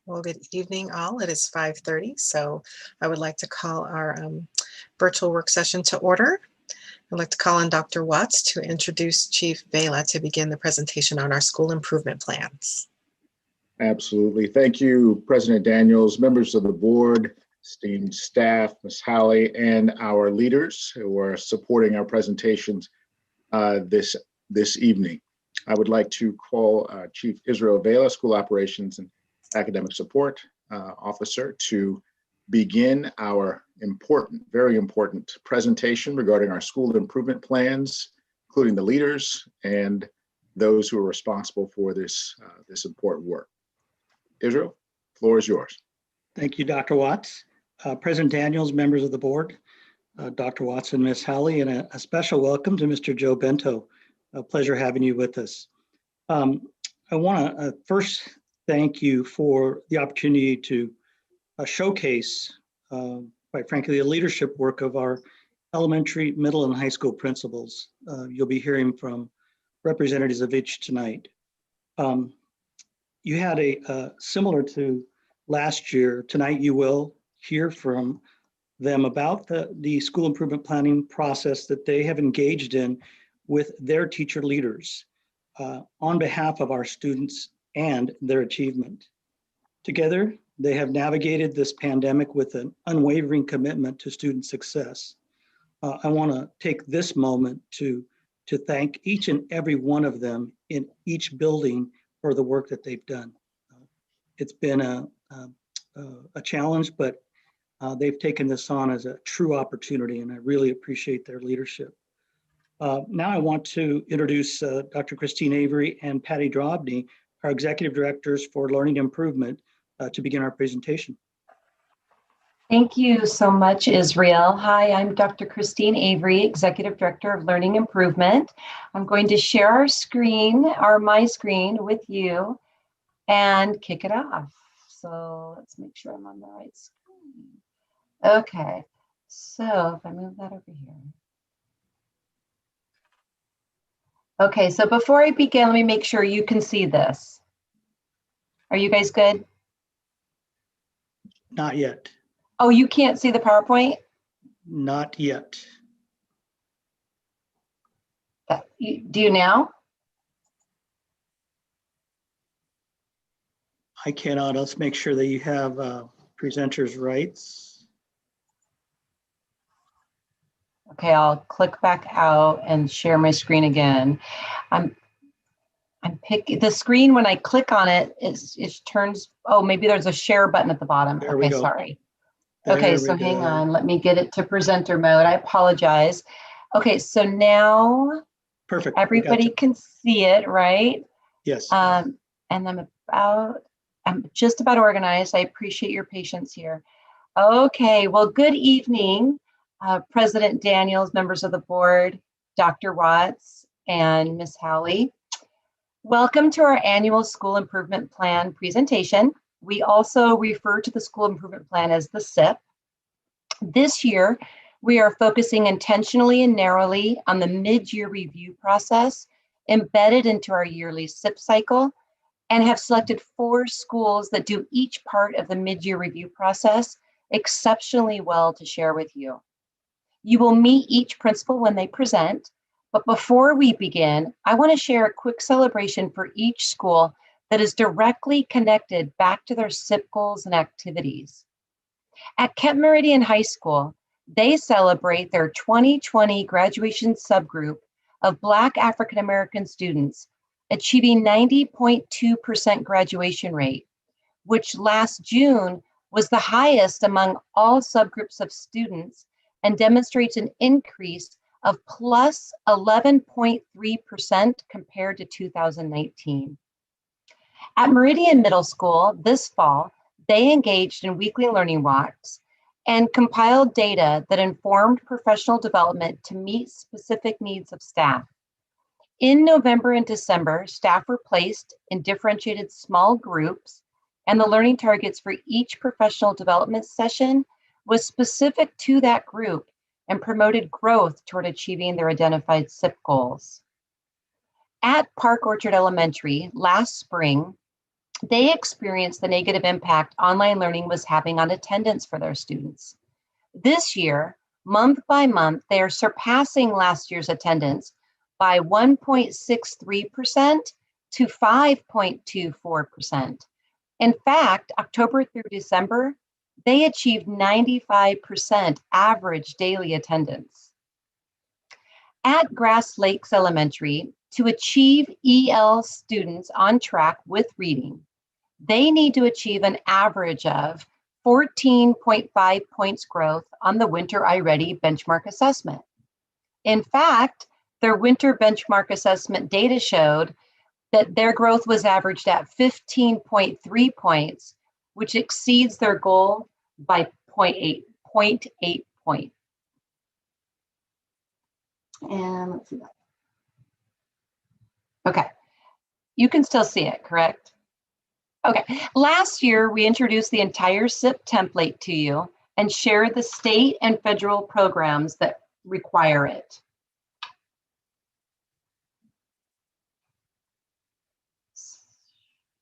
Well, good evening, all. It is 5:30, so I would like to call our virtual work session to order. I'd like to call on Dr. Watts to introduce Chief Vela to begin the presentation on our school improvement plans. Absolutely. Thank you, President Daniels, members of the board, esteemed staff, Ms. Halley, and our leaders who are supporting our presentations this evening. I would like to call Chief Israel Vela, School Operations and Academic Support Officer, to begin our very important presentation regarding our school improvement plans, including the leaders and those who are responsible for this important work. Israel, the floor is yours. Thank you, Dr. Watts. President Daniels, members of the board, Dr. Watts and Ms. Halley, and a special welcome to Mr. Joe Bento. A pleasure having you with us. I want to first thank you for the opportunity to showcase, quite frankly, the leadership work of our elementary, middle, and high school principals. You'll be hearing from representatives of each tonight. You had similar to last year, tonight you will hear from them about the school improvement planning process that they have engaged in with their teacher leaders on behalf of our students and their achievement. Together, they have navigated this pandemic with an unwavering commitment to student success. I want to take this moment to thank each and every one of them in each building for the work that they've done. It's been a challenge, but they've taken this on as a true opportunity, and I really appreciate their leadership. Now I want to introduce Dr. Christine Avery and Patty Drobny, our Executive Directors for Learning Improvement, to begin our presentation. Thank you so much, Israel. Hi, I'm Dr. Christine Avery, Executive Director of Learning Improvement. I'm going to share our screen, my screen, with you and kick it off. So let's make sure I'm on the right screen. Okay, so if I move that over here. Okay, so before I begin, let me make sure you can see this. Are you guys good? Not yet. Oh, you can't see the PowerPoint? Not yet. Do you now? I cannot. Let's make sure that you have presenters' rights. Okay, I'll click back out and share my screen again. I'm picking the screen. When I click on it, it turns. Oh, maybe there's a share button at the bottom. There we go. Sorry. Okay, so hang on. Let me get it to presenter mode. I apologize. Okay, so now perfect. Everybody can see it, right? Yes. And I'm just about organized. I appreciate your patience here. Okay, well, good evening, President Daniels, members of the board, Dr. Watts, and Ms. Halley. Welcome to our annual School Improvement Plan presentation. We also refer to the School Improvement Plan as the SIP. This year, we are focusing intentionally and narrowly on the mid-year review process embedded into our yearly SIP cycle, and have selected 4 schools that do each part of the mid-year review process exceptionally well to share with you. You will meet each principal when they present, but before we begin, I want to share a quick celebration for each school that is directly connected back to their SIP goals and activities. At Kent Meridian High School, they celebrate their 2020 graduation subgroup of Black African American students achieving 90.2% graduation rate, which last June was the highest among all subgroups of students and demonstrates an increase of plus 11.3% compared to 2019. At Meridian Middle School this fall, they engaged in weekly learning walks and compiled data that informed professional development to meet specific needs of staff. In November and December, staff were placed in differentiated small groups, and the learning targets for each professional development session was specific to that group and promoted growth toward achieving their identified SIP goals. At Park Orchard Elementary last spring, they experienced the negative impact online learning was having on attendance for their students. This year, month by month, they are surpassing last year's attendance by 1.63% to 5.24%. In fact, October through December, they achieved 95% average daily attendance. At Grass Lakes Elementary, to achieve EL students on track with reading, they need to achieve an average of 14.5 points growth on the Winter iReady benchmark assessment. In fact, their winter benchmark assessment data showed that their growth was averaged at 15.3 points, which exceeds their goal by 0.8 point. And let's see that. Okay, you can still see it, correct? Okay, last year we introduced the entire SIP template to you and shared the state and federal programs that require it.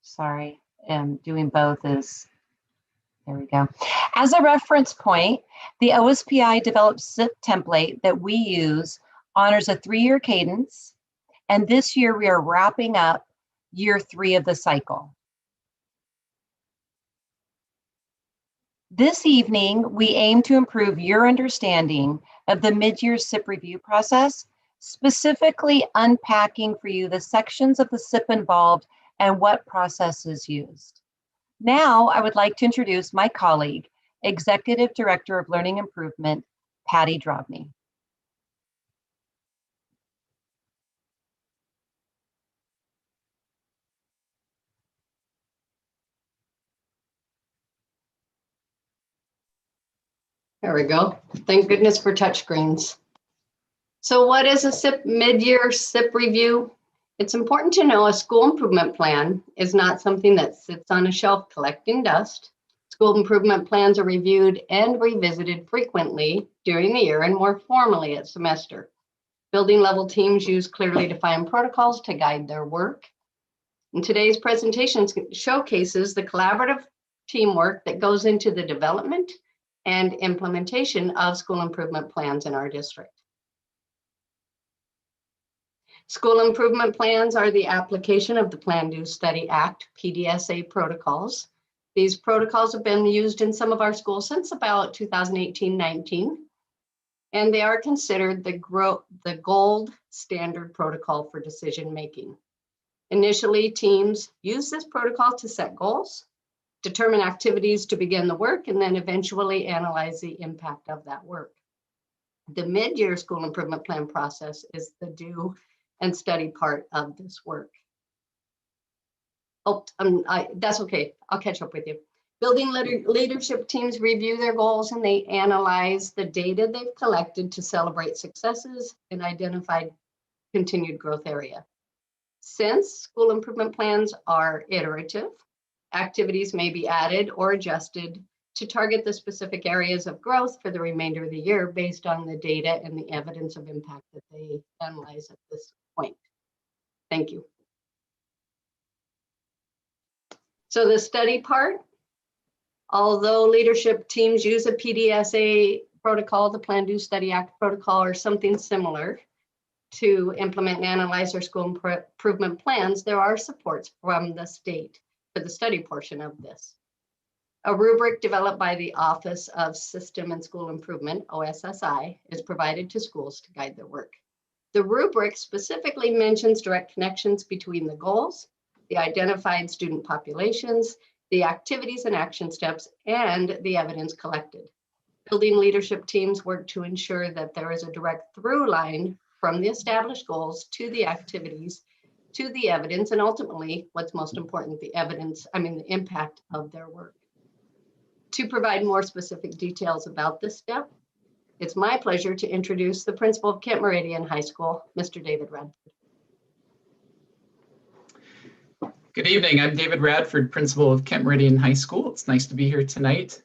Sorry, doing both is, there we go. As a reference point, the OSPI developed SIP template that we use honors a 3-year cadence, and this year we are wrapping up year 3 of the cycle. This evening, we aim to improve your understanding of the mid-year SIP review process, specifically unpacking for you the sections of the SIP involved and what process is used. Now, I would like to introduce my colleague, Executive Director of Learning Improvement, Patty Drobny. There we go. Thank goodness for touchscreens. So what is a SIP mid-year SIP review? It's important to know a school improvement plan is not something that sits on a shelf collecting dust. School improvement plans are reviewed and revisited frequently during the year and more formally at semester. Building level teams use clearly defined protocols to guide their work. And today's presentation showcases the collaborative teamwork that goes into the development and implementation of school improvement plans in our district. School improvement plans are the application of the Plan, Do, Study, Act, PDSA protocols. These protocols have been used in some of our schools since about 2018-19, and they are considered the gold standard protocol for decision making. Initially, teams use this protocol to set goals, determine activities to begin the work, and then eventually analyze the impact of that work. The mid-year school improvement plan process is the do and study part of this work. Oh, that's okay. I'll catch up with you. Building leadership teams review their goals and they analyze the data they've collected to celebrate successes and identify continued growth area. Since school improvement plans are iterative, activities may be added or adjusted to target the specific areas of growth for the remainder of the year based on the data and the evidence of impact that they analyze at this point. Thank you. So the study part, although leadership teams use a PDSA protocol, the Plan, Do, Study, Act protocol, or something similar to implement and analyze their school improvement plans, there are supports from the state for the study portion of this. A rubric developed by the Office of System and School Improvement, OSSI, is provided to schools to guide their work. The rubric specifically mentions direct connections between the goals, the identified student populations, the activities and action steps, and the evidence collected. Building leadership teams work to ensure that there is a direct through line from the established goals to the activities, to the evidence, and ultimately, what's most important, the impact of their work. To provide more specific details about this step, it's my pleasure to introduce the principal of Kent Meridian High School, Mr. David Radford. Good evening, I'm David Radford, principal of Kent Meridian High School. It's nice to be here tonight.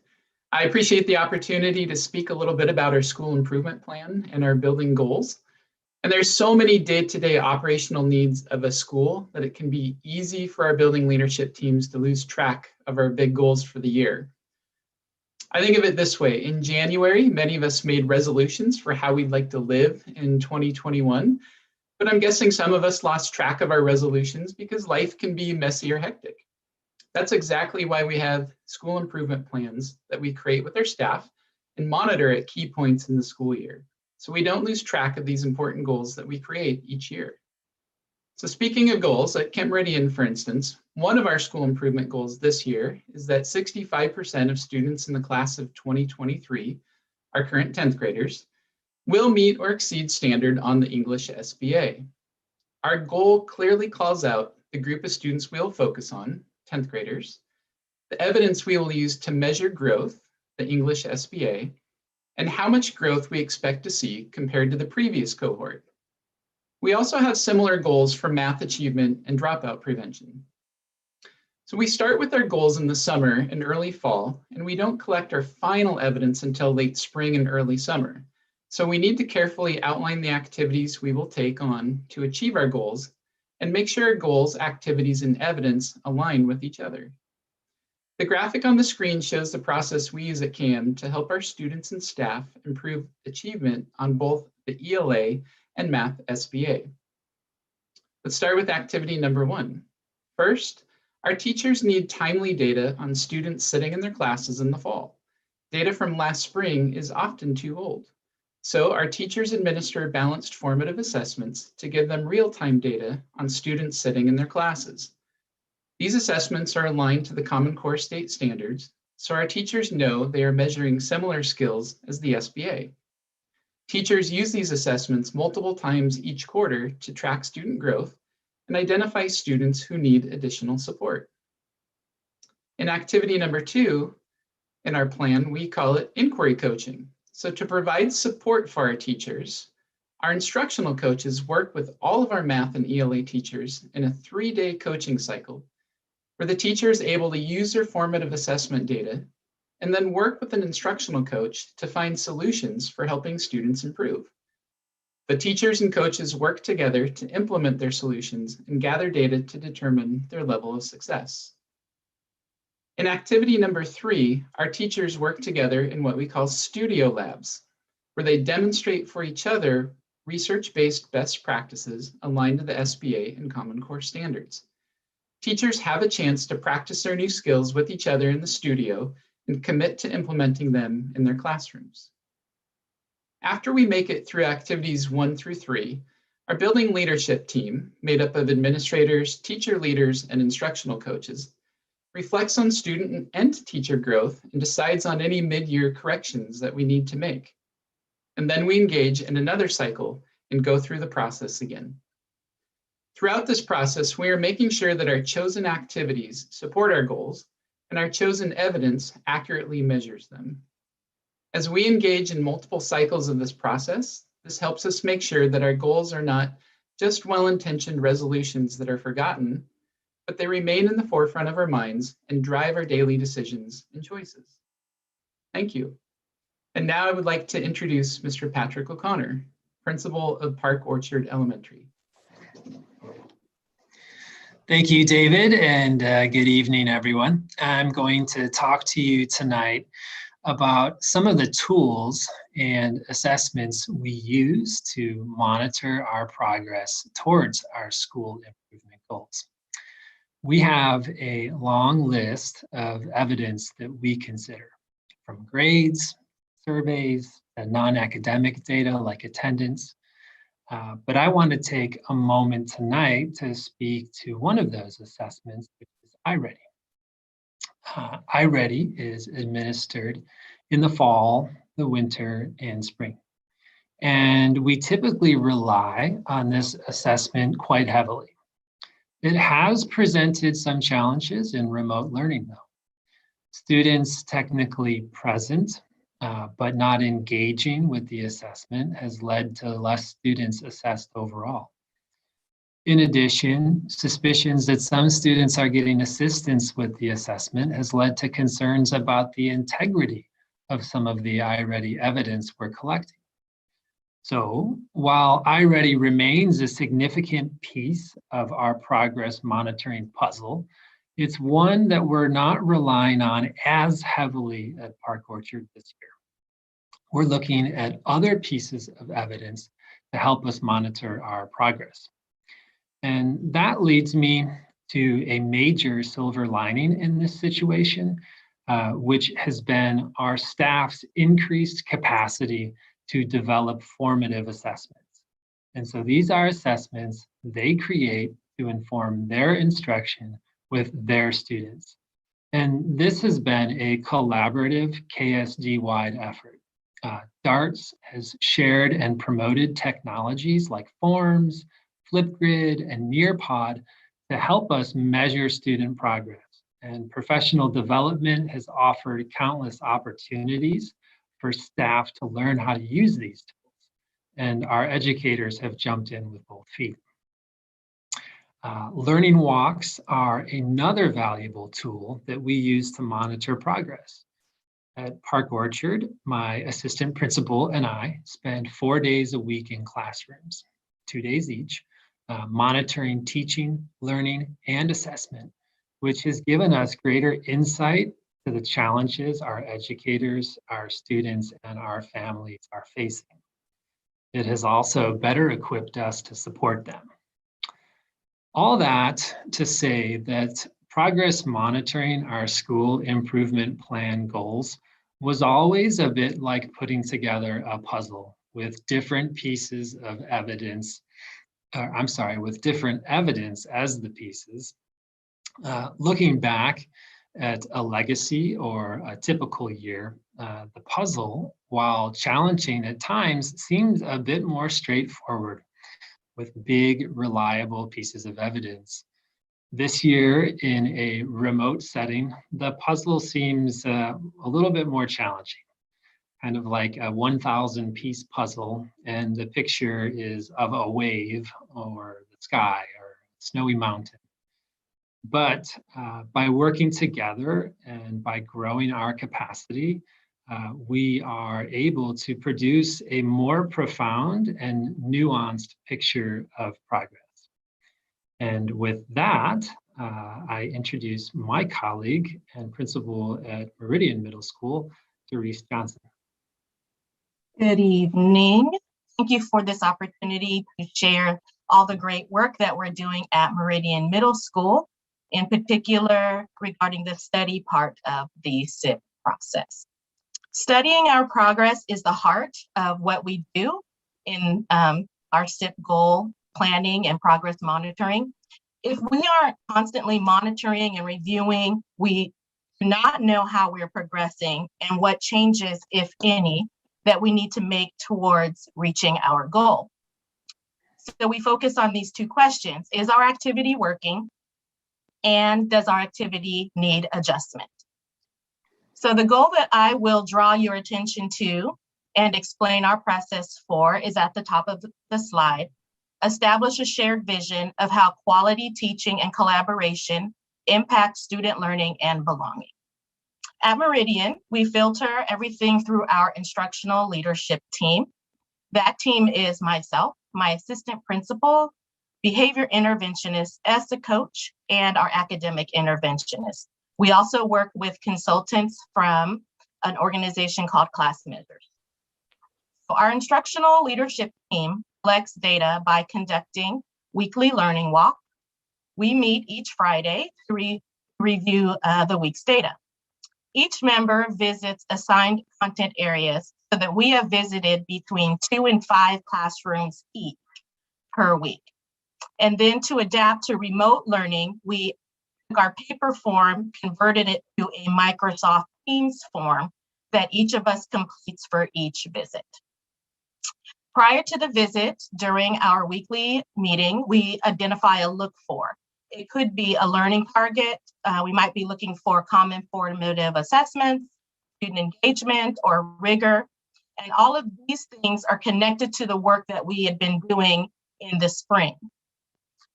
I appreciate the opportunity to speak a little bit about our school improvement plan and our building goals. And there's so many day-to-day operational needs of a school that it can be easy for our building leadership teams to lose track of our big goals for the year. I think of it this way. In January, many of us made resolutions for how we'd like to live in 2021, but I'm guessing some of us lost track of our resolutions because life can be messy or hectic. That's exactly why we have school improvement plans that we create with our staff and monitor at key points in the school year, so we don't lose track of these important goals that we create each year. So speaking of goals, at Kent Meridian, for instance, one of our school improvement goals this year is that 65% of students in the class of 2023, our current 10th graders, will meet or exceed standard on the English SBA. Our goal clearly calls out the group of students we'll focus on, 10th graders, the evidence we will use to measure growth, the English SBA, and how much growth we expect to see compared to the previous cohort. We also have similar goals for math achievement and dropout prevention. So we start with our goals in the summer and early fall, and we don't collect our final evidence until late spring and early summer. So we need to carefully outline the activities we will take on to achieve our goals and make sure our goals, activities, and evidence align with each other. The graphic on the screen shows the process we use at KM to help our students and staff improve achievement on both the ELA and Math SBA. Let's start with activity number 1. First, our teachers need timely data on students sitting in their classes in the fall. Data from last spring is often too old. So our teachers administer balanced formative assessments to give them real-time data on students sitting in their classes. These assessments are aligned to the Common Core state standards, so our teachers know they are measuring similar skills as the SBA. Teachers use these assessments multiple times each quarter to track student growth and identify students who need additional support. In activity number 2 in our plan, we call it inquiry coaching. So to provide support for our teachers, our instructional coaches work with all of our math and ELA teachers in a 3-day coaching cycle where the teacher is able to use their formative assessment data and then work with an instructional coach to find solutions for helping students improve. The teachers and coaches work together to implement their solutions and gather data to determine their level of success. In activity number 3, our teachers work together in what we call studio labs, where they demonstrate for each other research-based best practices aligned to the SBA and Common Core standards. Teachers have a chance to practice their new skills with each other in the studio and commit to implementing them in their classrooms. After we make it through activities 1 through 3, our building leadership team, made up of administrators, teacher leaders, and instructional coaches, reflects on student and teacher growth and decides on any mid-year corrections that we need to make. And then we engage in another cycle and go through the process again. Throughout this process, we are making sure that our chosen activities support our goals and our chosen evidence accurately measures them. As we engage in multiple cycles of this process, this helps us make sure that our goals are not just well-intentioned resolutions that are forgotten, but they remain in the forefront of our minds and drive our daily decisions and choices. Thank you. And now I would like to introduce Mr. Patrick O'Connor, Principal of Park Orchard Elementary. Thank you, David, and good evening, everyone. I'm going to talk to you tonight about some of the tools and assessments we use to monitor our progress towards our school improvement goals. We have a long list of evidence that we consider, from grades, surveys, and non-academic data like attendance. But I want to take a moment tonight to speak to one of those assessments, which is iReady. iReady is administered in the fall, the winter, and spring. And we typically rely on this assessment quite heavily. It has presented some challenges in remote learning, though. Students technically present, but not engaging with the assessment has led to less students assessed overall. In addition, suspicions that some students are getting assistance with the assessment has led to concerns about the integrity of some of the iReady evidence we're collecting. So while iReady remains a significant piece of our progress monitoring puzzle, it's one that we're not relying on as heavily at Park Orchard this year. We're looking at other pieces of evidence to help us monitor our progress. And that leads me to a major silver lining in this situation, which has been our staff's increased capacity to develop formative assessments. And so these are assessments they create to inform their instruction with their students. And this has been a collaborative KSD-wide effort. DARTS has shared and promoted technologies like Forms, Flipgrid, and Nearpod to help us measure student progress. And professional development has offered countless opportunities for staff to learn how to use these tools. And our educators have jumped in with both feet. Learning walks are another valuable tool that we use to monitor progress. At Park Orchard, my assistant principal and I spend 4 days a week in classrooms, 2 days each, monitoring teaching, learning, and assessment, which has given us greater insight to the challenges our educators, our students, and our families are facing. It has also better equipped us to support them. All that to say that progress monitoring our school improvement plan goals was always a bit like putting together a puzzle with different pieces of evidence, with different evidence as the pieces. Looking back at a legacy or a typical year, the puzzle, while challenging at times, seems a bit more straightforward with big, reliable pieces of evidence. This year, in a remote setting, the puzzle seems a little bit more challenging, kind of like a 1,000-piece puzzle, and the picture is of a wave or the sky or a snowy mountain. But by working together and by growing our capacity, we are able to produce a more profound and nuanced picture of progress. And with that, I introduce my colleague and principal at Meridian Middle School, Doris Johnson. Good evening. Thank you for this opportunity to share all the great work that we're doing at Meridian Middle School, in particular regarding the study part of the SIP process. Studying our progress is the heart of what we do in our SIP goal planning and progress monitoring. If we aren't constantly monitoring and reviewing, we do not know how we're progressing and what changes, if any, that we need to make towards reaching our goal. So we focus on these two questions. Is our activity working? And does our activity need adjustment? So the goal that I will draw your attention to and explain our process for is at the top of the slide. Establish a shared vision of how quality teaching and collaboration impact student learning and belonging. At Meridian, we filter everything through our instructional leadership team. That team is myself, my assistant principal, behavior interventionist, ESSA coach, and our academic interventionist. We also work with consultants from an organization called Class Measures. So our instructional leadership team collects data by conducting weekly learning walk. We meet each Friday to review the week's data. Each member visits assigned content areas so that we have visited between 2 and 5 classrooms each per week. And then to adapt to remote learning, we took our paper form, converted it to a Microsoft Teams form that each of us completes for each visit. Prior to the visit, during our weekly meeting, we identify a look for. It could be a learning target. We might be looking for common formative assessments, student engagement, or rigor. And all of these things are connected to the work that we had been doing in the spring.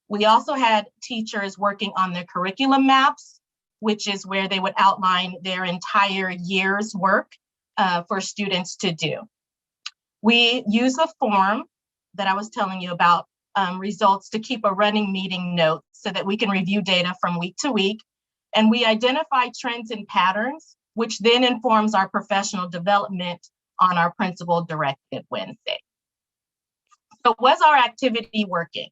We also had teachers working on their curriculum maps, which is where they would outline their entire year's work for students to do. We use a form that I was telling you about, results to keep a running meeting note so that we can review data from week to week. And we identify trends and patterns, which then informs our professional development on our principal directed Wednesday. So was our activity working?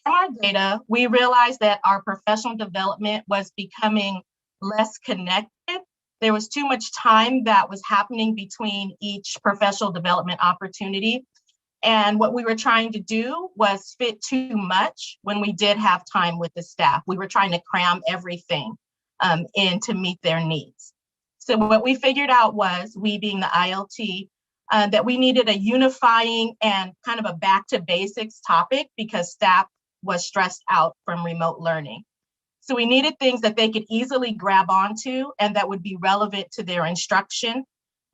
From our data, we realized that our professional development was becoming less connected. There was too much time that was happening between each professional development opportunity. And what we were trying to do was fit too much when we did have time with the staff. We were trying to cram everything in to meet their needs. So what we figured out was, we being the ILT, that we needed a unifying and kind of a back to basics topic because staff was stressed out from remote learning. So we needed things that they could easily grab onto and that would be relevant to their instruction.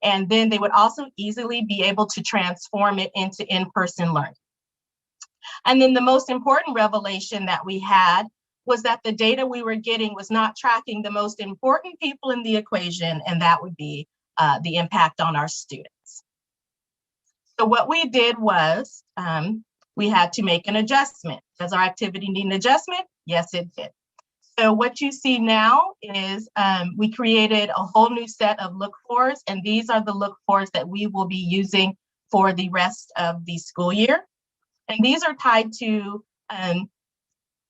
And then they would also easily be able to transform it into in-person learning. And then the most important revelation that we had was that the data we were getting was not tracking the most important people in the equation, and that would be the impact on our students. So what we did was we had to make an adjustment. Does our activity need an adjustment? Yes, it did. So what you see now is we created a whole new set of look-fors, and these are the look-fors that we will be using for the rest of the school year. And these are tied to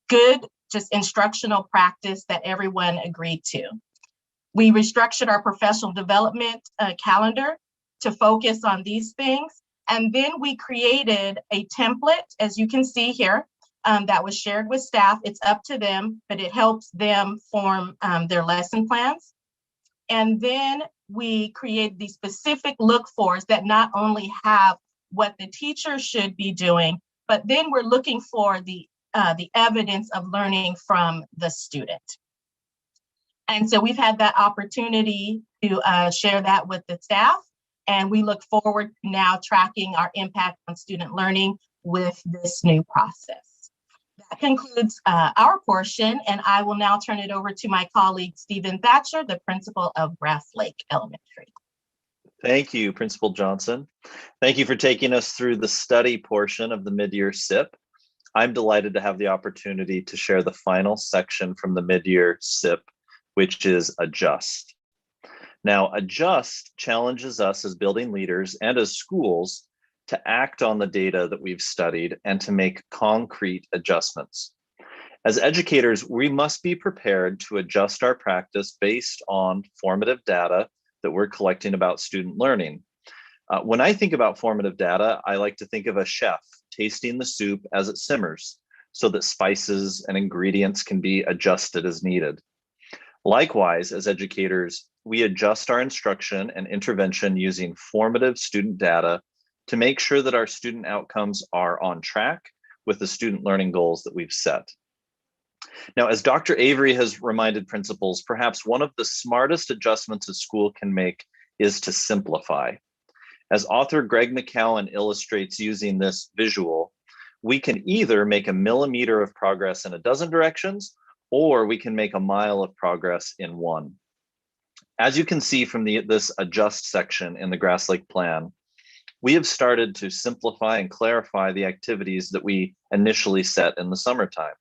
good, just instructional practice that everyone agreed to. We restructured our professional development calendar to focus on these things. And then we created a template, as you can see here, that was shared with staff. It's up to them, but it helps them form their lesson plans. And then we create these specific look-fors that not only have what the teacher should be doing, but then we're looking for the evidence of learning from the student. And so we've had that opportunity to share that with the staff, and we look forward to now tracking our impact on student learning with this new process. That concludes our portion, and I will now turn it over to my colleague, Stephen Thatcher, the principal of Grass Lake Elementary. Thank you, Principal Johnson. Thank you for taking us through the study portion of the mid-year SIP. I'm delighted to have the opportunity to share the final section from the mid-year SIP, which is Adjust. Now, Adjust challenges us as building leaders and as schools to act on the data that we've studied and to make concrete adjustments. As educators, we must be prepared to adjust our practice based on formative data that we're collecting about student learning. When I think about formative data, I like to think of a chef tasting the soup as it simmers so that spices and ingredients can be adjusted as needed. Likewise, as educators, we adjust our instruction and intervention using formative student data to make sure that our student outcomes are on track with the student learning goals that we've set. Now, as Dr. Avery has reminded principals, perhaps one of the smartest adjustments a school can make is to simplify. As author Greg McCowan illustrates using this visual, we can either make a millimeter of progress in a dozen directions, or we can make a mile of progress in one. As you can see from this adjust section in the Grass Lake plan, we have started to simplify and clarify the activities that we initially set in the summertime.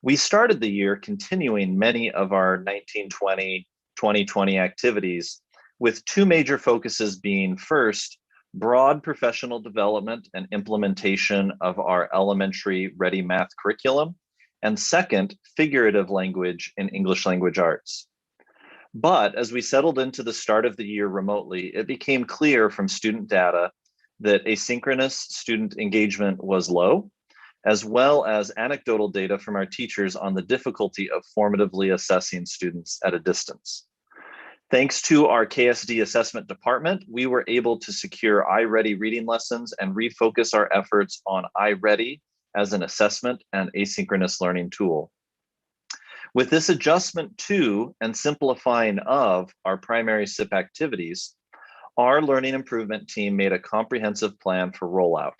We started the year continuing many of our 1920, 2020 activities with two major focuses being, first, broad professional development and implementation of our elementary ready math curriculum, and second, figurative language in English language arts. But as we settled into the start of the year remotely, it became clear from student data that asynchronous student engagement was low, as well as anecdotal data from our teachers on the difficulty of formatively assessing students at a distance. Thanks to our KSD assessment department, we were able to secure iReady reading lessons and refocus our efforts on iReady as an assessment and asynchronous learning tool. With this adjustment to and simplifying of our primary SIP activities, our learning improvement team made a comprehensive plan for rollout.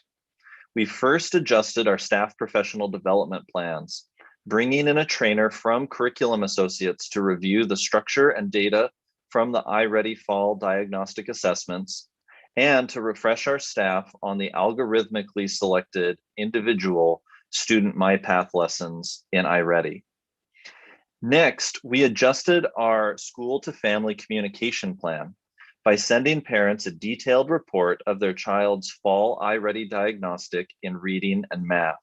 We first adjusted our staff professional development plans, bringing in a trainer from Curriculum Associates to review the structure and data from the iReady Fall diagnostic assessments and to refresh our staff on the algorithmically selected individual student MyPath lessons in iReady. Next, we adjusted our school to family communication plan by sending parents a detailed report of their child's fall iReady diagnostic in reading and math,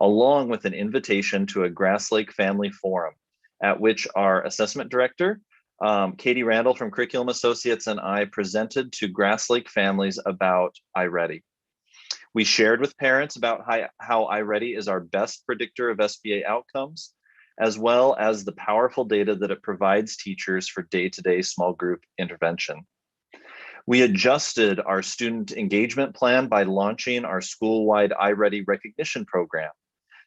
along with an invitation to a Grass Lake Family Forum, at which our assessment director, Katie Randall from Curriculum Associates, and I presented to Grass Lake families about iReady. We shared with parents about how iReady is our best predictor of SBA outcomes, as well as the powerful data that it provides teachers for day-to-day small group intervention. We adjusted our student engagement plan by launching our school-wide iReady recognition program,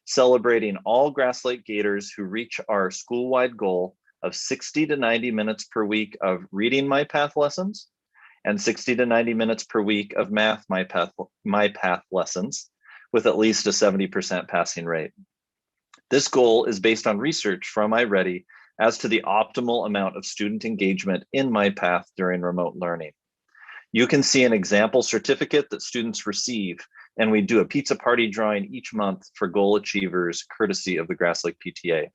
celebrating all Grass Lake Gators who reach our school-wide goal of 60 to 90 minutes per week of reading MyPath lessons and 60 to 90 minutes per week of math MyPath lessons with at least a 70% passing rate. This goal is based on research from iReady as to the optimal amount of student engagement in MyPath during remote learning. You can see an example certificate that students receive, and we do a pizza party drawing each month for goal achievers, courtesy of the Grass Lake PTA.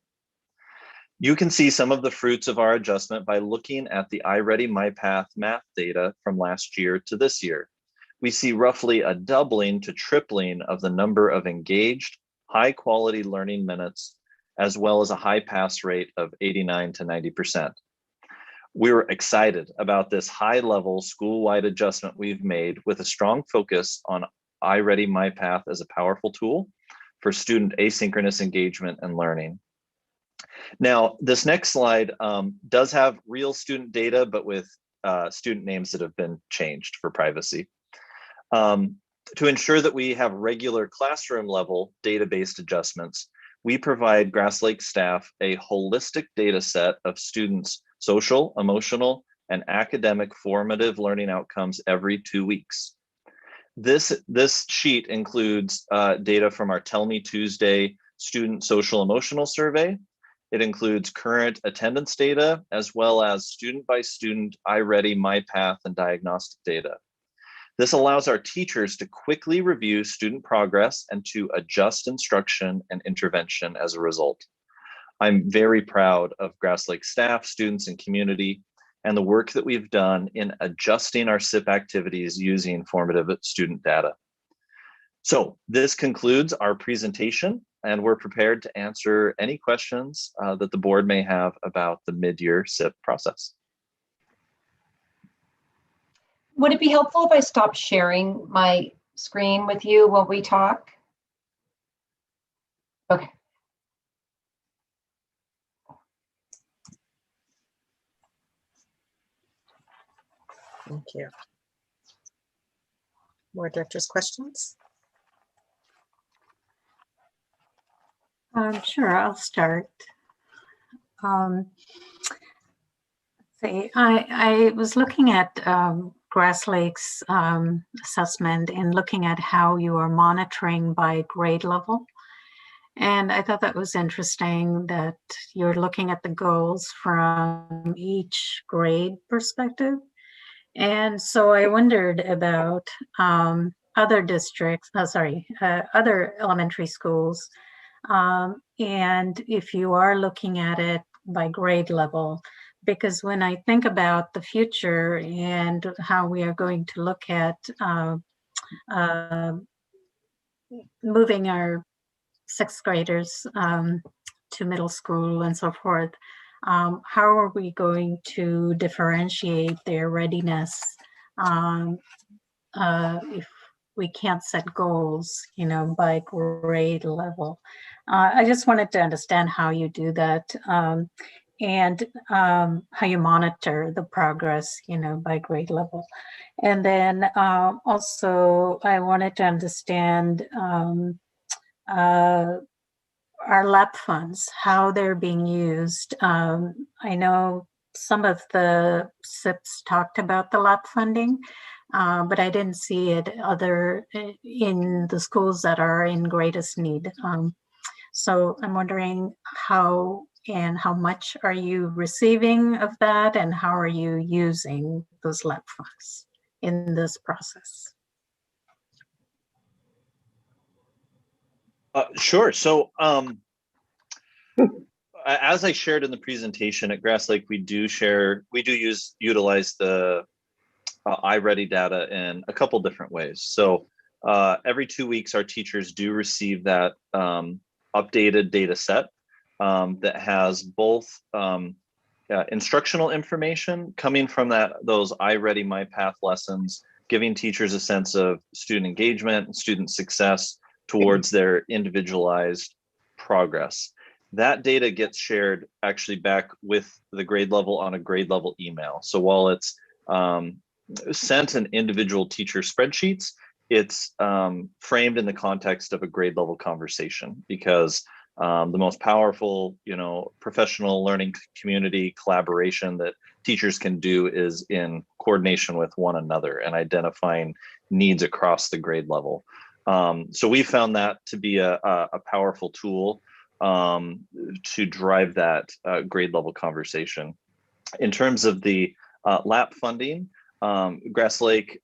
You can see some of the fruits of our adjustment by looking at the iReady MyPath math data from last year to this year. We see roughly a doubling to tripling of the number of engaged, high quality learning minutes, as well as a high pass rate of 89 to 90%. We're excited about this high level school-wide adjustment we've made with a strong focus on iReady MyPath as a powerful tool for student asynchronous engagement and learning. Now, this next slide does have real student data, but with student names that have been changed for privacy. To ensure that we have regular classroom level data-based adjustments, we provide Grass Lake staff a holistic data set of students' social, emotional, and academic formative learning outcomes every 2 weeks. This sheet includes data from our Tell Me Tuesday student social emotional survey. It includes current attendance data, as well as student by student iReady, MyPath, and diagnostic data. This allows our teachers to quickly review student progress and to adjust instruction and intervention as a result. I'm very proud of Grass Lake staff, students, and community, and the work that we've done in adjusting our SIP activities using formative student data. So this concludes our presentation, and we're prepared to answer any questions that the board may have about the mid-year SIP process. Would it be helpful if I stopped sharing my screen with you while we talk? Okay. Thank you. Board directors, questions? Sure, I'll start. I was looking at Grass Lake's assessment and looking at how you are monitoring by grade level. And I thought that was interesting that you're looking at the goals from each grade perspective. And so I wondered about other districts, other elementary schools. And if you are looking at it by grade level, because when I think about the future and how we are going to look at moving our sixth graders to middle school and so forth, how are we going to differentiate their readiness if we can't set goals, by grade level? I just wanted to understand how you do that and how you monitor the progress, by grade level. And then also I wanted to understand our LAP funds, how they're being used. I know some of the SIPs talked about the LAP funding, but I didn't see it in the schools that are in greatest need. So I'm wondering how much are you receiving of that, and how are you using those LAP funds? in this process? Sure. So as I shared in the presentation at Grass Lake, we do utilize the iReady data in a couple different ways. So every 2 weeks, our teachers do receive that updated data set that has both instructional information coming from those iReady MyPath lessons, giving teachers a sense of student engagement and student success towards their individualized progress. That data gets shared actually back with the grade level on a grade level email. So while it's sent in individual teacher spreadsheets, it's framed in the context of a grade level conversation, because the most powerful, professional learning community collaboration that teachers can do is in coordination with one another and identifying needs across the grade level. So we found that to be a powerful tool to drive that grade level conversation. In terms of the LAP funding, Grass Lake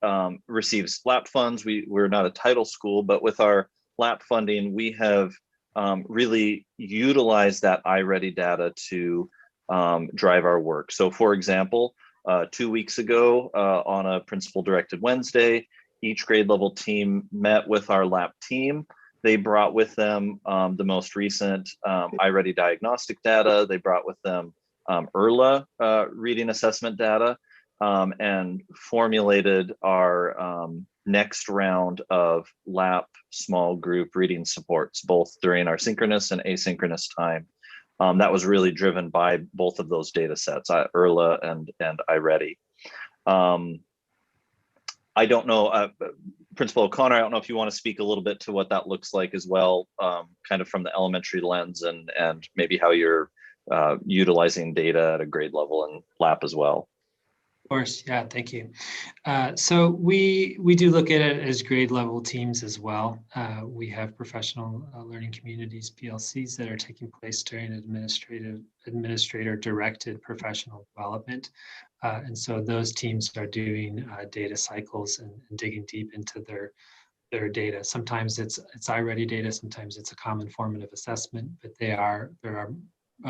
receives LAP funds. We're not a title school, but with our LAP funding, we have really utilized that iReady data to drive our work. So for example, 2 weeks ago on a principal directed Wednesday, each grade level team met with our LAP team. They brought with them the most recent iReady diagnostic data. They brought with them ERLA reading assessment data, and formulated our next round of LAP small group reading supports, both during our synchronous and asynchronous time. That was really driven by both of those data sets, ERLA and iReady. I don't know, Principal O'Connor, I don't know if you want to speak a little bit to what that looks like as well, kind of from the elementary lens, and maybe how you're utilizing data at a grade level and LAP as well. Of course, yeah, thank you. So we do look at it as grade level teams as well. We have professional learning communities, PLCs, that are taking place during administrator directed professional development. And so those teams are doing data cycles and digging deep into their data. Sometimes it's iReady data, sometimes it's a common formative assessment, but they are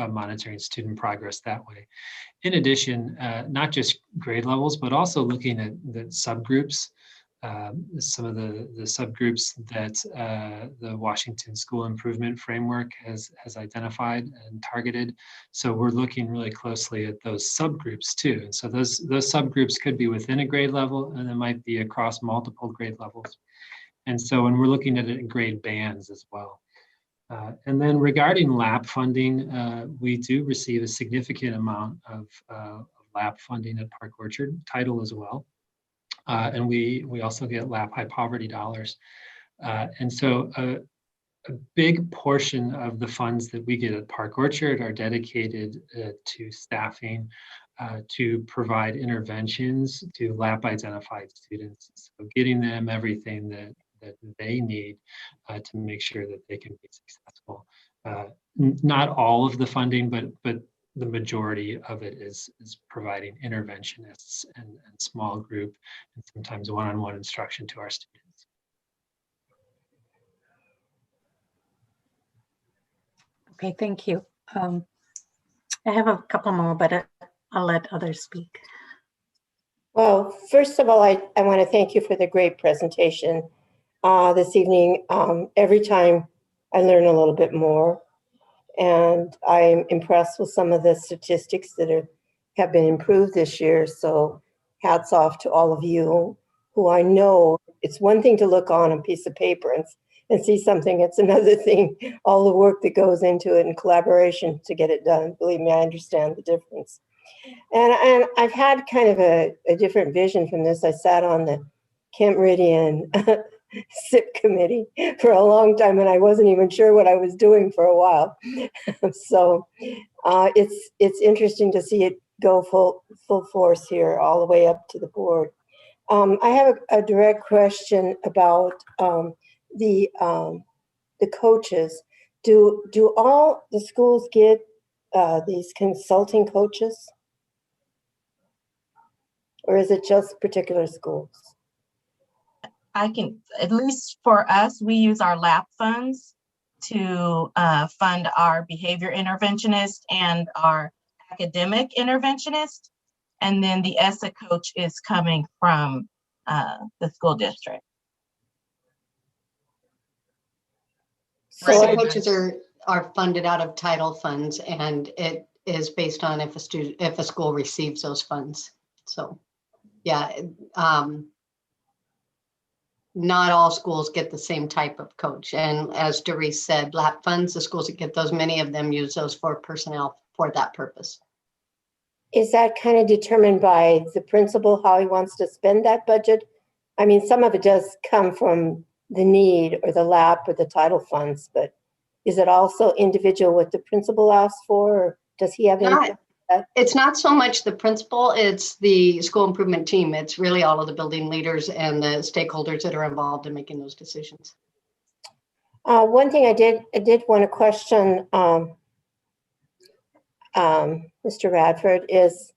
monitoring student progress that way. In addition, not just grade levels, but also looking at the subgroups, some of the subgroups that the Washington School Improvement Framework has identified and targeted. So we're looking really closely at those subgroups too. And so those subgroups could be within a grade level, and it might be across multiple grade levels. And so when we're looking at it in grade bands as well. And then regarding LAP funding, we do receive a significant amount of LAP funding at Park Orchard, title as well. And we also get LAP high poverty dollars. And so a big portion of the funds that we get at Park Orchard are dedicated to staffing, to provide interventions to LAP identified students. So getting them everything that they need to make sure that they can be successful. Not all of the funding, but the majority of it is providing interventionists and small group and sometimes one-on-one instruction to our students. Okay, thank you. I have a couple more, but I'll let others speak. Well, first of all, I want to thank you for the great presentation this evening. Every time I learn a little bit more, and I'm impressed with some of the statistics that have been improved this year. So hats off to all of you who I know. It's one thing to look on a piece of paper and see something. It's another thing, all the work that goes into it and collaboration to get it done. Believe me, I understand the difference. And I've had kind of a different vision from this. I sat on the Kent Meridian SIP committee for a long time, and I wasn't even sure what I was doing for a while. So it's interesting to see it go full force here, all the way up to the board. I have a direct question about the coaches. Do all the schools get these consulting coaches? Or is it just particular schools? I can, at least for us, we use our LAP funds to fund our behavior interventionist and our academic interventionist. And then the ESSA coach is coming from the school district. So So coaches are funded out of title funds, and it is based on if a school receives those funds. So yeah, not all schools get the same type of coach. And as Doris said, LAP funds, the schools that get those, many of them use those for personnel for that purpose. is that kind of determined by the principal, how he wants to spend that budget? I mean, some of it does come from the need or the LAP or the title funds, but is it also individual what the principal asks for, or does he have input? It's not so much the principal, it's the school improvement team. It's really all of the building leaders and the stakeholders that are involved in making those decisions. One thing I did want to question Mr. Radford is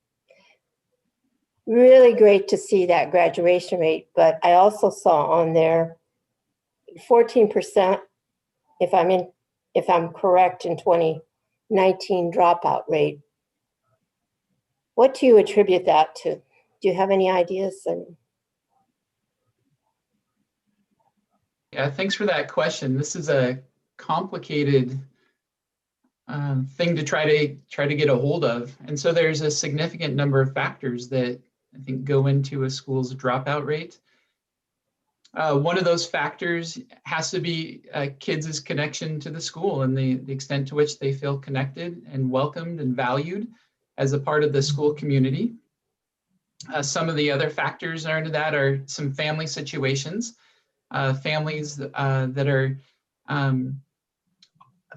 really great to see that graduation rate, but I also saw on there 14%, if I'm correct, in 2019 dropout rate. What do you attribute that to? Do you have any ideas? Yeah, thanks for that question. This is a complicated thing to try to get a hold of. And so there's a significant number of factors that I think go into a school's dropout rate. One of those factors has to be kids' connection to the school and the extent to which they feel connected and welcomed and valued as a part of the school community. Some of the other factors into that are some family situations, families that are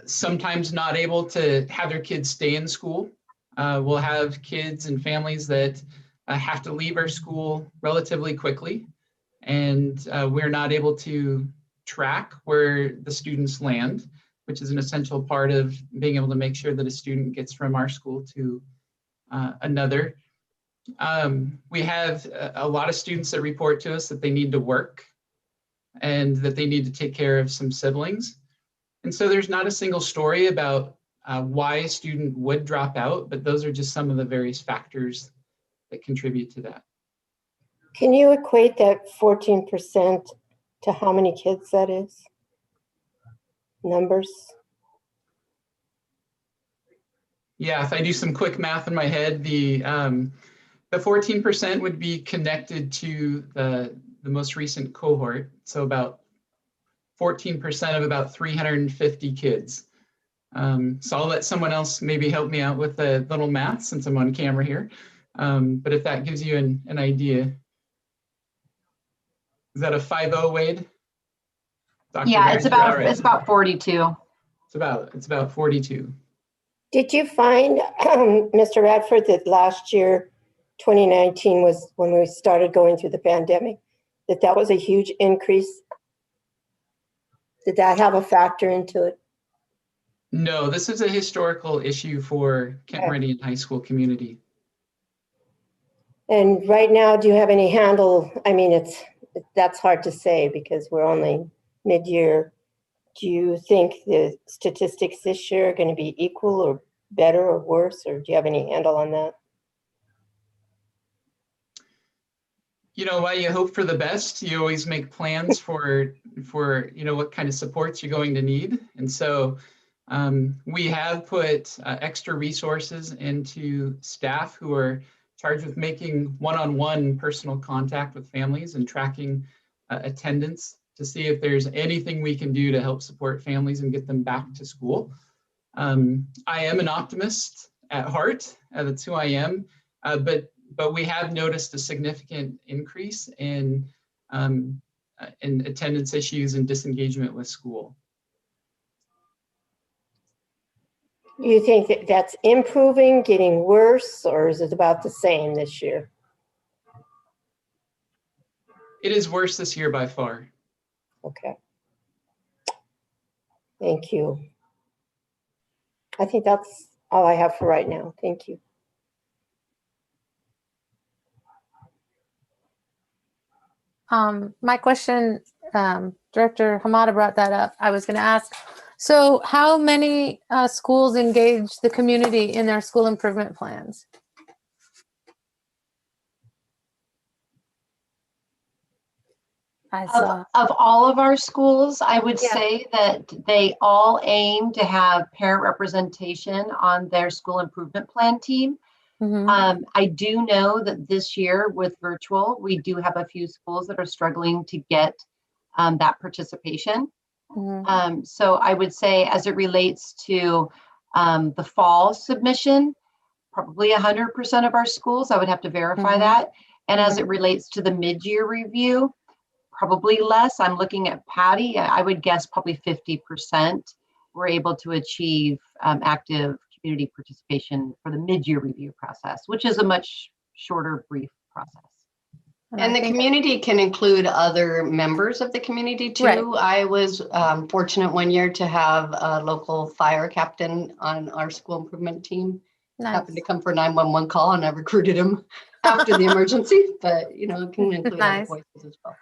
sometimes not able to have their kids stay in school. We'll have kids and families that have to leave our school relatively quickly, and we're not able to track where the students land, which is an essential part of being able to make sure that a student gets from our school to another. We have a lot of students that report to us that they need to work and that they need to take care of some siblings. And so there's not a single story about why a student would drop out, but those are just some of the various factors that contribute to that. Can you equate that 14% to how many kids that is? Numbers? Yeah, if I do some quick math in my head, the 14% would be connected to the most recent cohort. So about 14% of about 350 kids. So I'll let someone else maybe help me out with the little math since I'm on camera here. But if that gives you an idea. Is that a 5-0, Wade? Dr. Yeah, it's about right. it's about 42. It's about 42. Did you find, Mr. Radford, that last year, 2019, was when we started going through the pandemic, that was a huge increase? Did that have a factor into it? No, this is a historical issue for Kent Meridian High School community. And right now, do you have any handle? I mean, that's hard to say because we're only mid-year. Do you think the statistics this year are going to be equal or better or worse, or do you have any handle on that? You know, while you hope for the best, you always make plans for what kind of supports you're going to need. And so we have put extra resources into staff who are charged with making one-on-one personal contact with families and tracking attendance to see if there's anything we can do to help support families and get them back to school. I am an optimist at heart. That's who I am. But we have noticed a significant increase in attendance issues and disengagement with school. Do you think that that's improving, getting worse, or is it about the same this year? It is worse this year by far. Okay. Thank you. I think that's all I have for right now. Thank you. My question, Director Hamada brought that up. I was going to ask, so how many schools engage the community in their school improvement plans? Of all of our schools, I would Yeah. say that they all aim to have parent representation on their school improvement plan team. Mhm. I do know that this year with virtual, we do have a few schools that are struggling to get that participation. Mhm. So I would say as it relates to the fall submission, probably 100% of our schools, I would have to verify Mhm. that. And as Mhm. it relates to the mid-year review, probably less. I'm looking at Patty. I would guess probably 50% were able to achieve active community participation for the mid-year review process, which is a much shorter, brief process. And the community can include other members of the community too. Right. I was fortunate one year to have a local fire captain on our school improvement team. Nice. Happened to come for a 911 call, and I recruited him after the emergency, but you know, it can include other Nice. voices as well.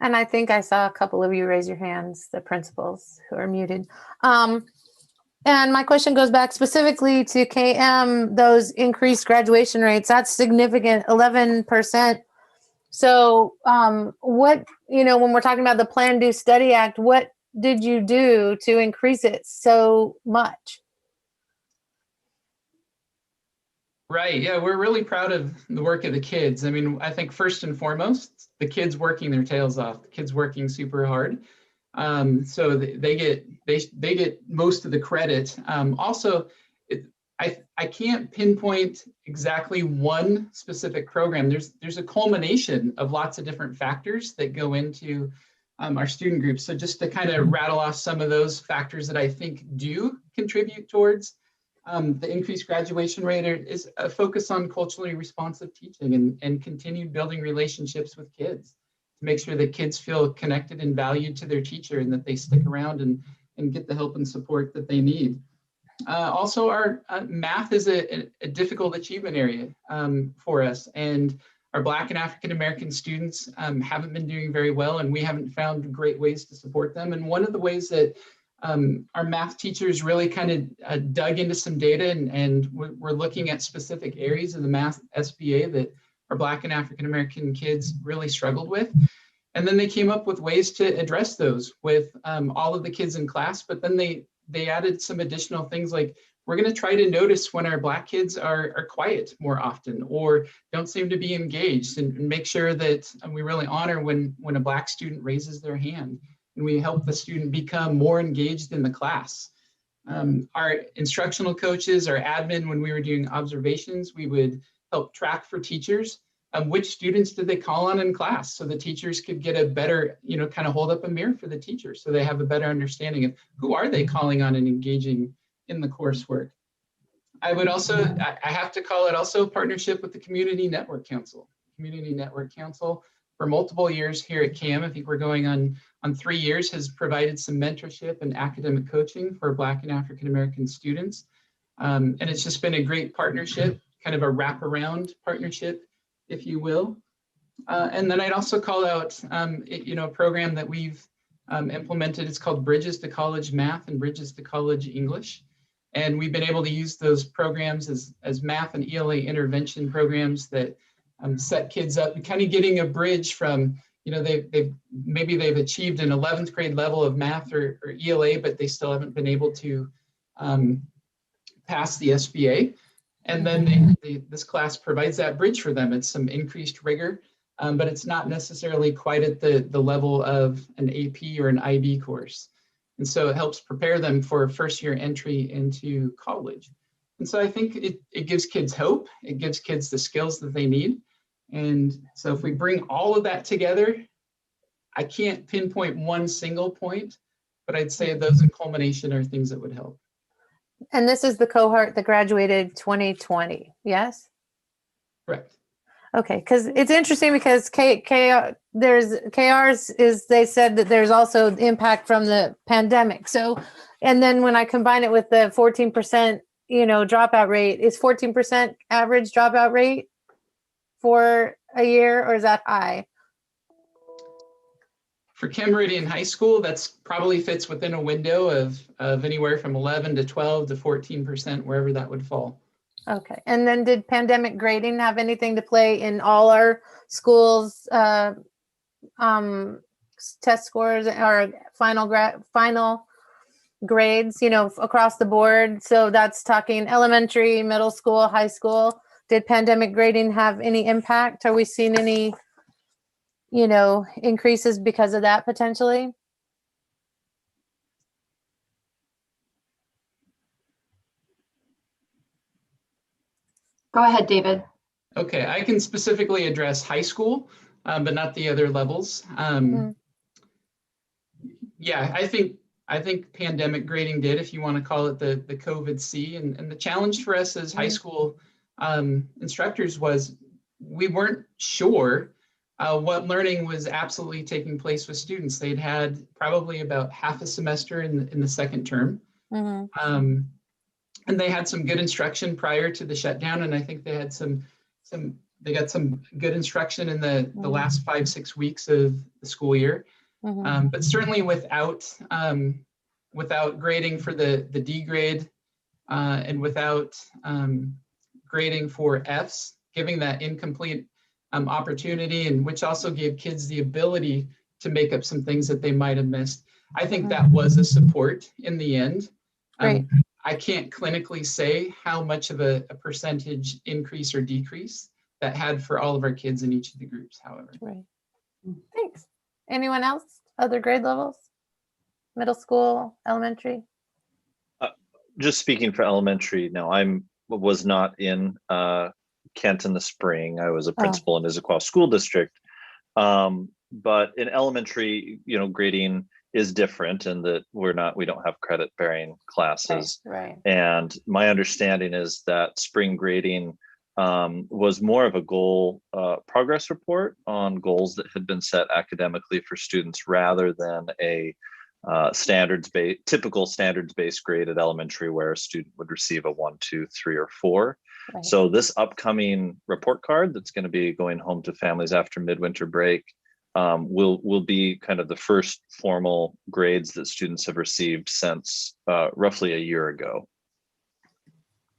And I think I saw a couple of you raise your hands, the principals who are muted. And my question goes back specifically to KM, those increased graduation rates. That's significant, 11%. So what, when we're talking about the Plan, Do, Study Act, what did you do to increase it so much? Right. Yeah, we're really proud of the work of the kids. I mean, I think first and foremost, the kids working their tails off, the kids working super hard. So they get most of the credit. Also, I can't pinpoint exactly one specific program. There's a culmination of lots of different factors that go into our student groups. So just to kind of rattle off some of those factors that I think do contribute towards the increased graduation rate is a focus on culturally responsive teaching and continued building relationships with kids to make sure that kids feel connected and valued to their teacher and that they stick around and get the help and support that they need. Also, our math is a difficult achievement area for us, and our Black and African American students haven't been doing very well, and we haven't found great ways to support them. And one of the ways that our math teachers really kind of dug into some data and we're looking at specific areas of the math SBA that our Black and African American kids really struggled with. And then they came up with ways to address those with all of the kids in class, but then they added some additional things like, we're going to try to notice when our Black kids are quiet more often or don't seem to be engaged, and make sure that we really honor when a Black student raises their hand, and we help the student become more engaged in the class. Our instructional coaches, our admin, when we were doing observations, we would help track for teachers which students did they call on in class, so the teachers could get a better, kind of hold up a mirror for the teachers so they have a better understanding of who are they calling on and engaging in the coursework. I would also, I have to call it also partnership with the Community Network Council. Community Network Council for multiple years here at CAM, I think we're going on 3 years, has provided some mentorship and academic coaching for Black and African American students. And it's just been a great partnership, kind of a wraparound partnership, if you will. And then I'd also call out, a program that we've implemented. It's called Bridges to College Math and Bridges to College English. And we've been able to use those programs as math and ELA intervention programs that set kids up, kind of getting a bridge from, maybe they've achieved an 11th grade level of math or ELA, but they still haven't been able to pass the SBA. And then this class provides that bridge for them. It's some increased rigor, but it's not necessarily quite at the level of an AP or an IB course. And so it helps prepare them for first year entry into college. And so I think it gives kids hope. It gives kids the skills that they need. And so if we bring all of that together, I can't pinpoint one single point, but I'd say those in culmination are things that would help. And this is the cohort that graduated 2020, yes? Correct. Okay, because it's interesting because KR's is, they said that there's also impact from the pandemic. So, and then when I combine it with the 14%, dropout rate, is 14% average dropout rate for a year, or is that high? For Chem Meridian High School, that's probably fits within a window of anywhere from 11 to 12 to 14%, wherever that would fall. Okay. And then did pandemic grading have anything to play in all our schools' test scores or final grades, you know, across the board? So that's talking elementary, middle school, high school. Did pandemic grading have any impact? Are we seeing any, you know, increases because of that potentially? Go ahead, David. Okay, I can specifically address high school, but not the other levels. Yeah, I think pandemic grading did, if you want to call it the COVID C. And the challenge for us as high school instructors was we weren't sure what learning was absolutely taking place with students. They'd had probably about half a semester in the second term. And they had some good instruction prior to the shutdown. And I think they had they got some good instruction in the last 5-6 weeks of the school year. But certainly without grading for the D grade and without grading for Fs, giving that incomplete opportunity, and which also gave kids the ability to make up some things that they might have missed. I think that was a support in the end. I can't clinically say how much of a percentage increase or decrease that had for all of our kids in each of the groups, however. Right. Thanks. Anyone else? Other grade levels? Middle school, elementary? Just speaking for elementary, no, was not in Kent in the spring. I was a principal in Issaquah School District. But in elementary, you know, grading is different in that we don't have credit bearing classes. Right. And my understanding is that spring grading was more of a goal progress report on goals that had been set academically for students rather than a typical standards-based grade at elementary where a student would receive a 1, 2, 3, or 4. Right. So this upcoming report card that's going to be going home to families after midwinter break will be kind of the first formal grades that students have received since roughly a year ago.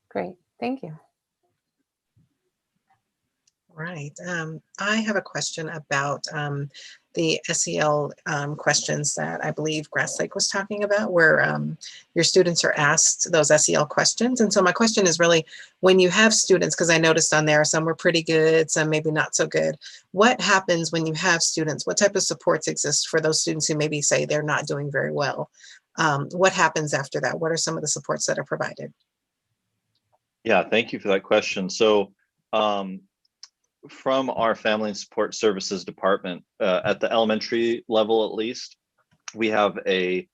Great, thank you. Right. I have a question about the SEL questions that I believe Grass Lake was talking about, where your students are asked those SEL questions. And so my question is really, when you have students, because I noticed on there some were pretty good, some maybe not so good. What happens when you have students? What type of supports exist for those students who maybe say they're not doing very well? What happens after that? What are some of the supports that are provided? Yeah, thank you for that question. So from our Family and Support Services Department, at the elementary level at least, we have a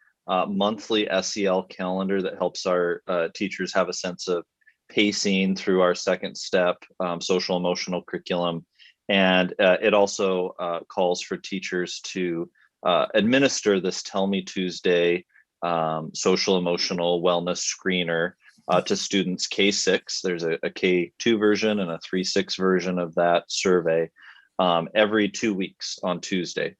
monthly SEL calendar that helps our teachers have a sense of pacing through our second step social emotional curriculum. And it also calls for teachers to administer this Tell Me Tuesday social emotional wellness screener to students K6. There's a K2 version and a 3-6 version of that survey every 2 weeks on Tuesday.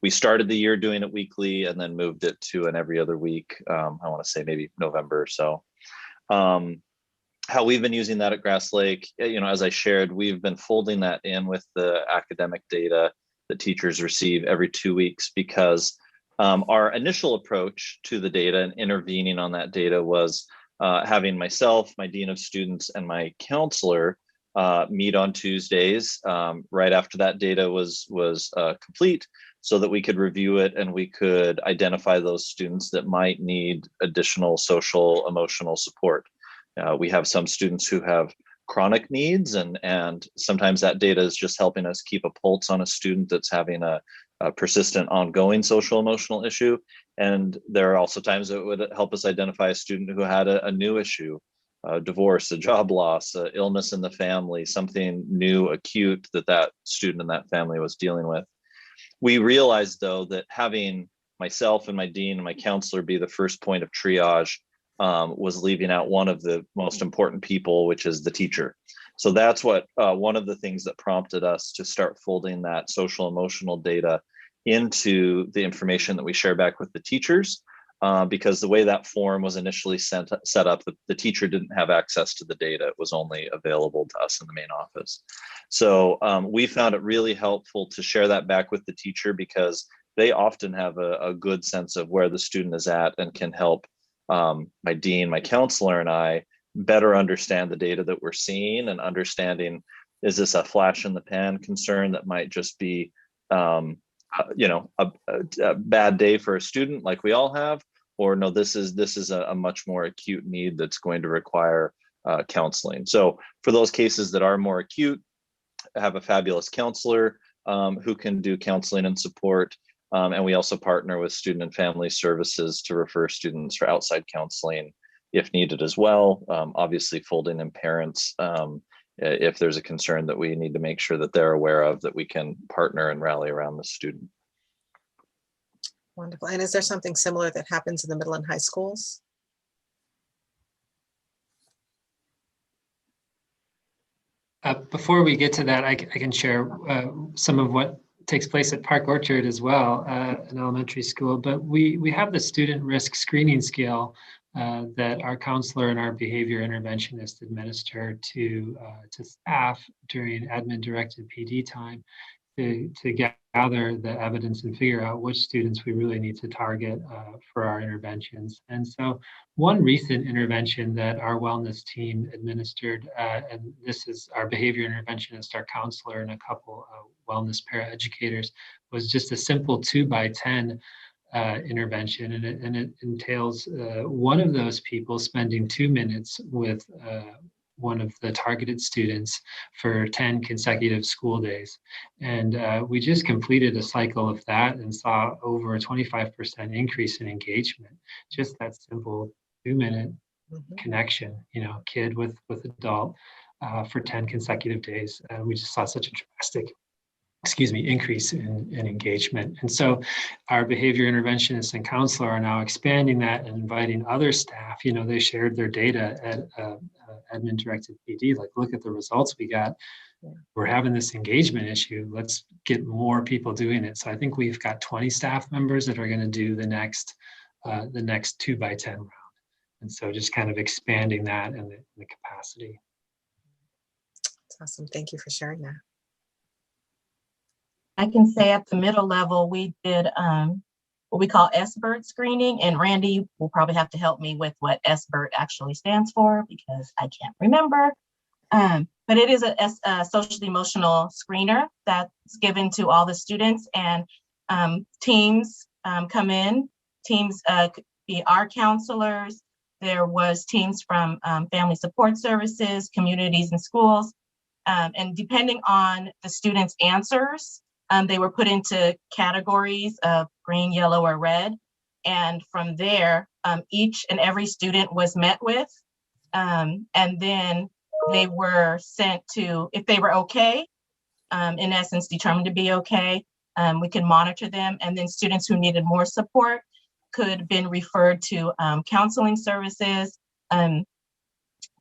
We started the year doing it weekly and then moved it to an every other week. I want to say maybe November or so. How we've been using that at Grass Lake, you know, as I shared, we've been folding that in with the academic data that teachers receive every 2 weeks, because our initial approach to the data and intervening on that data was having myself, my dean of students, and my counselor meet on Tuesdays right after that data was complete, so that we could review it and we could identify those students that might need additional social emotional support. We have some students who have chronic needs, and sometimes that data is just helping us keep a pulse on a student that's having a persistent ongoing social emotional issue. And there are also times that would help us identify a student who had a new issue, a divorce, a job loss, a illness in the family, something new, acute that student and that family was dealing with. We realized, though, that having myself and my dean and my counselor be the first point of triage was leaving out one of the most important people, which is the teacher. So that's what one of the things that prompted us to start folding that social emotional data into the information that we share back with the teachers, because the way that form was initially set up, the teacher didn't have access to the data. It was only available to us in the main office. So we found it really helpful to share that back with the teacher, because they often have a good sense of where the student is at and can help my dean, my counselor, and I better understand the data that we're seeing, and understanding, is this a flash in the pan concern that might just be you know, a bad day for a student like we all have, or no, this is a much more acute need that's going to require counseling. So for those cases that are more acute, I have a fabulous counselor who can do counseling and support. And we also partner with Student and Family Services to refer students for outside counseling if needed as well. Obviously folding in parents if there's a concern that we need to make sure that they're aware of, that we can partner and rally around the student. Wonderful. And is there something similar that happens in the middle and high schools? Before we get to that, I can share some of what takes place at Park Orchard as well, an elementary school. But we have the student risk screening scale that our counselor and our behavior interventionist administer to staff during admin-directed PD time to gather the evidence and figure out which students we really need to target for our interventions. And so one recent intervention that our wellness team administered, and this is our behavior interventionist, our counselor, and a couple of wellness paraeducators, was just a simple 2x10 intervention. And it entails one of those people spending 2 minutes with one of the targeted students for 10 consecutive school days. And we just completed a cycle of that and saw over a 25% increase in engagement. Just that simple 2-minute connection, you know, kid with adult for 10 consecutive days. We just saw such a drastic increase in engagement. And so our behavior interventionists and counselor are now expanding that and inviting other staff. You know, they shared their data at admin directed PD, like, look at the results we got. We're having this engagement issue. Let's get more people doing it. So I think we've got 20 staff members that are going to do the next 2x10 round. And so just kind of expanding that and the capacity. That's awesome. Thank you for sharing that. I can say at the middle level, we did what we call SBIRT screening, and Randy will probably have to help me with what SBIRT actually stands for because I can't remember. But it is a social emotional screener that's given to all the students, and teams come in. Teams could be our counselors. There was teams from family support services, communities and schools. And depending on the students' answers, they were put into categories of green, yellow, or red. And from there, each and every student was met with. And then they were sent to, if they were okay, in essence, determined to be okay, we could monitor them. And then students who needed more support could have been referred to counseling services,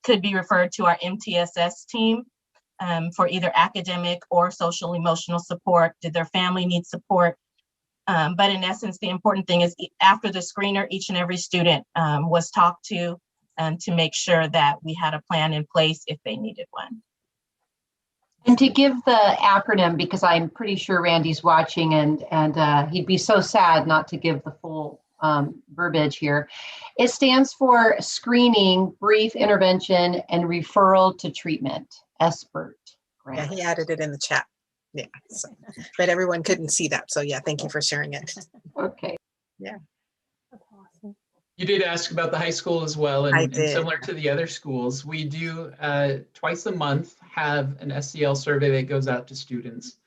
could be referred to our MTSS team. For either academic or social emotional support. Did their family need support? But in essence, the important thing is after the screener, each and every student was talked to make sure that we had a plan in place if they needed one. And to give the acronym, because I'm pretty sure Randy's watching and he'd be so sad not to give the full verbiage here. It stands for Screening, Brief Intervention, and Referral to Treatment. SBIRT. Yeah, he added it in the chat. Yeah, so, but everyone couldn't see that. So yeah, thank you for sharing it. Okay. Yeah. That's awesome. You did ask about the high school as well, and did. similar to the other schools, we do twice a month have an SEL survey that goes out to students,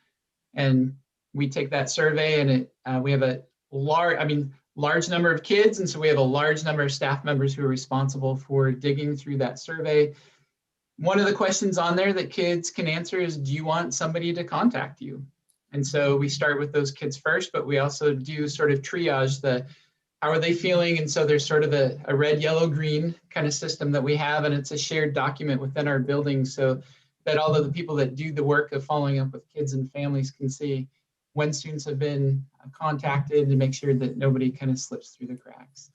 and we take that survey, and we have a large number of kids, and so we have a large number of staff members who are responsible for digging through that survey. One of the questions on there that kids can answer is, do you want somebody to contact you? And so we start with those kids first, but we also do sort of triage how are they feeling? And so there's sort of a red, yellow, green kind of system that we have, and it's a shared document within our building so that all of the people that do the work of following up with kids and families can see when students have been contacted to make sure that nobody kind of slips through the cracks.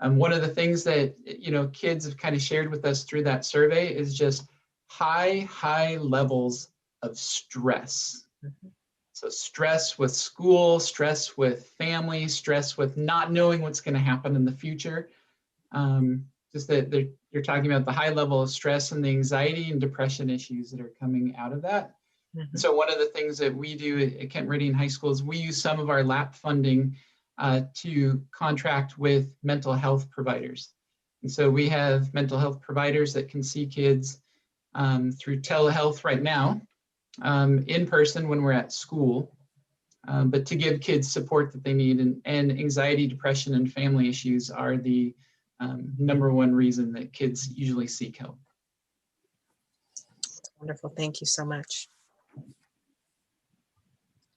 One of the things that, you know, kids have kind of shared with us through that survey is just high levels of stress. So stress with school, stress with family, stress with not knowing what's going to happen in the future. Just that you're talking about the high level of stress and the anxiety and depression issues that are coming out of that. So one of the things that we do at Kent Meridian High School is we use some of our LAP funding to contract with mental health providers. And so we have mental health providers that can see kids through telehealth right now, in person when we're at school, but to give kids support that they need. And anxiety, depression, and family issues are the #1 reason that kids usually seek help. Wonderful. Thank you so much.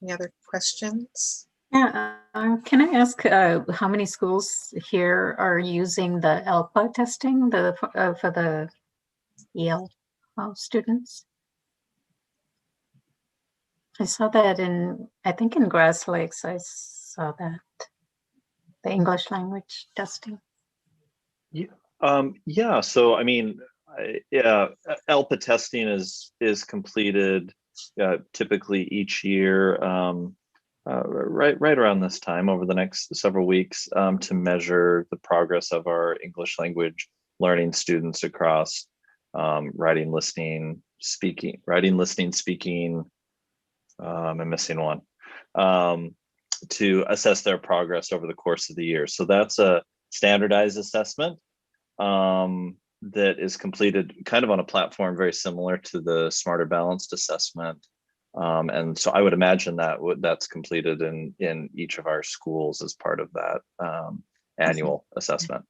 Any other questions? Yeah, can I ask how many schools here are using the ELPA testing for the EL students? I saw that I think in Grass Lakes, I saw that, the English language testing. Yeah, so I mean, ELPA testing is completed typically each year, right around this time over the next several weeks, to measure the progress of our English language learning students across writing, listening, speaking. I'm missing one. To assess their progress over the course of the year. So that's a standardized assessment that is completed kind of on a platform very similar to the Smarter Balanced assessment. And so I would imagine that that's completed in each of our schools as part of that annual assessment.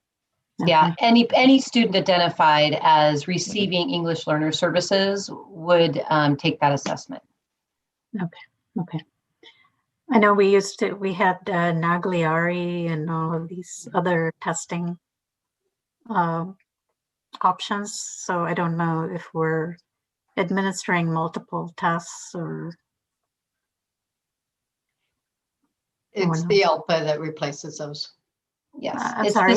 Yeah, any student identified as receiving English Learner Services would take that assessment. Okay. I know we had Nagliari and all of these other testing options. So I don't know if we're administering multiple tests or. It's the ELPA that replaces those. Yes, I'm sorry.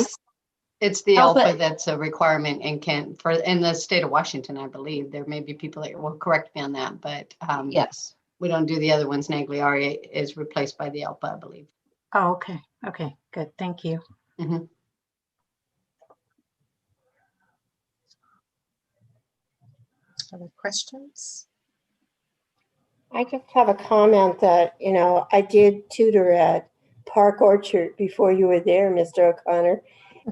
It's the ELPA that's a requirement in Kent in the state of Washington, I believe. There may be people that will correct me on that, but yes, we don't do the other ones. Nagliari is replaced by the ELPA, I believe. Oh, okay. Okay, good. Thank you. Mm-hmm. Other questions? I just have a comment that, you know, I did tutor at Park Orchard before you were there, Mr. O'Connor,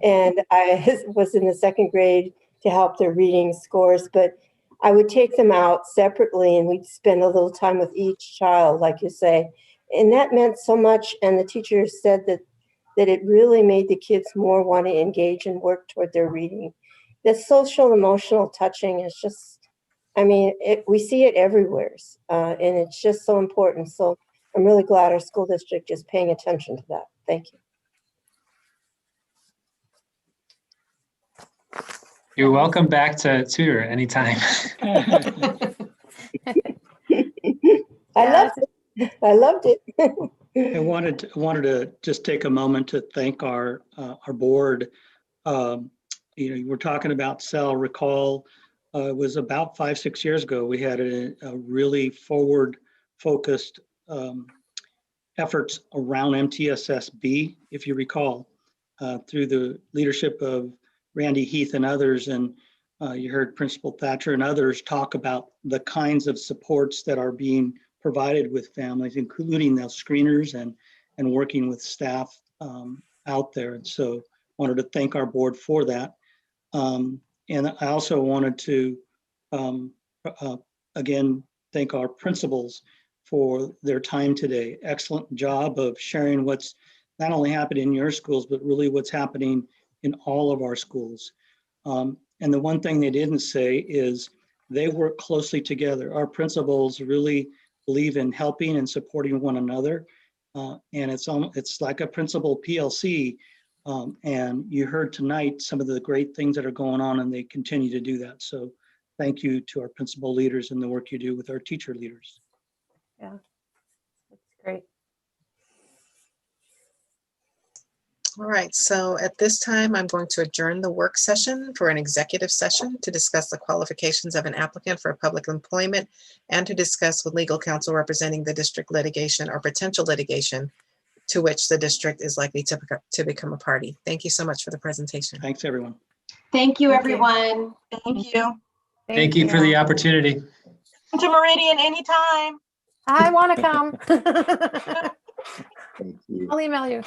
and I was in the 2nd grade to help their reading scores, but I would take them out separately and we'd spend a little time with each child, like you say, and that meant so much. And the teacher said that it really made the kids more want to engage and work toward their reading. The social emotional touching is just, I mean, we see it everywhere, and it's just so important. So I'm really glad our school district is paying attention to that. Thank you. You're welcome back to tutor anytime. I loved it. I wanted to just take a moment to thank our board. You know, we're talking about CEL. Recall, it was about 5-6 years ago. We had a really forward-focused efforts around MTSS-B, if you recall, through the leadership of Randy Heath and others. And you heard Principal Thatcher and others talk about the kinds of supports that are being provided with families, including those screeners and working with staff out there. And so wanted to thank our board for that. And I also wanted to, again, thank our principals for their time today. Excellent job of sharing what's not only happening in your schools, but really what's happening in all of our schools. And the one thing they didn't say is they work closely together. Our principals really believe in helping and supporting one another. And it's like a principal PLC. And you heard tonight some of the great things that are going on, and they continue to do that. So thank you to our principal leaders and the work you do with our teacher leaders. Yeah, that's Great. All right, so at this time, I'm going to adjourn the work session for an executive session to discuss the qualifications of an applicant for public employment and to discuss with legal counsel representing the district litigation or potential litigation to which the district is likely to become a party. Thank you so much for the presentation. Thanks, everyone. Thank you, Thank you. everyone. Thank you. Thank you for the opportunity. Come to Meridian anytime. I want to come. Thank you. I'll email you.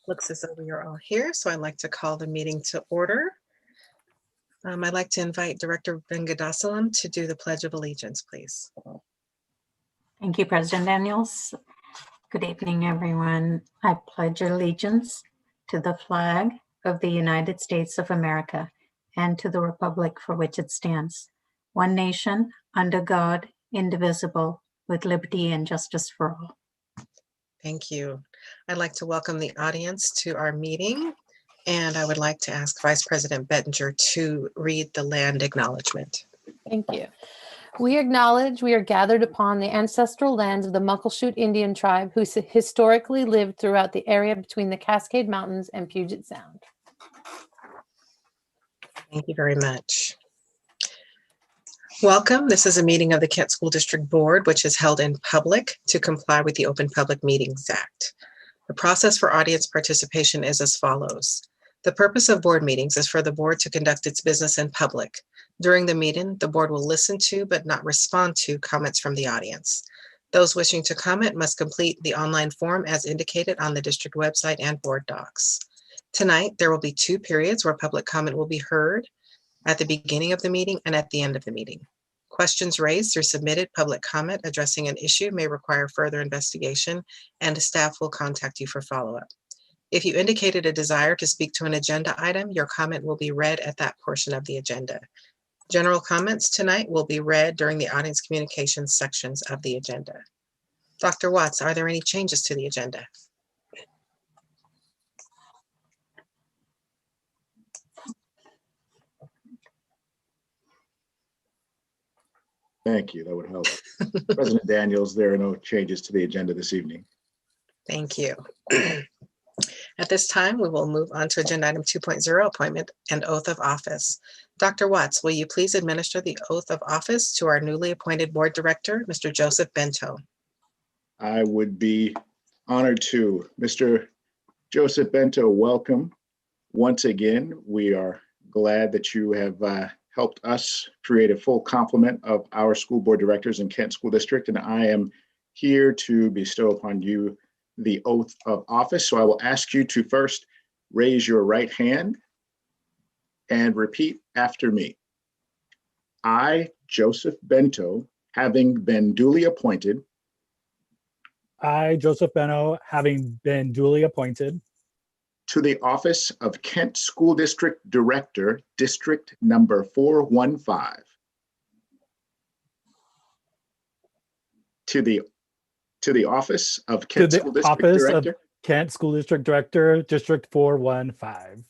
Looks as though we are all here, so I'd like to call the meeting to order. I'd like to invite Director Vengadassalam to do the Pledge of Allegiance, please. Thank you, President Daniels. Good evening, everyone. I pledge allegiance to the flag of the United States of America and to the republic for which it stands, one nation, under God, indivisible, with liberty and justice for all. Thank you. I'd like to welcome the audience to our meeting, and I would like to ask Vice President Bettinger to read the land acknowledgement. Thank you. We acknowledge we are gathered upon the ancestral lands of the Muckleshoot Indian tribe who historically lived throughout the area between the Cascade Mountains and Puget Sound. Thank you very much. Welcome. This is a meeting of the Kent School District Board, which is held in public to comply with the Open Public Meetings Act. The process for audience participation is as follows. The purpose of board meetings is for the board to conduct its business in public. During the meeting, the board will listen to but not respond to comments from the audience. Those wishing to comment must complete the online form as indicated on the district website and BoardDocs. Tonight, there will be 2 periods where public comment will be heard at the beginning of the meeting and at the end of the meeting. Questions raised through submitted public comment addressing an issue may require further investigation, and staff will contact you for follow-up. If you indicated a desire to speak to an agenda item, your comment will be read at that portion of the agenda. General comments tonight will be read during the audience communications sections of the agenda. Dr. Watts, are there any changes to the agenda? Thank you. That would help. President Daniels, there are no changes to the agenda this evening. Thank you. At this time, we will move on to agenda item 2.0, appointment and oath of office. Dr. Watts, will you please administer the oath of office to our newly appointed board director, Mr. Joseph Bento? I would be honored to. Mr. Joseph Bento, welcome. Once again, we are glad that you have helped us create a full complement of our school board directors in Kent School District, and I am here to bestow upon you the oath of office. So I will ask you to first raise your right hand and repeat after me. I, Joseph Bento, having been duly appointed. I, Joseph Bento, having been duly appointed to the office of Kent School District Director, District number 415. To the office of Kent School District Director. Kent School District Director, District 415.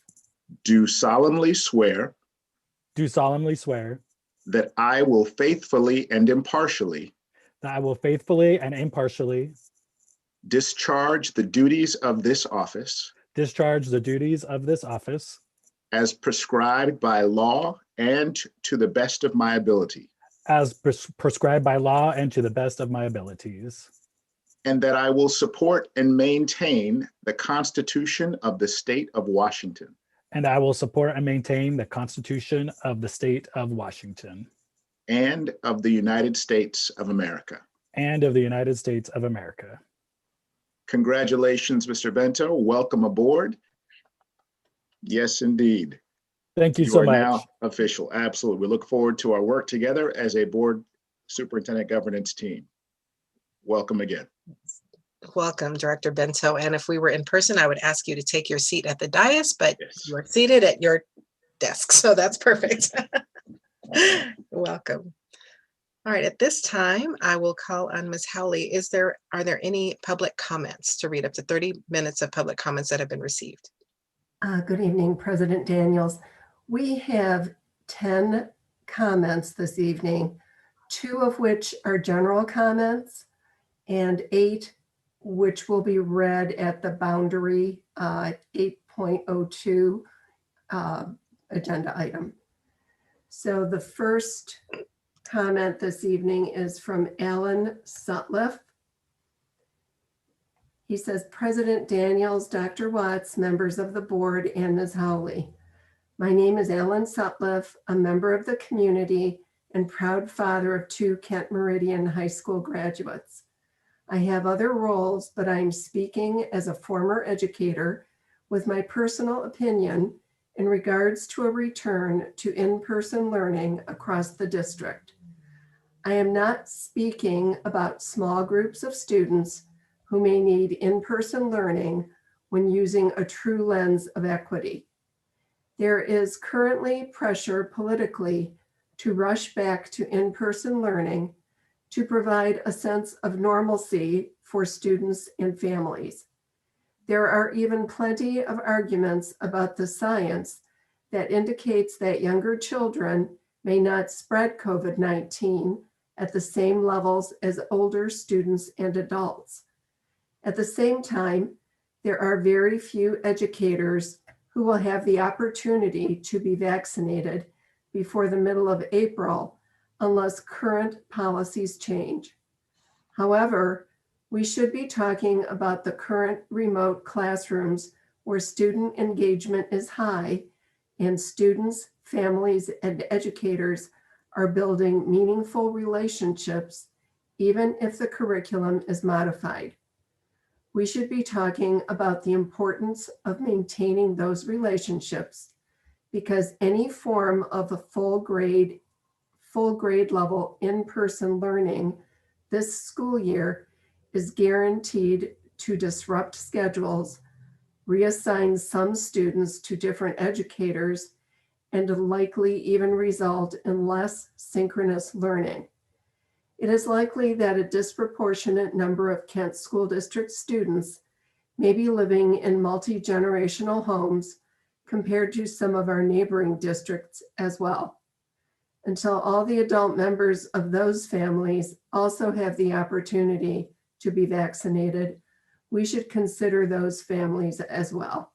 Do solemnly swear. Do solemnly swear. That I will faithfully and impartially. That I will faithfully and impartially. Discharge the duties of this office. Discharge the duties of this office. As prescribed by law and to the best of my ability. As prescribed by law and to the best of my abilities. And that I will support and maintain the Constitution of the State of Washington. And I will support and maintain the Constitution of the State of Washington. And of the United States of America. And of the United States of America. Congratulations, Mr. Bento. Welcome aboard. Yes, indeed. Thank you so much. You are now official. Absolutely. We look forward to our work together as a board superintendent governance team. Welcome again. Welcome, Director Bento. And if we were in person, I would ask you to take your seat at the dais, but yes, you are seated at your desk, so that's perfect. Welcome. All right, at this time, I will call on Ms. Howley. Are there any public comments to read? Up to 30 minutes of public comments that have been received. Good evening, President Daniels. We have 10 comments this evening, 2 of which are general comments and 8 which will be read at the boundary 8.02 agenda item. So the first comment this evening is from Alan Sutliff. He says, President Daniels, Dr. Watts, members of the board, and Ms. Howley. My name is Alan Sutliff, a member of the community and proud father of 2 Kent Meridian High School graduates. I have other roles, but I'm speaking as a former educator with my personal opinion in regards to a return to in-person learning across the district. I am not speaking about small groups of students who may need in-person learning when using a true lens of equity. There is currently pressure politically to rush back to in-person learning to provide a sense of normalcy for students and families. There are even plenty of arguments about the science that indicates that younger children may not spread COVID-19 at the same levels as older students and adults. At the same time, there are very few educators who will have the opportunity to be vaccinated before the middle of April unless current policies change. However, we should be talking about the current remote classrooms where student engagement is high and students, families, and educators are building meaningful relationships, even if the curriculum is modified. We should be talking about the importance of maintaining those relationships because any form of a full grade level in-person learning this school year is guaranteed to disrupt schedules, reassign some students to different educators, and likely even result in less synchronous learning. It is likely that a disproportionate number of Kent School District students may be living in multi-generational homes compared to some of our neighboring districts as well. Until all the adult members of those families also have the opportunity to be vaccinated, we should consider those families as well.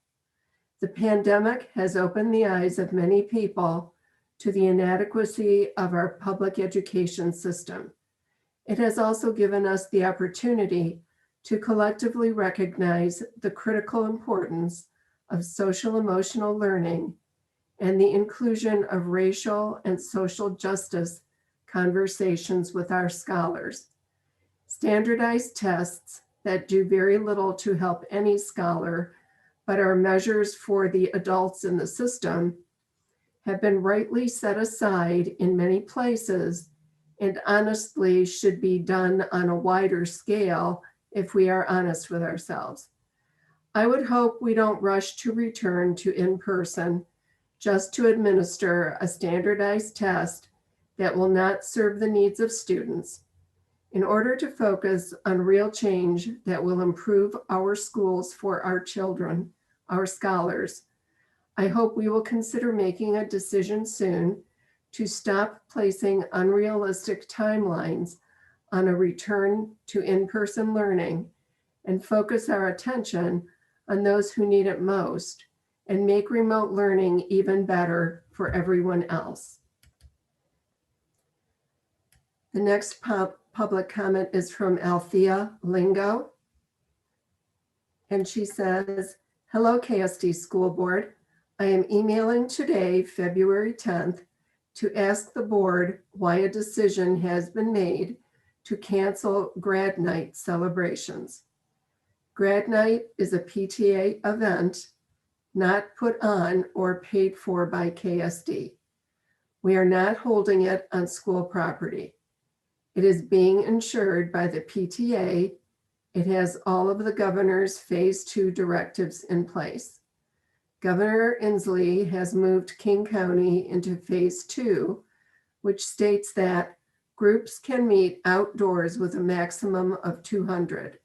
The pandemic has opened the eyes of many people to the inadequacy of our public education system. It has also given us the opportunity to collectively recognize the critical importance of social emotional learning and the inclusion of racial and social justice conversations with our scholars. Standardized tests that do very little to help any scholar, but are measures for the adults in the system, have been rightly set aside in many places and honestly should be done on a wider scale if we are honest with ourselves. I would hope we don't rush to return to in-person just to administer a standardized test that will not serve the needs of students in order to focus on real change that will improve our schools for our children, our scholars. I hope we will consider making a decision soon to stop placing unrealistic timelines on a return to in-person learning and focus our attention on those who need it most and make remote learning even better for everyone else. The next public comment is from Althea Lingo. And she says, hello, KSD School Board. I am emailing today, February 10th, to ask the board why a decision has been made to cancel grad night celebrations. Grad night is a PTA event not put on or paid for by KSD. We are not holding it on school property. It is being insured by the PTA. It has all of the governor's phase 2 directives in place. Governor Inslee has moved King County into phase 2, which states that groups can meet outdoors with a maximum of 200.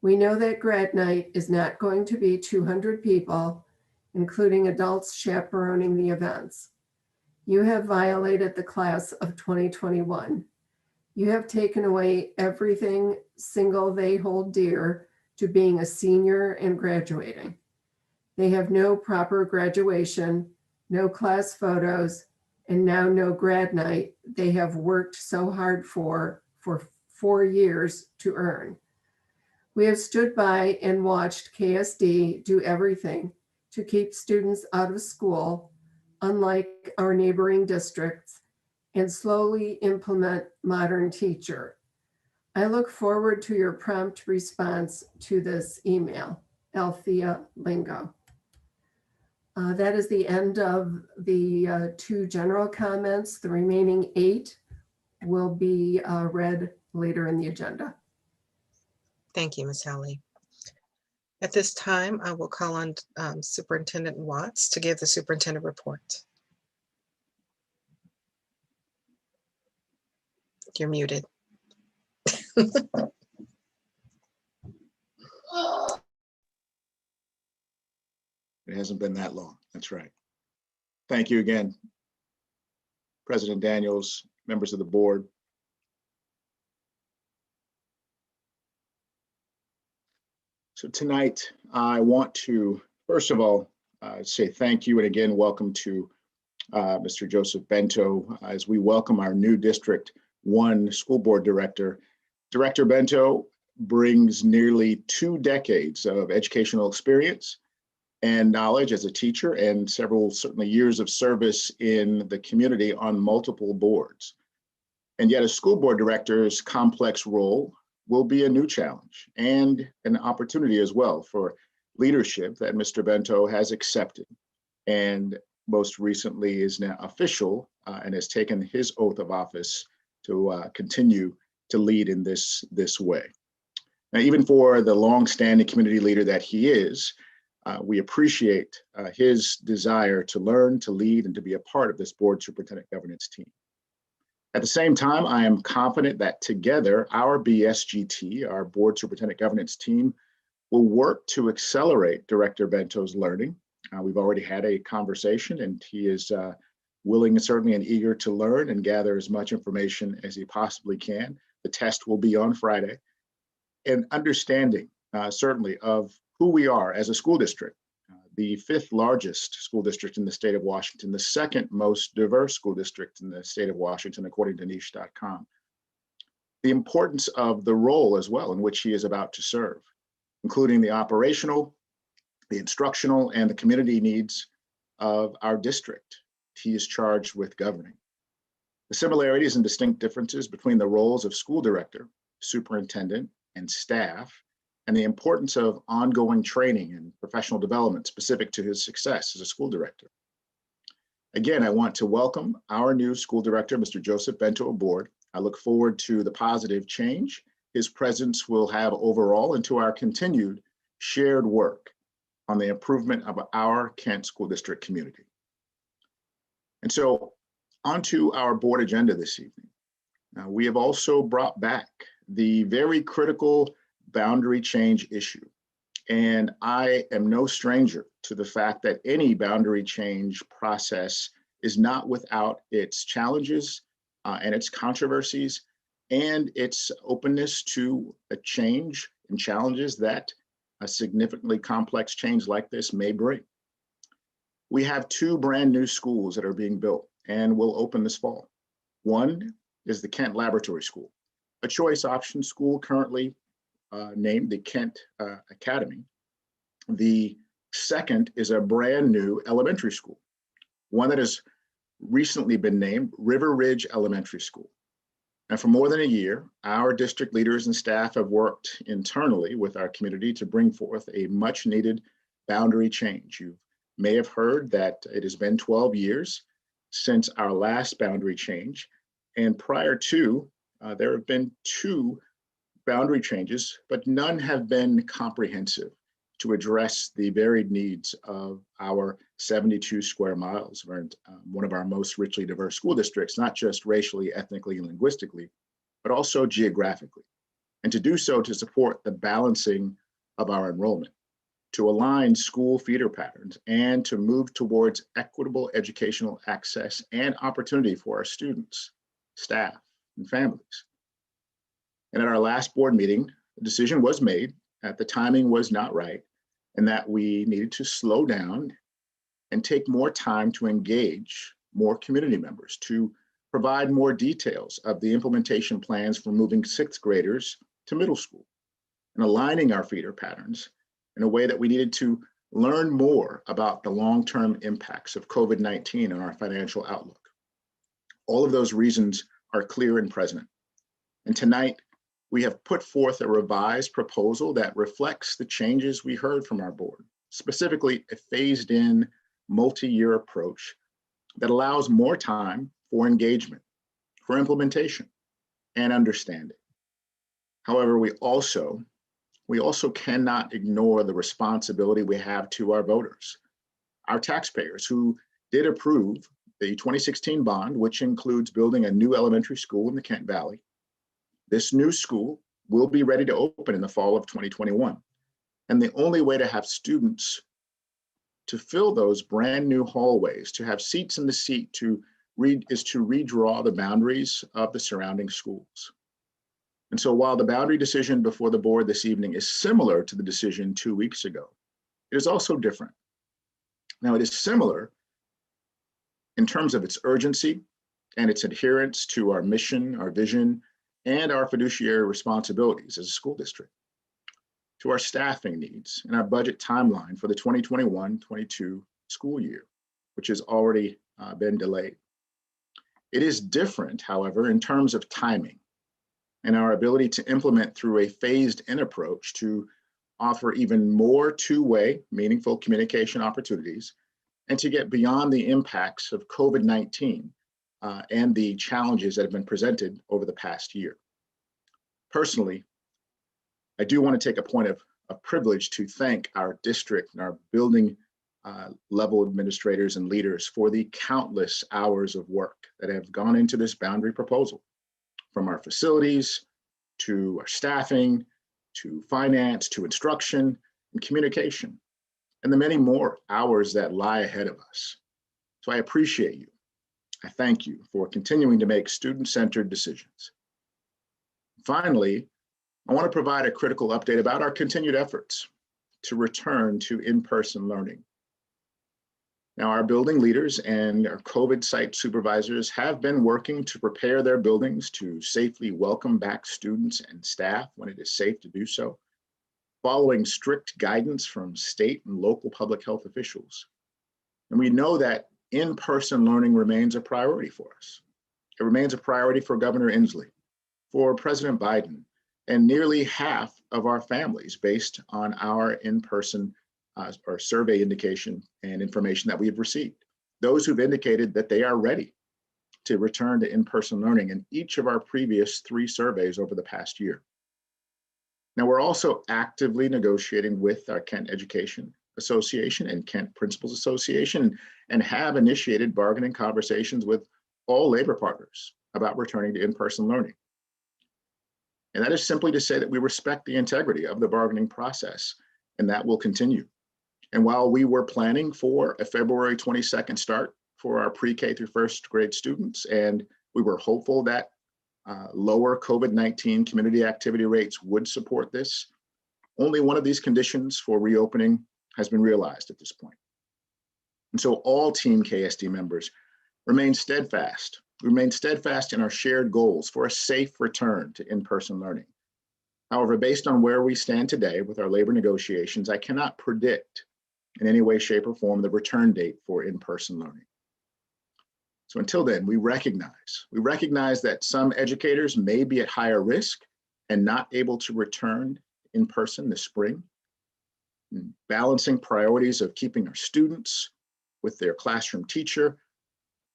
We know that grad night is not going to be 200 people, including adults chaperoning the events. You have violated the class of 2021. You have taken away everything single they hold dear to being a senior and graduating. They have no proper graduation, no class photos, and now no grad night they have worked so hard for 4 years to earn. We have stood by and watched KSD do everything to keep students out of school, unlike our neighboring districts, and slowly implement modern teacher. I look forward to your prompt response to this email. Althea Lingo. That is the end of the 2 general comments. The remaining 8 will be read later in the agenda. Thank you, Ms. Howley. At this time, I will call on Superintendent Watts to give the superintendent report. You're muted. It hasn't been that long. That's right. Thank you again, President Daniels, members of the board. So tonight, I want to, first of all, say thank you and again, welcome to Mr. Joseph Bento as we welcome our new District 1 school board director. Director Bento brings nearly 2 decades of educational experience and knowledge as a teacher and several certainly years of service in the community on multiple boards. And yet a school board director's complex role will be a new challenge and an opportunity as well for leadership that Mr. Bento has accepted and most recently is now official and has taken his oath of office to continue to lead in this way. Now, even for the long-standing community leader that he is, we appreciate his desire to learn, to lead, and to be a part of this board superintendent governance team. At the same time, I am confident that together, our BSGT, our board superintendent governance team, will work to accelerate Director Bento's learning. We've already had a conversation and he is willing and certainly and eager to learn and gather as much information as he possibly can. The test will be on Friday. And understanding certainly of who we are as a school district, the 5th largest school district in the state of Washington, the 2nd most diverse school district in the state of Washington, according to niche.com. The importance of the role as well in which he is about to serve, including the operational, the instructional, and the community needs of our district. He is charged with governing. The similarities and distinct differences between the roles of school director, superintendent, and staff, and the importance of ongoing training and professional development specific to his success as a school director. Again, I want to welcome our new school director, Mr. Joseph Bento, aboard. I look forward to the positive change his presence will have overall into our continued shared work on the improvement of our Kent School District community. And so onto our board agenda this evening. We have also brought back the very critical boundary change issue. And I am no stranger to the fact that any boundary change process is not without its challenges and its controversies and its openness to a change and challenges that a significantly complex change like this may bring. We have 2 brand new schools that are being built and will open this fall. One is the Kent Laboratory School, a choice option school currently named the Kent Academy. The second is a brand new elementary school, one that has recently been named River Ridge Elementary School. And for more than a year, our district leaders and staff have worked internally with our community to bring forth a much needed boundary change. You may have heard that it has been 12 years since our last boundary change. And prior to, there have been 2 boundary changes, but none have been comprehensive to address the varied needs of our 72 square miles, one of our most richly diverse school districts, not just racially, ethnically, and linguistically, but also geographically. And to do so to support the balancing of our enrollment, to align school feeder patterns, and to move towards equitable educational access and opportunity for our students, staff, and families. And at our last board meeting, a decision was made that the timing was not right and that we needed to slow down and take more time to engage more community members, to provide more details of the implementation plans for moving 6th graders to middle school and aligning our feeder patterns in a way that we needed to learn more about the long-term impacts of COVID-19 on our financial outlook. All of those reasons are clear and present. And tonight, we have put forth a revised proposal that reflects the changes we heard from our board, specifically a phased-in multi-year approach that allows more time for engagement, for implementation, and understanding. However, we also cannot ignore the responsibility we have to our voters, our taxpayers who did approve the 2016 bond, which includes building a new elementary school in the Kent Valley. This new school will be ready to open in the fall of 2021. And the only way to have students to fill those brand new hallways, to have seats in the seat is to redraw the boundaries of the surrounding schools. And so while the boundary decision before the board this evening is similar to the decision 2 weeks ago, it is also different. Now, it is similar in terms of its urgency and its adherence to our mission, our vision, and our fiduciary responsibilities as a school district, to our staffing needs and our budget timeline for the 2021-22 school year, which has already been delayed. It is different, however, in terms of timing and our ability to implement through a phased-in approach to offer even more two-way, meaningful communication opportunities, and to get beyond the impacts of COVID-19 and the challenges that have been presented over the past year. Personally, I do want to take a point of privilege to thank our district and our building level administrators and leaders for the countless hours of work that have gone into this boundary proposal, from our facilities to our staffing, to finance, to instruction and communication, and the many more hours that lie ahead of us. So I appreciate you. I thank you for continuing to make student-centered decisions. Finally, I want to provide a critical update about our continued efforts to return to in-person learning. Now, our building leaders and our COVID site supervisors have been working to prepare their buildings to safely welcome back students and staff when it is safe to do so, following strict guidance from state and local public health officials. And we know that in-person learning remains a priority for us. It remains a priority for Governor Inslee, for President Biden, and nearly half of our families based on our in-person or survey indication and information that we have received. Those who've indicated that they are ready to return to in-person learning in each of our previous 3 surveys over the past year. Now, we're also actively negotiating with our Kent Education Association and Kent Principals Association and have initiated bargaining conversations with all labor partners about returning to in-person learning. And that is simply to say that we respect the integrity of the bargaining process, and that will continue. And while we were planning for a February 22nd start for our pre-K through first grade students, and we were hopeful that lower COVID-19 community activity rates would support this, only one of these conditions for reopening has been realized at this point. And so all Team KSD members remain steadfast. We remain steadfast in our shared goals for a safe return to in-person learning. However, based on where we stand today with our labor negotiations, I cannot predict in any way, shape, or form the return date for in-person learning. So until then, we recognize that some educators may be at higher risk and not able to return in person this spring. Balancing priorities of keeping our students with their classroom teacher,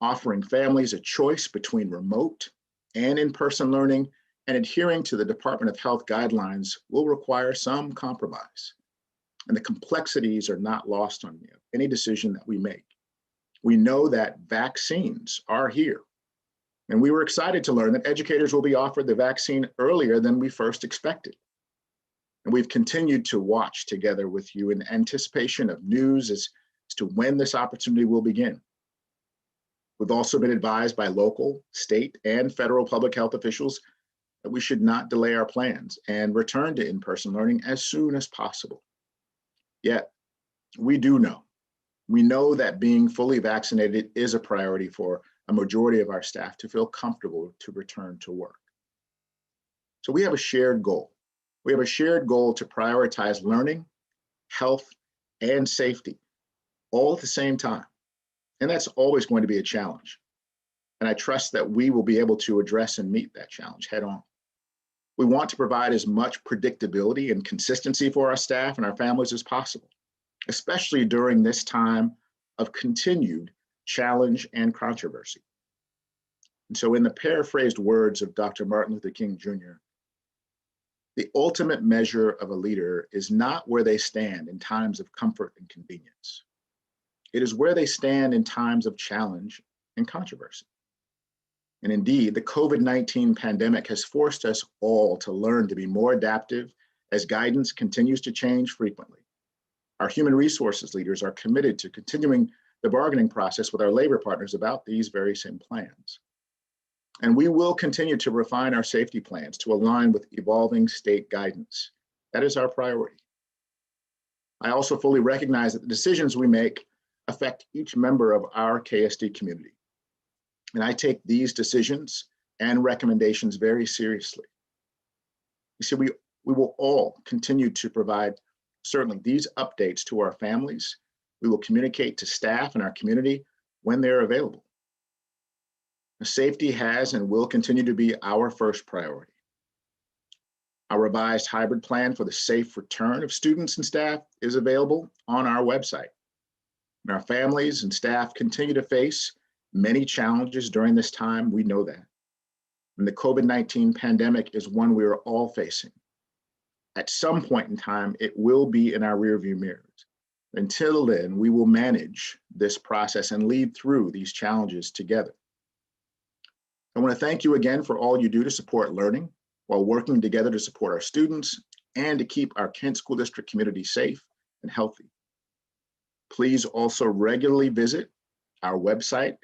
offering families a choice between remote and in-person learning, and adhering to the Department of Health guidelines will require some compromise. And the complexities are not lost on any decision that we make. We know that vaccines are here. And we were excited to learn that educators will be offered the vaccine earlier than we first expected. And we've continued to watch together with you in anticipation of news as to when this opportunity will begin. We've also been advised by local, state, and federal public health officials that we should not delay our plans and return to in-person learning as soon as possible. Yet, we know that being fully vaccinated is a priority for a majority of our staff to feel comfortable to return to work. So we have a shared goal. We have a shared goal to prioritize learning, health, and safety all at the same time. And that's always going to be a challenge. And I trust that we will be able to address and meet that challenge head on. We want to provide as much predictability and consistency for our staff and our families as possible, especially during this time of continued challenge and controversy. And so in the paraphrased words of Dr. Martin Luther King Jr., the ultimate measure of a leader is not where they stand in times of comfort and convenience. It is where they stand in times of challenge and controversy. And indeed, the COVID-19 pandemic has forced us all to learn to be more adaptive as guidance continues to change frequently. Our human resources leaders are committed to continuing the bargaining process with our labor partners about these very same plans. And we will continue to refine our safety plans to align with evolving state guidance. That is our priority. I also fully recognize that the decisions we make affect each member of our KSD community. And I take these decisions and recommendations very seriously. You see, we will all continue to provide certainly these updates to our families. We will communicate to staff in our community when they're available. Safety has and will continue to be our first priority. Our revised hybrid plan for the safe return of students and staff is available on our website. And our families and staff continue to face many challenges during this time, we know that. And the COVID-19 pandemic is one we are all facing. At some point in time, it will be in our rearview mirrors. Until then, we will manage this process and lead through these challenges together. I want to thank you again for all you do to support learning while working together to support our students and to keep our Kent School District community safe and healthy. Please also regularly visit our website.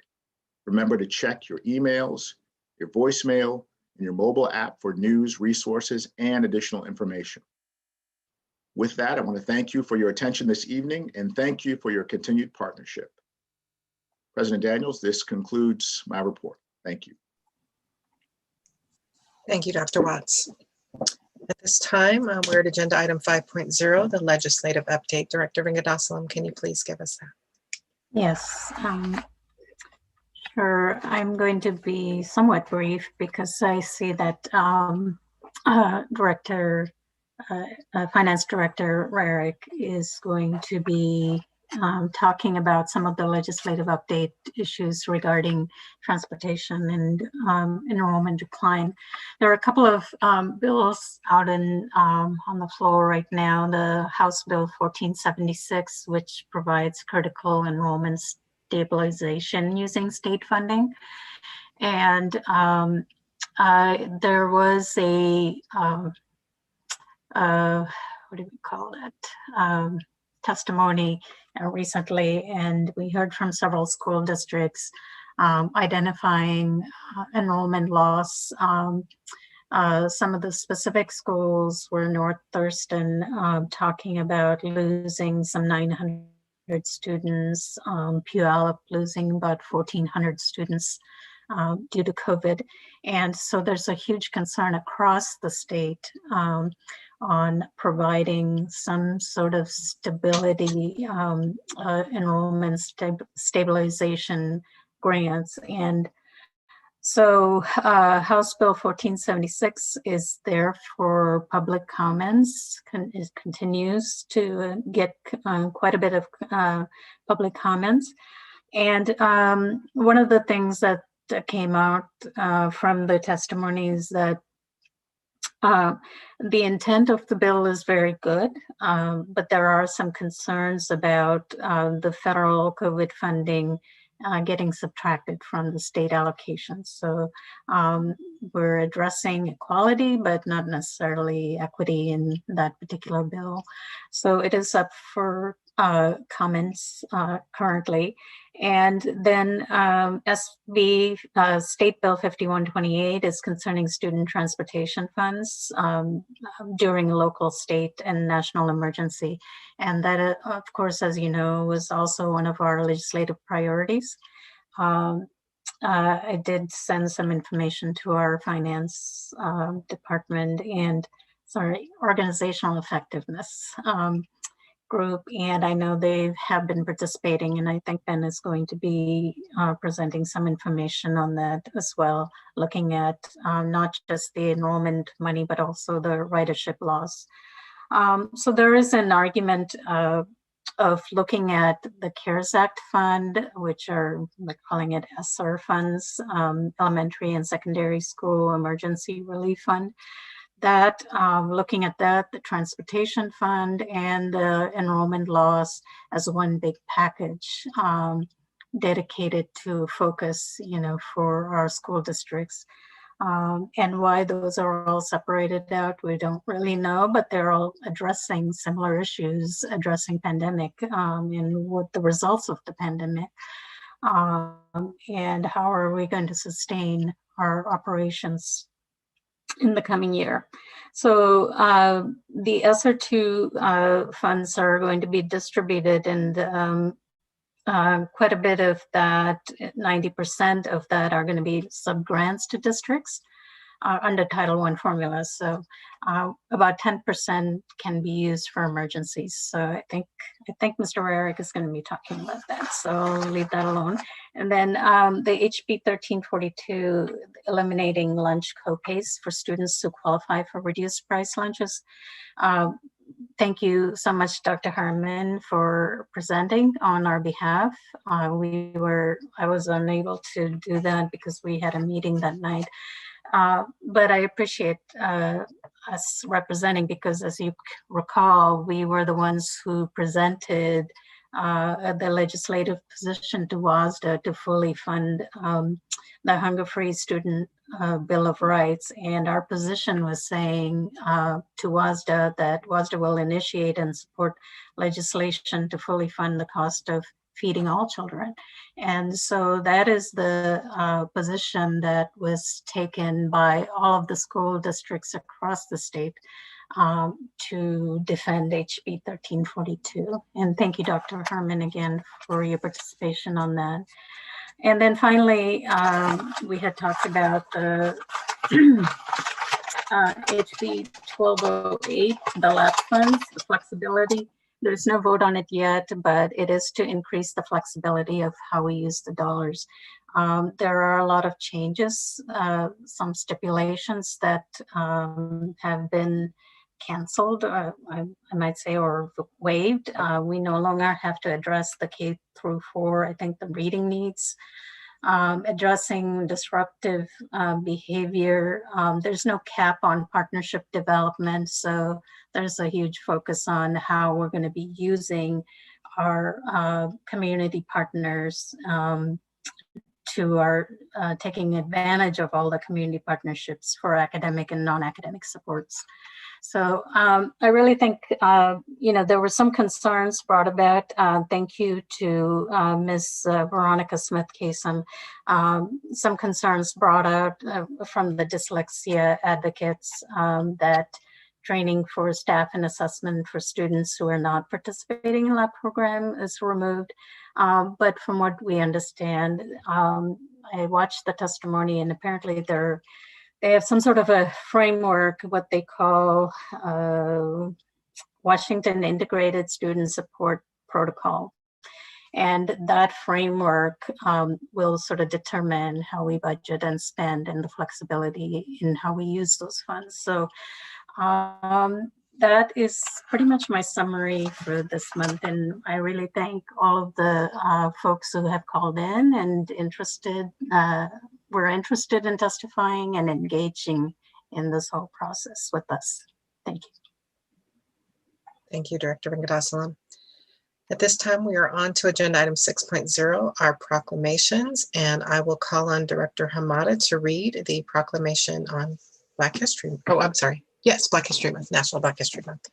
Remember to check your emails, your voicemail, and your mobile app for news, resources, and additional information. With that, I want to thank you for your attention this evening and thank you for your continued partnership. President Daniels, this concludes my report. Thank you. Thank you, Dr. Watts. At this time, we're at agenda item 5.0, the legislative update. Director Vingadasalam, can you please give us that? Yes, sure. I'm going to be somewhat brief because I see that Finance Director Rarick is going to be talking about some of the legislative update issues regarding transportation and enrollment decline. There are a couple of bills out on the floor right now. The House Bill 1476, which provides critical enrollment stabilization using state funding. And there was a, what do we call that? Testimony recently, and we heard from several school districts identifying enrollment loss. Some of the specific schools were North Thurston, talking about losing some 900 students, Puyallup losing about 1,400 students due to COVID. And so there's a huge concern across the state on providing some sort of stability, enrollment stabilization grants. And so House Bill 1476 is there for public comments. It continues to get quite a bit of public comments. And one of the things that came out from the testimonies that the intent of the bill is very good, but there are some concerns about the federal COVID funding getting subtracted from the state allocations. So we're addressing equality, but not necessarily equity in that particular bill. So it is up for comments currently. And then SB State Bill 5128 is concerning student transportation funds during a local, state, and national emergency. And that, of course, as you know, was also one of our legislative priorities. I did send some information to our finance department and organizational effectiveness group, and I know they have been participating, and I think Ben is going to be presenting some information on that as well, looking at not just the enrollment money, but also the ridership laws. So there is an argument of looking at the CARES Act fund, which are, we're calling it ESSER funds, elementary and secondary school emergency relief fund. That, looking at that, the transportation fund and the enrollment loss as one big package dedicated to focus, for our school districts. And why those are all separated out, we don't really know, but they're all addressing similar issues, addressing pandemic and what the results of the pandemic, and how are we going to sustain our operations in the coming year. So the ESSER 2 funds are going to be distributed, and quite a bit of that, 90% of that, are going to be sub-grants to districts under Title I formula. So about 10% can be used for emergencies. So I think Mr. Rarick is going to be talking about that. So I'll leave that alone. And then the HB 1342, eliminating lunch copays for students who qualify for reduced price lunches. Thank you so much, Dr. Herman, for presenting on our behalf. I was unable to do that because we had a meeting that night. But I appreciate us representing, because as you recall, we were the ones who presented the legislative position to WASDA to fully fund the Hunger-Free Student Bill of Rights. And our position was saying to WASDA that WASDA will initiate and support legislation to fully fund the cost of feeding all children. And so that is the position that was taken by all of the school districts across the state to defend HB 1342. And thank you, Dr. Herman, again, for your participation on that. And then finally, we had talked about the HB 1208, the LAP funds, the flexibility. There's no vote on it yet, but it is to increase the flexibility of how we use the dollars. There are a lot of changes, some stipulations that have been canceled, I might say, or waived. We no longer have to address the K through 4, I think the reading needs, addressing disruptive behavior. There's no cap on partnership development, so there's a huge focus on how we're going to be using our community partners to our taking advantage of all the community partnerships for academic and non-academic supports. So I really think, there were some concerns brought about. Thank you to Ms. Veronica Smith-Kasem. Some concerns brought out from the dyslexia advocates that training for staff and assessment for students who are not participating in that program is removed. But from what we understand, I watched the testimony, and apparently they have some sort of a framework, what they call Washington Integrated Student Support Protocol. And that framework will sort of determine how we budget and spend, and the flexibility in how we use those funds. So that is pretty much my summary for this month. And I really thank all of the folks who have called in and were interested in testifying and engaging in this whole process with us. Thank you. Thank you, Director Venkatasalam. At this time, we are on to agenda item 6.0, our proclamations, and I will call on Director Hamada to read the proclamation on Black History. Oh, I'm sorry. Yes, Black History Month, National Black History Month.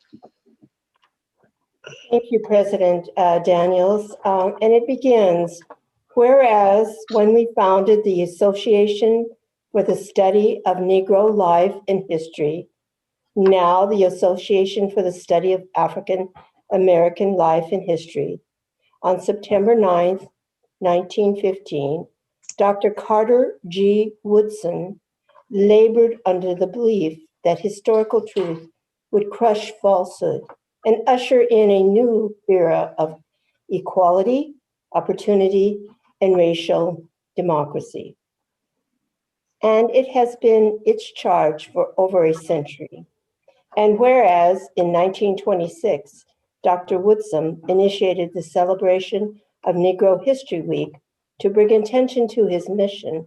Thank you, President Daniels. And it begins, whereas when we founded the Association for the Study of Negro Life and History, now the Association for the Study of African American Life and History, on September 9th, 1915, Dr. Carter G. Woodson labored under the belief that historical truth would crush falsehood and usher in a new era of equality, opportunity, and racial democracy. And it has been its charge for over a century. And whereas in 1926, Dr. Woodsum initiated the celebration of Negro History Week to bring attention to his mission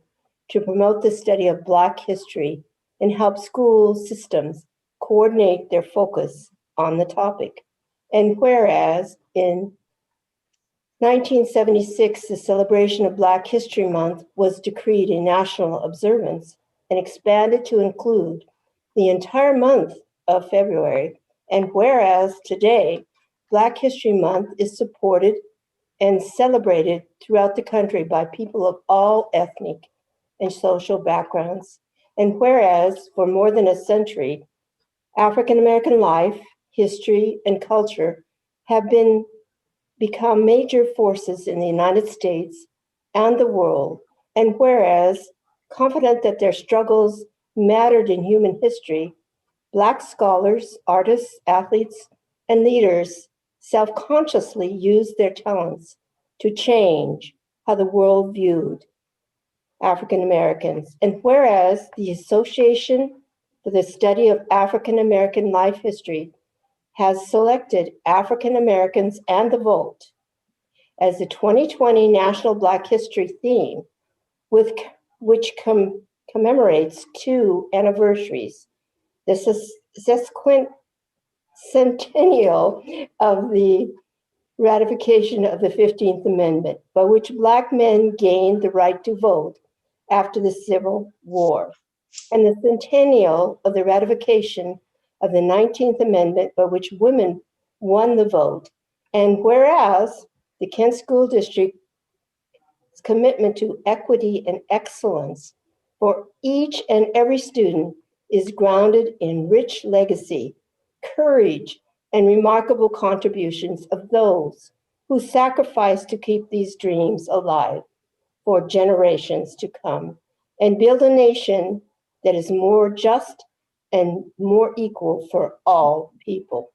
to promote the study of Black history and help school systems coordinate their focus on the topic. And whereas in 1976, the celebration of Black History Month was decreed a national observance and expanded to include the entire month of February. And whereas today, Black History Month is supported and celebrated throughout the country by people of all ethnic and social backgrounds. And whereas for more than a century, African American life, history, and culture have become major forces in the United States and the world. And whereas confident that their struggles mattered in human history, Black scholars, artists, athletes, and leaders self-consciously used their talents to change how the world viewed African Americans. And whereas the Association for the Study of African American Life History has selected African Americans and the Vote as the 2020 National Black History theme, which commemorates 2 anniversaries. This is sesquicentennial of the ratification of the 15th Amendment, by which Black men gained the right to vote after the Civil War, and the centennial of the ratification of the 19th Amendment, by which women won the vote. And whereas the Kent School District's commitment to equity and excellence for each and every student is grounded in rich legacy, courage, and remarkable contributions of those who sacrificed to keep these dreams alive for generations to come and build a nation that is more just and more equal for all people.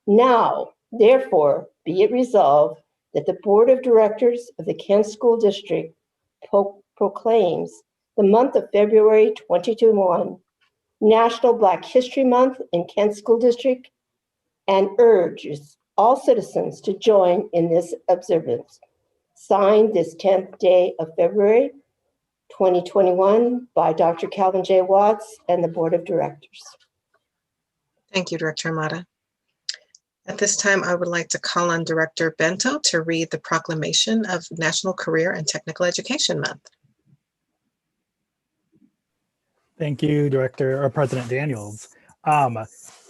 Now, therefore, be it resolved that the Board of Directors of the Kent School District proclaims the month of February 2021 National Black History Month in Kent School District and urges all citizens to join in this observance. Signed this 10th day of February 2021 by Dr. Calvin J. Watts and the Board of Directors. Thank you, Director Amata. At this time, I would like to call on Director Bento to read the proclamation of National Career and Technical Education Month. Thank you, President Daniels.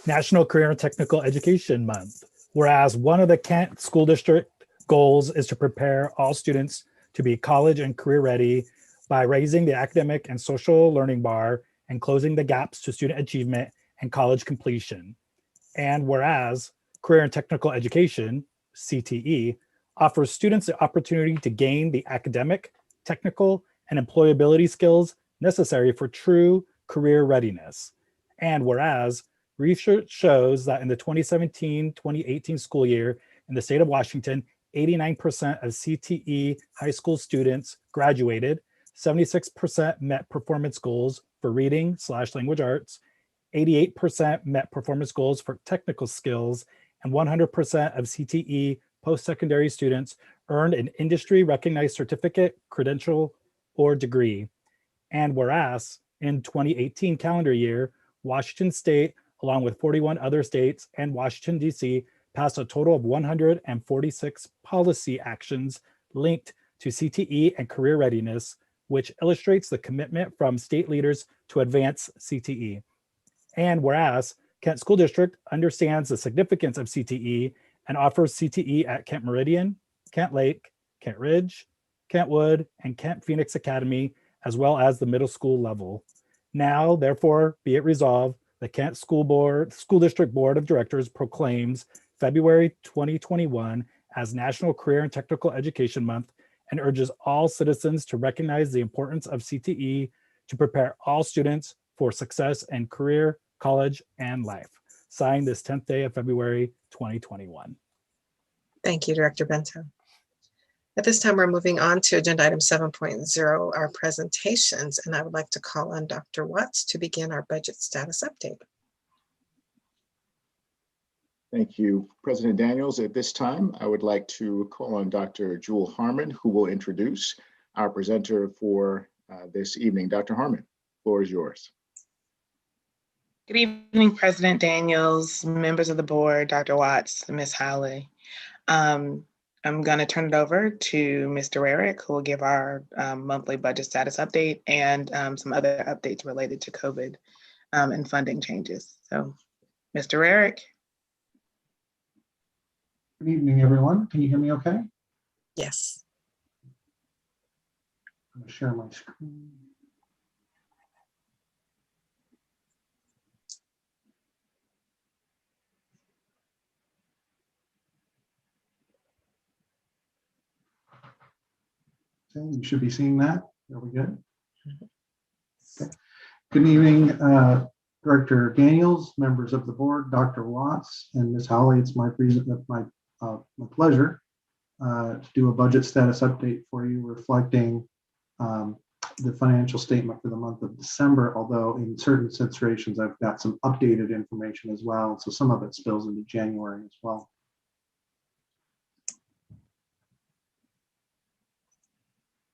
National Career and Technical Education Month. Whereas one of the Kent School District goals is to prepare all students to be college and career ready by raising the academic and social learning bar and closing the gaps to student achievement and college completion. And whereas Career and Technical Education, CTE, offers students the opportunity to gain the academic, technical, and employability skills necessary for true career readiness. And whereas research shows that in the 2017-2018 school year in the state of Washington, 89% of CTE high school students graduated, 76% met performance goals for reading/language arts, 88% met performance goals for technical skills, and 100% of CTE post-secondary students earned an industry-recognized certificate, credential, or degree. And whereas in 2018 calendar year, Washington State, along with 41 other states and Washington, D.C., passed a total of 146 policy actions linked to CTE and career readiness, which illustrates the commitment from state leaders to advance CTE. And whereas Kent School District understands the significance of CTE and offers CTE at Kent Meridian, Kent Lake, Kent Ridge, Kentwood, and Kent Phoenix Academy, as well as the middle school level. Now, therefore, be it resolved, the Kent School District Board of Directors proclaims February 2021 as National Career and Technical Education Month and urges all citizens to recognize the importance of CTE to prepare all students for success in career, college, and life. Signed this 10th day of February 2021. Thank you, Director Bento. At this time, we're moving on to agenda item 7.0, our presentations, and I would like to call on Dr. Watts to begin our budget status update. Thank you, President Daniels. At this time, I would like to call on Dr. Jewel Harmon, who will introduce our presenter for this evening. Dr. Harmon, the floor is yours. Good evening, President Daniels, members of the board, Dr. Watts, Ms. Howley. I'm going to turn it over to Mr. Rarick, who will give our monthly budget status update and some other updates related to COVID and funding changes. So, Mr. Rarick. Good evening, everyone. Can you hear me okay? Yes. I'm going to share my screen. Okay, you should be seeing that. Are we good? Okay. Good evening, Director Daniels, members of the board, Dr. Watts, and Ms. Howley. It's my pleasure to do a budget status update for you, reflecting the financial statement for the month of December, although in certain situations I've got some updated information as well, so some of it spills into January as well.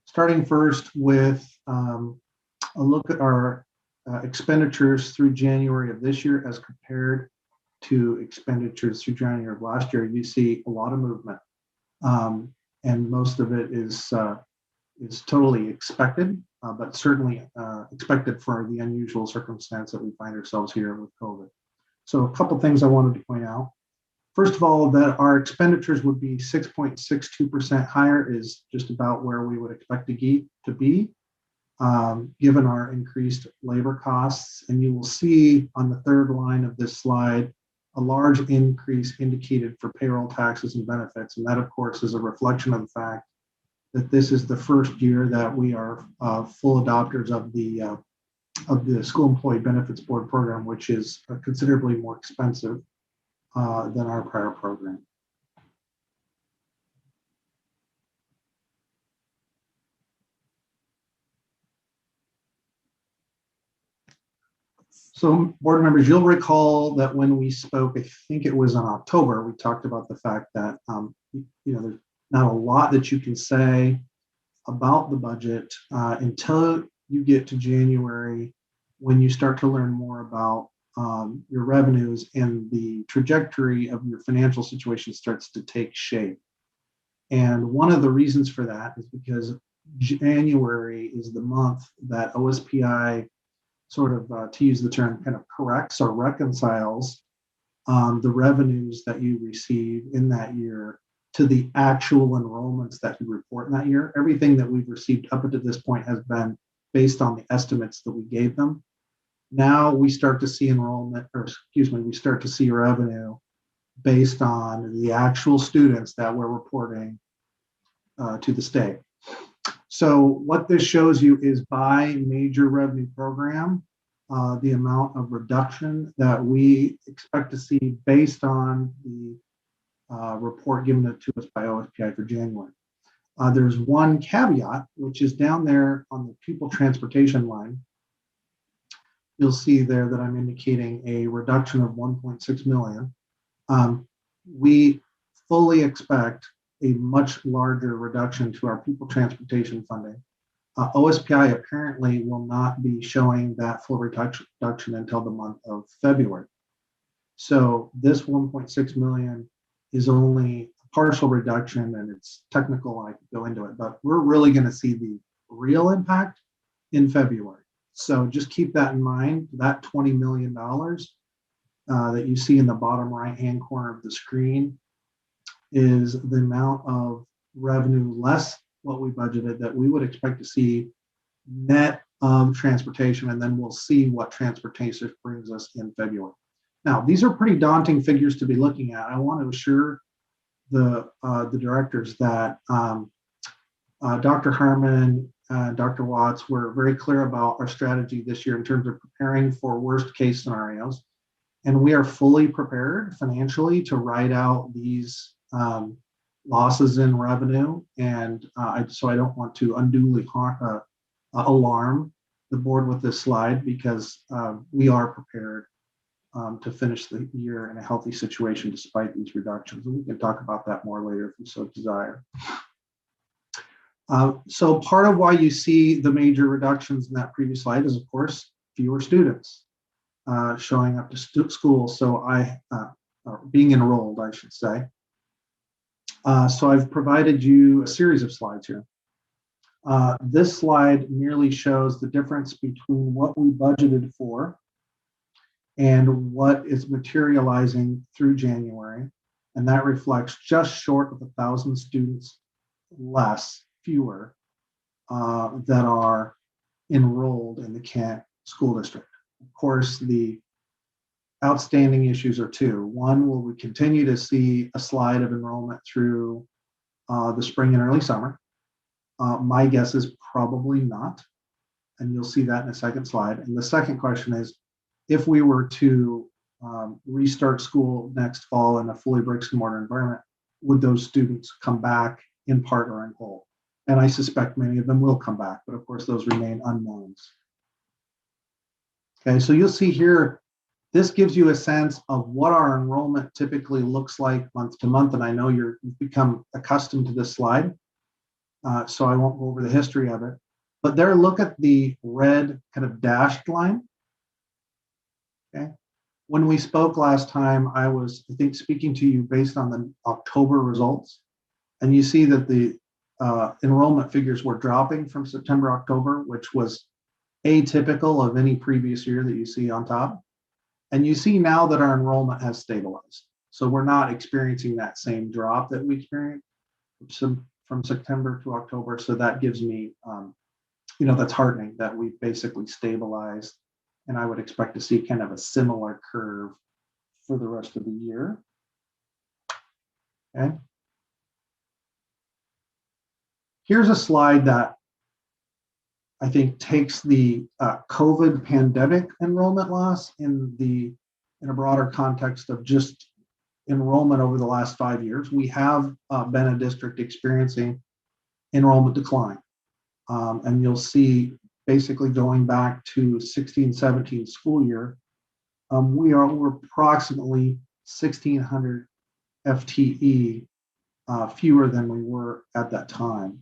Starting first with a look at our expenditures through January of this year as compared to expenditures through January of last year, you see a lot of movement, and most of it is totally expected, but certainly expected for the unusual circumstance that we find ourselves here with COVID. So a couple things I wanted to point out. First of all, that our expenditures would be 6.62% higher is just about where we would expect to be, given our increased labor costs. And you will see on the third line of this slide, a large increase indicated for payroll taxes and benefits. And that, of course, is a reflection of the fact that this is the first year that we are full adopters of the School Employee Benefits Board program, which is considerably more expensive than our prior program. So board members, you'll recall that when we spoke, I think it was in October, we talked about the fact that there's not a lot that you can say about the budget until you get to January, when you start to learn more about your revenues and the trajectory of your financial situation starts to take shape. And one of the reasons for that is because January is the month that OSPI sort of, to use the term, kind of corrects or reconciles the revenues that you receive in that year to the actual enrollments that you report in that year. Everything that we've received up to this point has been based on the estimates that we gave them. Now we start to see we start to see revenue based on the actual students that we're reporting to the state. So what this shows you is by major revenue program, the amount of reduction that we expect to see based on the report given to us by OSPI for January. There's one caveat, which is down there on the pupil transportation line. You'll see there that I'm indicating a reduction of 1.6 million. We fully expect a much larger reduction to our pupil transportation funding. OSPI apparently will not be showing that full reduction until the month of February. So this 1.6 million is only a partial reduction, and it's technical, I could go into it, but we're really going to see the real impact in February. So just keep that in mind. That $20 million that you see in the bottom right-hand corner of the screen is the amount of revenue less what we budgeted that we would expect to see net of transportation, and then we'll see what transportation brings us in February. Now, these are pretty daunting figures to be looking at. I want to assure the directors that Dr. Harmon and Dr. Watts were very clear about our strategy this year in terms of preparing for worst case scenarios. And we are fully prepared financially to ride out these losses in revenue. And so I don't want to unduly alarm the board with this slide, because we are prepared to finish the year in a healthy situation despite these reductions. And we can talk about that more later if you so desire. So part of why you see the major reductions in that previous slide is, of course, fewer students showing up to school. So being enrolled, I should say. So I've provided you a series of slides here. This slide merely shows the difference between what we budgeted for and what is materializing through January. And that reflects just short of 1,000 students fewer that are enrolled in the Kent School District. Of course, the outstanding issues are two. One, will we continue to see a slide of enrollment through the spring and early summer? My guess is probably not. And you'll see that in a second slide. And the second question is, if we were to restart school next fall in a fully bricks and mortar environment, would those students come back in part or in whole? And I suspect many of them will come back, but of course those remain unknowns. Okay, so you'll see here, this gives you a sense of what our enrollment typically looks like month to month. And I know you've become accustomed to this slide, so I won't go over the history of it. But there, look at the red kind of dashed line. Okay. When we spoke last time, I was, I think, speaking to you based on the October results. And you see that the enrollment figures were dropping from September, October, which was atypical of any previous year that you see on top. And you see now that our enrollment has stabilized. So we're not experiencing that same drop that we experienced from September to October. So that gives me, that's heartening that we've basically stabilized. And I would expect to see kind of a similar curve for the rest of the year. Okay. Here's a slide that I think takes the COVID pandemic enrollment loss in a broader context of just enrollment over the last 5 years. We have been a district experiencing enrollment decline. And you'll see basically going back to 16-17 school year, we're approximately 1,600 FTE fewer than we were at that time.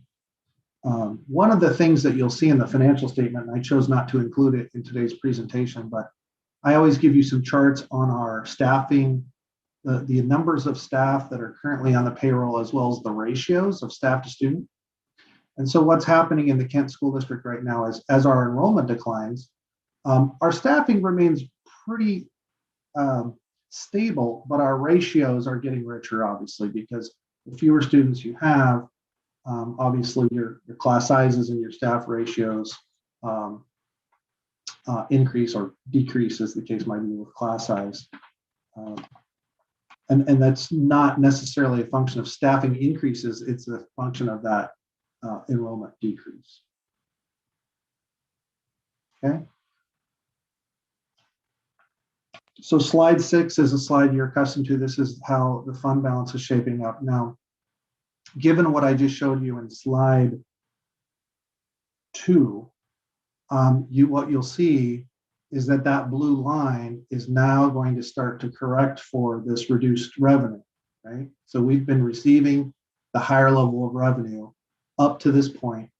One of the things that you'll see in the financial statement, and I chose not to include it in today's presentation, but I always give you some charts on our staffing, the numbers of staff that are currently on the payroll, as well as the ratios of staff to student. And so what's happening in the Kent School District right now is, as our enrollment declines, our staffing remains pretty stable, but our ratios are getting richer, obviously, because the fewer students you have, obviously your class sizes and your staff ratios increase or decrease, as the case might be with class size. And that's not necessarily a function of staffing increases, it's a function of that enrollment decrease. Okay. So slide 6 is a slide you're accustomed to. This is how the fund balance is shaping up. Now, given what I just showed you in slide 2, what you'll see is that blue line is now going to start to correct for this reduced revenue, right? So we've been receiving the higher level of revenue up to this point.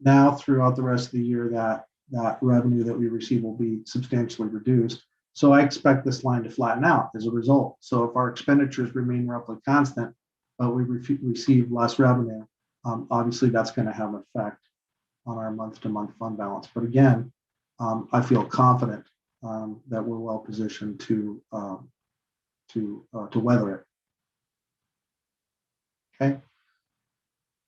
Now, throughout the rest of the year, that revenue that we receive will be substantially reduced. So I expect this line to flatten out as a result. So if our expenditures remain roughly constant, but we receive less revenue, obviously that's going to have an effect on our month-to-month fund balance. But again, I feel confident that we're well positioned to weather it. Okay.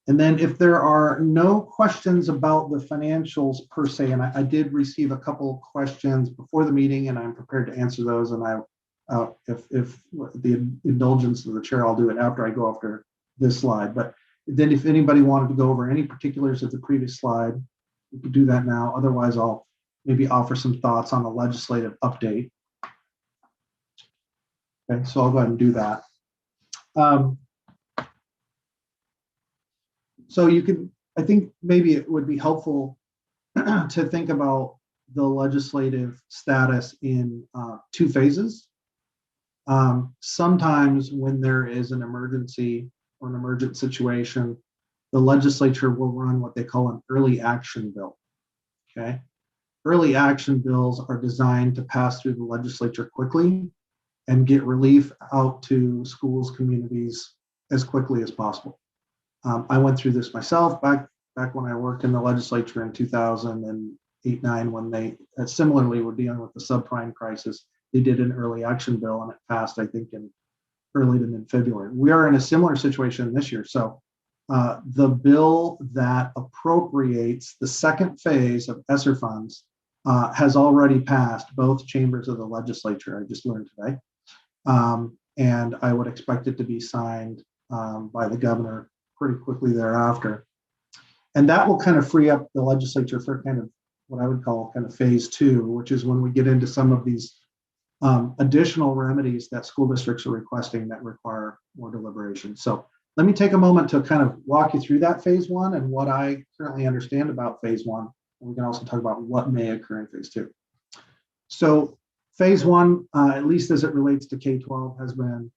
And then if there are no questions about the financials per se, and I did receive a couple of questions before the meeting, and I'm prepared to answer those. And if the indulgence of the chair, I'll do it after I go after this slide. But then if anybody wanted to go over any particulars of the previous slide, we could do that now. Otherwise, I'll maybe offer some thoughts on the legislative update. Okay, so I'll go ahead and do that. So you can, I think maybe it would be helpful to think about the legislative status in two phases. Sometimes when there is an emergency or an emergent situation, the legislature will run what they call an early action bill. Okay. Early action bills are designed to pass through the legislature quickly and get relief out to schools, communities as quickly as possible. I went through this myself back when I worked in the legislature in 2008-9, when they similarly were dealing with the subprime crisis. They did an early action bill and it passed, I think, in early to mid-February. We are in a similar situation this year. So the bill that appropriates the second phase of ESSER funds has already passed both chambers of the legislature, I just learned today. And I would expect it to be signed by the governor pretty quickly thereafter. And that will kind of free up the legislature for kind of what I would call kind of phase two, which is when we get into some of these additional remedies that school districts are requesting that require more deliberation. So let me take a moment to kind of walk you through that phase one and what I currently understand about phase one. And we can also talk about what may occur in phase two. So phase one, at least as it relates to K-12, has been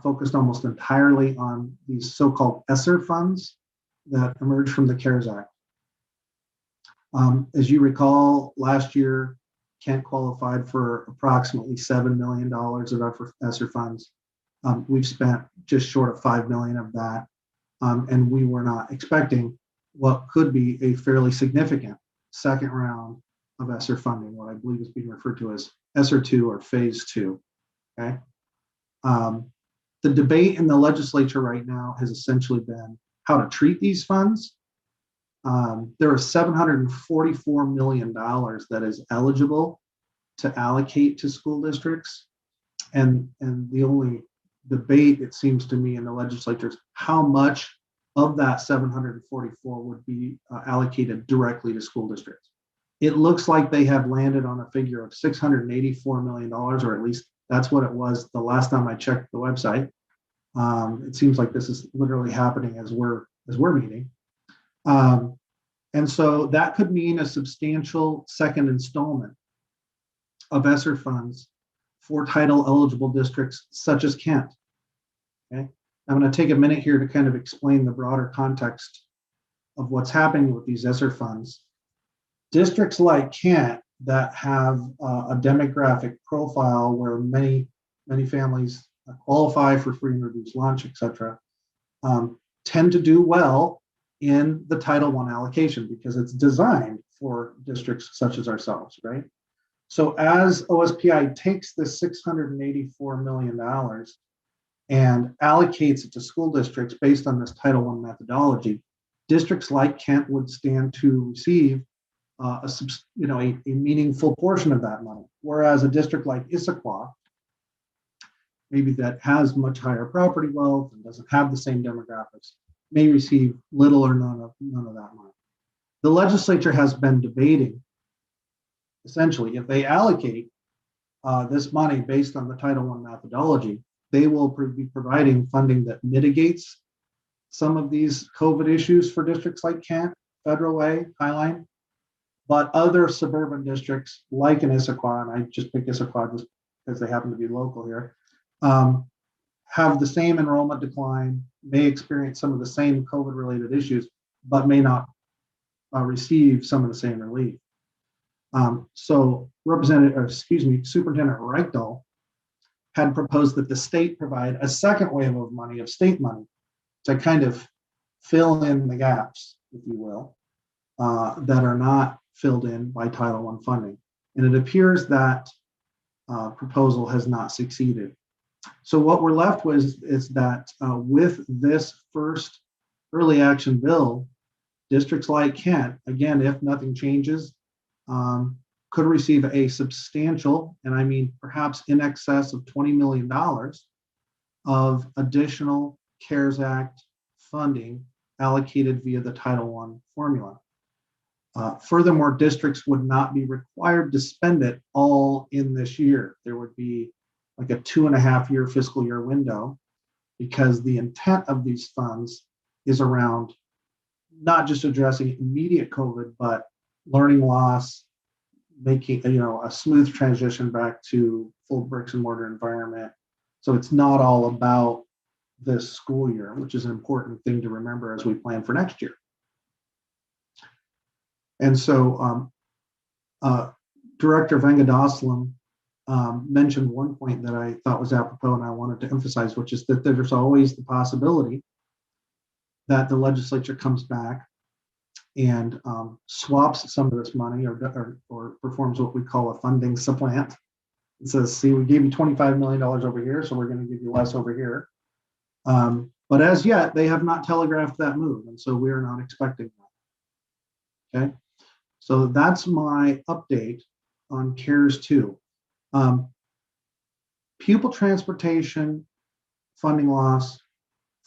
focused almost entirely on these so-called ESSER funds that emerged from the CARES Act. As you recall, last year, Kent qualified for approximately $7 million of ESSER funds. We've spent just short of $5 million of that, and we were not expecting what could be a fairly significant second round of ESSER funding, what I believe is being referred to as ESSER 2 or phase 2. Okay. The debate in the legislature right now has essentially been how to treat these funds. There is $744 million that is eligible to allocate to school districts. And the only debate, it seems to me, in the legislature is how much of that 744 would be allocated directly to school districts. It looks like they have landed on a figure of $684 million, or at least that's what it was the last time I checked the website. It seems like this is literally happening as we're meeting. And so that could mean a substantial second installment of ESSER funds for title eligible districts such as Kent. Okay, I'm going to take a minute here to kind of explain the broader context of what's happening with these ESSER funds. Districts like Kent that have a demographic profile where many families qualify for free and reduced lunch, et cetera, tend to do well in the Title I allocation because it's designed for districts such as ourselves, right? So as OSPI takes this $684 million and allocates it to school districts based on this Title I methodology, districts like Kent would stand to receive a meaningful portion of that money. Whereas a district like Issaquah, maybe that has much higher property wealth and doesn't have the same demographics, may receive little or none of that money. The legislature has been debating, essentially, if they allocate this money based on the Title I methodology, they will be providing funding that mitigates some of these COVID issues for districts like Kent, Federal Way, Highline, but other suburban districts like in Issaquah, and I just picked Issaquah just because they happen to be local here, have the same enrollment decline, may experience some of the same COVID-related issues, but may not receive some of the same relief. So Superintendent Reichdahl had proposed that the state provide a second wave of money, of state money, to kind of fill in the gaps, if you will, that are not filled in by Title I funding. And it appears that proposal has not succeeded. So what we're left with is that with this first early action bill, districts like Kent, again, if nothing changes, could receive a substantial, and I mean perhaps in excess of $20 million of additional CARES Act funding allocated via the Title I formula. Furthermore, districts would not be required to spend it all in this year. There would be like a 2.5-year fiscal year window, because the intent of these funds is around not just addressing immediate COVID, but learning loss, making, a smooth transition back to full bricks and mortar environment. So it's not all about this school year, which is an important thing to remember as we plan for next year. And so Director Vengadaslam mentioned one point that I thought was apropos and I wanted to emphasize, which is that there's always the possibility that the legislature comes back and swaps some of this money or performs what we call a funding supplant. It says, see, we gave you $25 million over here, so we're going to give you less over here. But as yet, they have not telegraphed that move, and so we are not expecting that. Okay, so that's my update on CARES 2. Pupil transportation, funding loss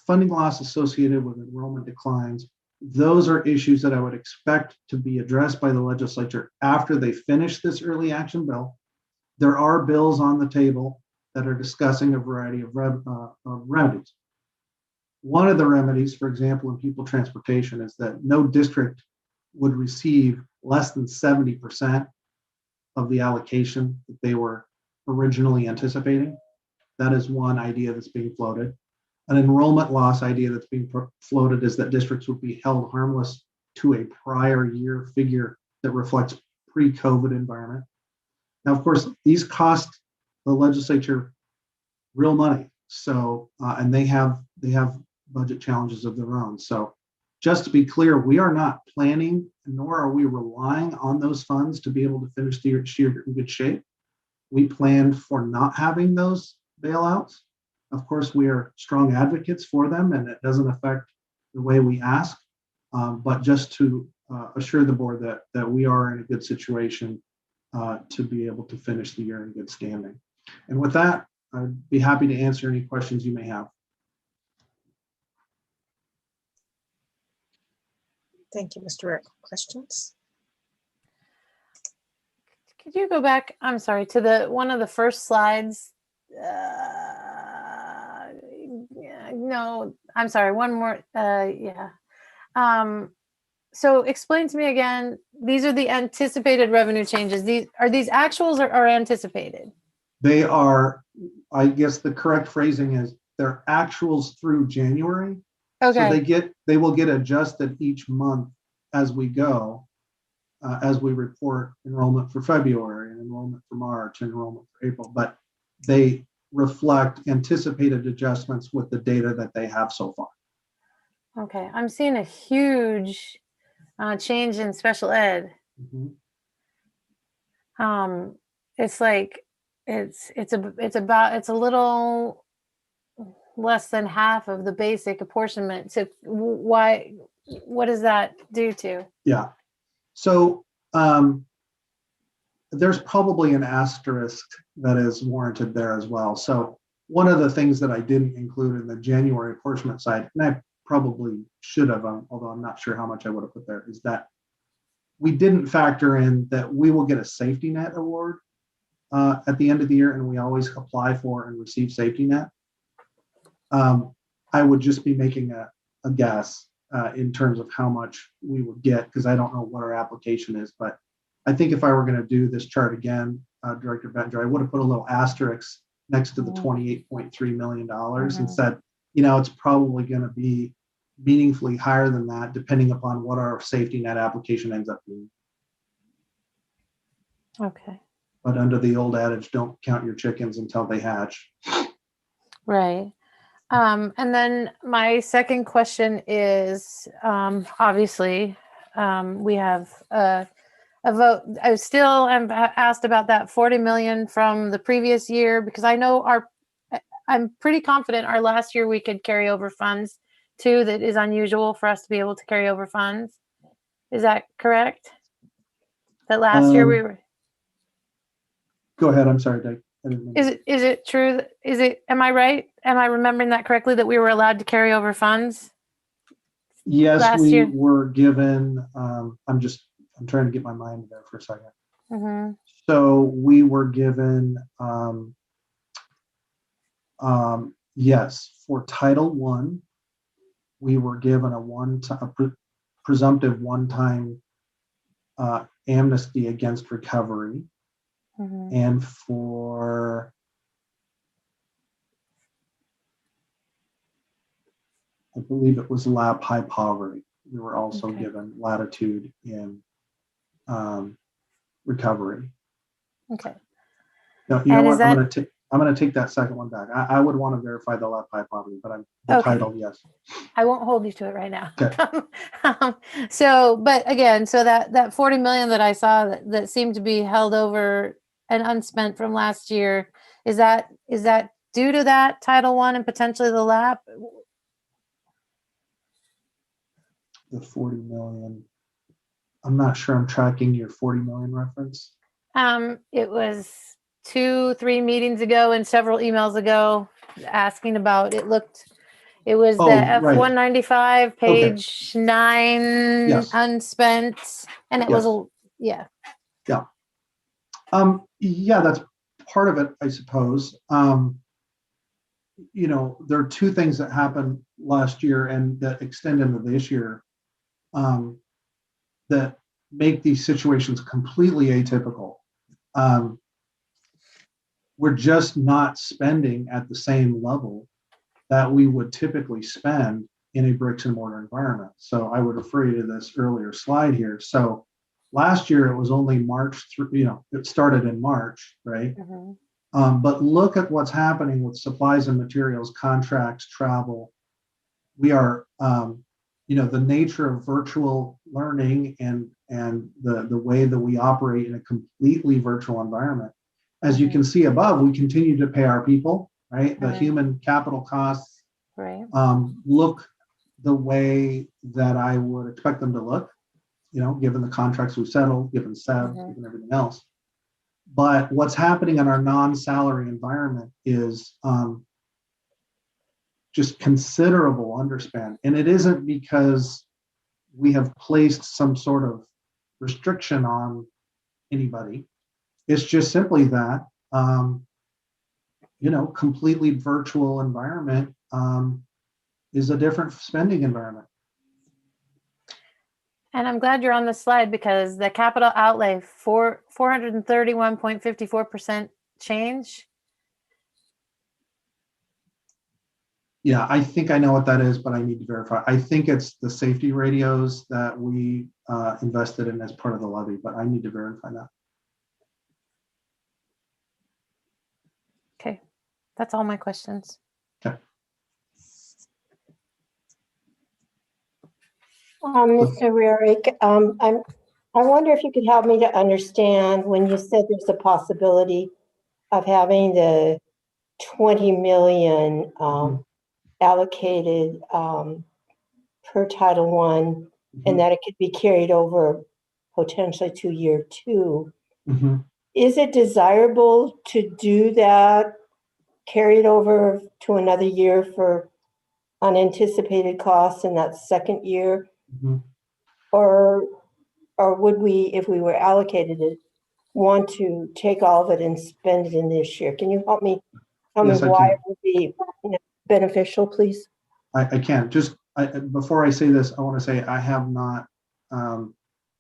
associated with enrollment declines. Those are issues that I would expect to be addressed by the legislature after they finish this early action bill. There are bills on the table that are discussing a variety of remedies. One of the remedies, for example, in pupil transportation is that no district would receive less than 70% of the allocation that they were originally anticipating. That is one idea that's being floated. An enrollment loss idea that's being floated is that districts would be held harmless to a prior year figure that reflects pre-COVID environment. Now, of course, these cost the legislature real money. So, and they have budget challenges of their own. So just to be clear, we are not planning, nor are we relying on those funds to be able to finish the year in good shape. We planned for not having those bailouts. Of course, we are strong advocates for them, and it doesn't affect the way we ask. But just to assure the board that we are in a good situation to be able to finish the year in good standing. And with that, I'd be happy to answer any questions you may have. Thank you, Mr. Rick. Questions? Could you go back, I'm sorry, to the one of the first slides? No, I'm sorry, one more, yeah. So explain to me again, these are the anticipated revenue changes. Are these actuals or anticipated? They are, I guess the correct phrasing is they're actuals through January. Okay. So they will get adjusted each month as we go, as we report enrollment for February and enrollment for March and enrollment for April, but they reflect anticipated adjustments with the data that they have so far. Okay, I'm seeing a huge change in special ed. Mm-hmm. It's like it's a little less than half of the basic apportionment. So what does that do to? Yeah, so there's probably an asterisk that is warranted there as well. So one of the things that I didn't include in the January apportionment side, and I probably should have, although I'm not sure how much I would have put there, is that we didn't factor in that we will get a safety net award at the end of the year, and we always apply for and receive safety net. I would just be making a guess in terms of how much we would get, because I don't know what our application is, but I think if I were going to do this chart again, Director Bettinger, I would have put a little asterisk next to the $28.3 million and said, it's probably going to be meaningfully higher than that, depending upon what our safety net application ends up being. Okay. But under the old adage, don't count your chickens until they hatch. Right. And then my second question is, obviously, we have a vote. I still am asked about that 40 million from the previous year, because I know I'm pretty confident our last year we could carry over funds too. That is unusual for us to be able to carry over funds. Is that correct? That last year we were. Go ahead. I'm sorry, Doug. Is it true? Am I right? Am I remembering that correctly, that we were allowed to carry over funds? Yes, we were given, I'm trying to get my mind there for a second. Mm-hmm. So we were given, yes, for Title I, we were given a presumptive one-time amnesty against recovery, and for I believe it was lab high poverty. We were also given latitude in recovery. Okay. No, you know what? I'm gonna take that second one back. I would want to verify the lab high poverty, but the title, yes. I won't hold you to it right now. Okay. So, but again, so that 40 million that I saw that seemed to be held over and unspent from last year, is that due to that Title I and potentially the lab? The 40 million. I'm not sure I'm tracking your 40 million reference. It was 2-3 meetings ago and several emails ago asking about, it was the F-195 page 9 unspent, and it was yeah. Yeah, that's part of it, I suppose. You know, there are two things that happened last year and that extend into this year that make these situations completely atypical. We're just not spending at the same level that we would typically spend in a bricks and mortar environment. So I would refer you to this earlier slide here. So last year it was only March through, you know, it started in March, right? But look at what's happening with supplies and materials, contracts, travel. We are, you know, the nature of virtual learning and the way that we operate in a completely virtual environment. As you can see above, we continue to pay our people, right? The human capital costs look the way that I would expect them to look, you know, given the contracts we've settled, given SEB, given everything else. But what's happening in our non-salary environment is just considerable underspend. And it isn't because we have placed some sort of restriction on anybody. It's just simply that, you know, completely virtual environment is a different spending environment. And I'm glad you're on this slide because the capital outlay for 431.54% change. Yeah, I think I know what that is, but I need to verify. I think it's the safety radios that we invested in as part of the levy, but I need to verify that. Okay, that's all my questions. Okay. Mr. Rarick, I wonder if you could help me to understand when you said there's a possibility of having the 20 million allocated per Title I, and that it could be carried over potentially to year 2. Is it desirable to do that, carry it over to another year for unanticipated costs in that second year? Or would we, if we were allocated it, want to take all of it and spend it in this year? Can you help me tell me why it would be beneficial, please? I can. Just before I say this, I want to say I have not,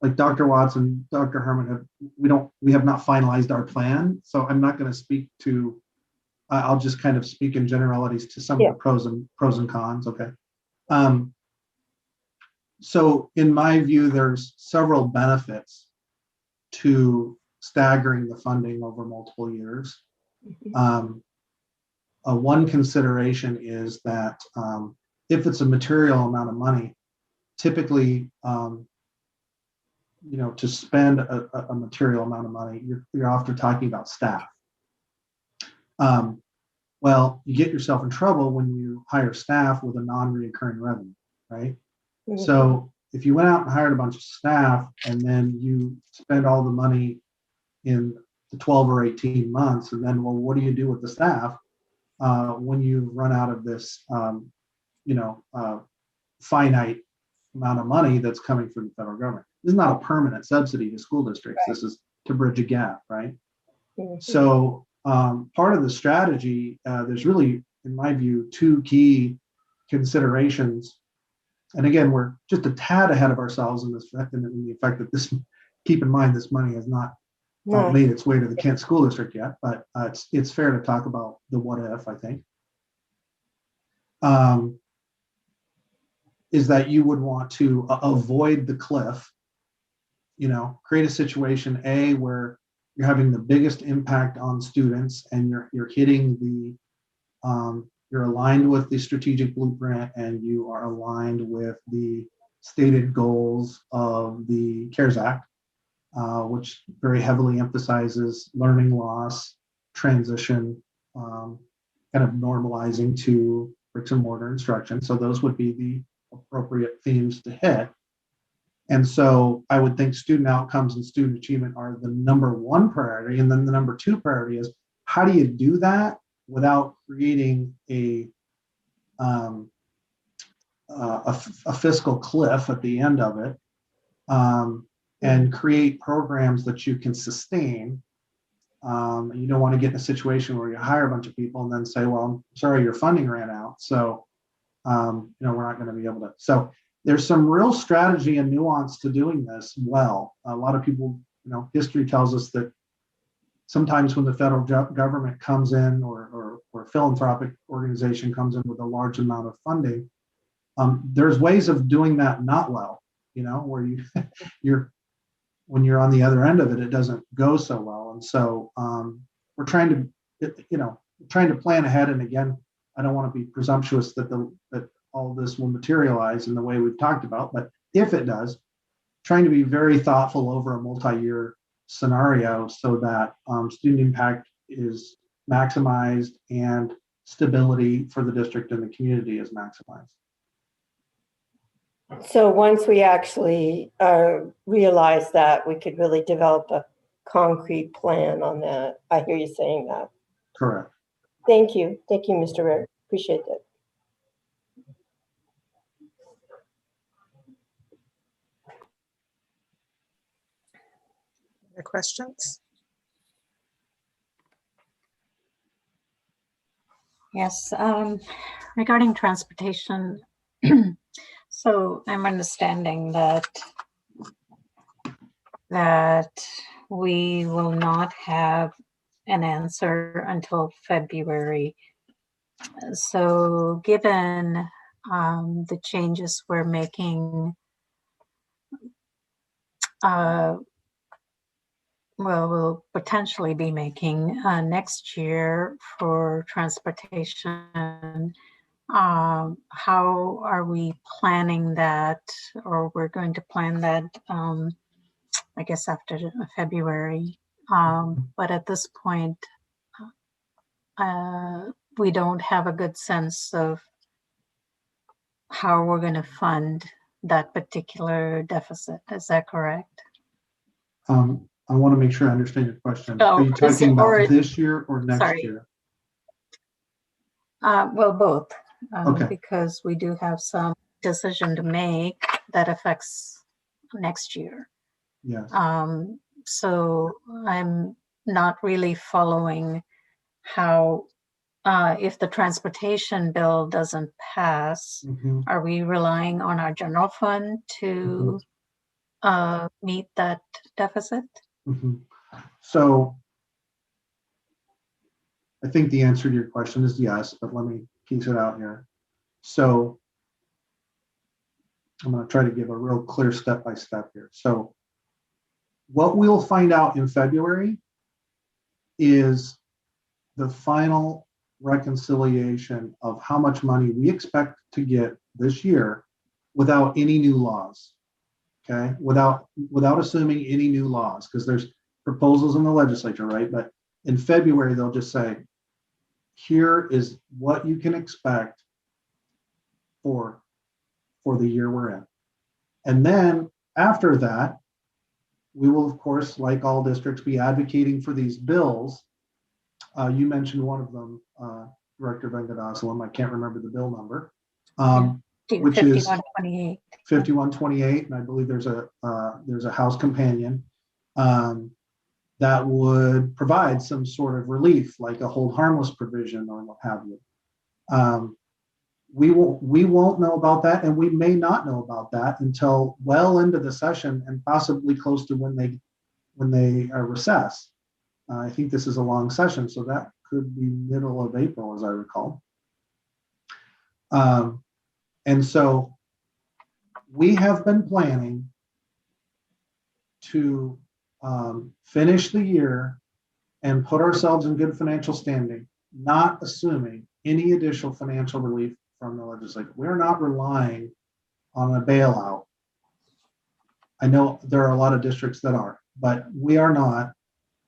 like Dr. Watts and Dr. Herman, we have not finalized our plan. So I'm not going to speak to, I'll just kind of speak in generalities to some of the pros and cons. Okay. So in my view, there's several benefits to staggering the funding over multiple years. One consideration is that if it's a material amount of money, typically, you know, to spend a material amount of money, you're often talking about staff. Well, you get yourself in trouble when you hire staff with a non-reoccurring revenue, right? So if you went out and hired a bunch of staff and then you spend all the money in the 12 or 18 months, and then, well, what do you do with the staff when you run out of this, you know, finite amount of money that's coming from the federal government? This is not a permanent subsidy to school districts. This is to bridge a gap, right? So part of the strategy, there's really, in my view, two key considerations. And again, we're just a tad ahead of ourselves in the fact that this keep in mind, this money has not No. made its way to the Kent School District yet, but it's fair to talk about the what if, I think. Is that you would want to avoid the cliff, create a situation, A, where you're having the biggest impact on students and you're hitting you're aligned with the strategic blueprint and you are aligned with the stated goals of the CARES Act, which very heavily emphasizes learning loss, transition, kind of normalizing to bricks and mortar instruction. So those would be the appropriate themes to hit. And so I would think student outcomes and student achievement are the number one priority. And then the number two priority is, how do you do that without creating a fiscal cliff at the end of it, and create programs that you can sustain. You don't want to get in a situation where you hire a bunch of people and then say, well, I'm sorry, your funding ran out. So, we're not going to be able to. So there's some real strategy and nuance to doing this well. A lot of people, history tells us that sometimes when the federal government comes in or a philanthropic organization comes in with a large amount of funding, there's ways of doing that not well, where when you're on the other end of it, it doesn't go so well. And so we're trying to plan ahead. And again, I don't want to be presumptuous that all of this will materialize in the way we've talked about, but if it does, trying to be very thoughtful over a multi-year scenario so that student impact is maximized and stability for the district and the community is maximized. So once we actually realize that, we could really develop a concrete plan on that. I hear you saying that. Correct. Thank you. Thank you, Mr. Rare. Appreciate that. Other questions? Yes, regarding transportation, so I'm understanding that we will not have an answer until February. So given the changes we're making, we'll potentially be making next year for transportation, how are we planning that, or we're going to plan that, I guess after February. But at this point, we don't have a good sense of how we're going to fund that particular deficit. Is that correct? I want to make sure I understand your question. Oh, are you talking about this year or next year? Well, both. Okay. Because we do have some decision to make that affects next year. Yes. So I'm not really following how, if the transportation bill doesn't pass, are we relying on our general fund to meet that deficit? So I think the answer to your question is yes, but let me piece it out here. So I'm going to try to give a real clear step-by-step here. So what we'll find out in February is the final reconciliation of how much money we expect to get this year without any new laws. Okay, without assuming any new laws, because there's proposals in the legislature, right? But in February, they'll just say, here is what you can expect for the year we're in. And then after that, we will, of course, like all districts, be advocating for these bills. You mentioned one of them, Director Venkatachalam. I can't remember the bill number, which is 5128. 5128, and I believe there's a House companion that would provide some sort of relief, like a hold harmless provision or what have you. we won't know about that, and we may not know about that until well into the session and possibly close to when they recess. I think this is a long session, so that could be middle of April, as I recall. And so we have been planning to finish the year and put ourselves in good financial standing, not assuming any additional financial relief from the legislature. We're not relying on a bailout. I know there are a lot of districts that are, but we are not.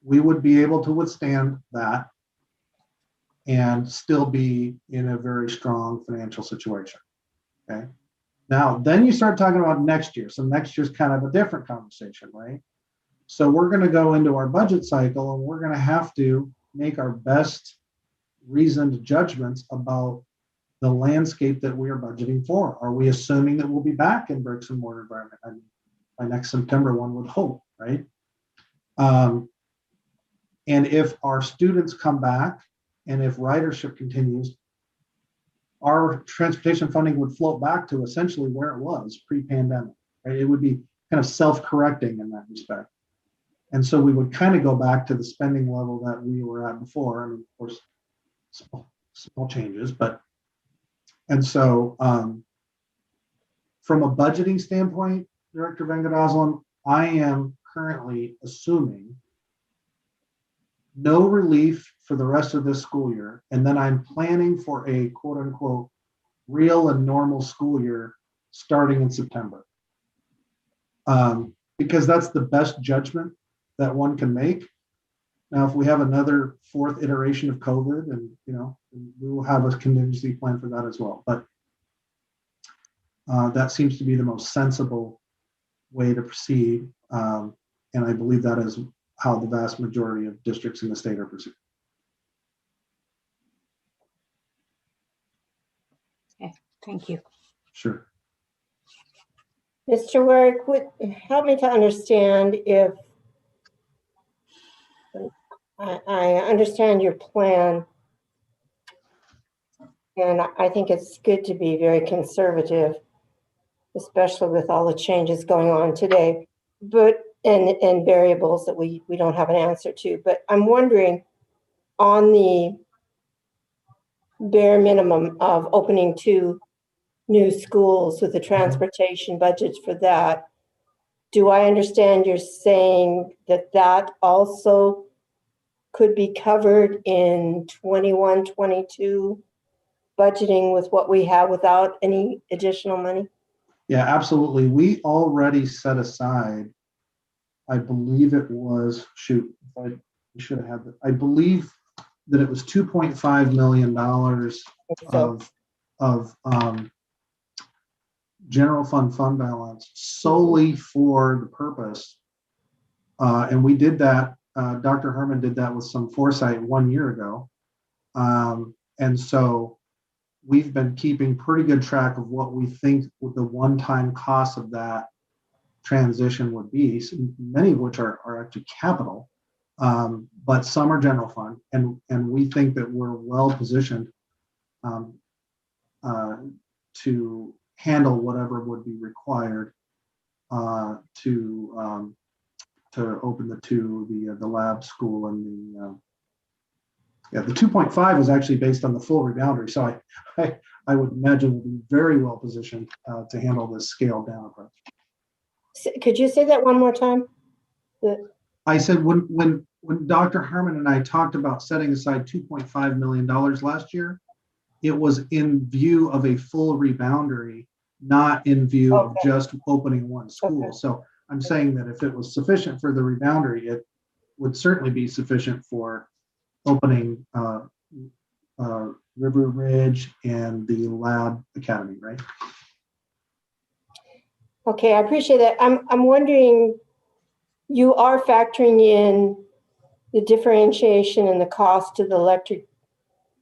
We would be able to withstand that and still be in a very strong financial situation. Okay. Now, then you start talking about next year. So next year's kind of a different conversation, right? So we're going to go into our budget cycle and we're going to have to make our best reasoned judgments about the landscape that we are budgeting for. Are we assuming that we'll be back in bricks and mortar environment? I mean, by next September, one would hope, right? And if our students come back and if ridership continues, our transportation funding would float back to essentially where it was pre-pandemic, right? It would be kind of self-correcting in that respect. And so we would kind of go back to the spending level that we were at before. I mean, of course, small changes, but, and so from a budgeting standpoint, Director Vengadaslam, I am currently assuming no relief for the rest of this school year. And then I'm planning for a quote unquote real and normal school year starting in September. Because that's the best judgment that one can make. Now, if we have another fourth iteration of COVID, and we will have a contingency plan for that as well. But that seems to be the most sensible way to proceed. And I believe that is how the vast majority of districts in the state are proceeding. Okay, thank you. Sure. Mr. Warwick, would help me to understand if I understand your plan, and I think it's good to be very conservative, especially with all the changes going on today, but and variables that we don't have an answer to. But I'm wondering, on the bare minimum of opening 2 new schools with the transportation budgets for that, do I understand you're saying that that also could be covered in 21, 22 budgeting with what we have without any additional money? Yeah, absolutely. We already set aside, I believe it was, I should have had that. I believe that it was $2.5 million of general fund balance solely for the purpose. And we did that. Dr. Herman did that with some foresight 1 year ago. And so we've been keeping pretty good track of what we think the one-time cost of that transition would be, many of which are actually capital, but some are general fund. And we think that we're well positioned to handle whatever would be required to open the lab school and the 2.5 is actually based on the full reboundary. So I would imagine we'll be very well positioned to handle this scaled down approach. Could you say that one more time? I said when Dr. Herman and I talked about setting aside $2.5 million last year, it was in view of a full reboundary, not in view of just opening one school. Okay. So I'm saying that if it was sufficient for the reboundary, it would certainly be sufficient for opening River Ridge and the Lab Academy, right? Okay, I appreciate that. I'm wondering, you are factoring in the differentiation and the cost of the electric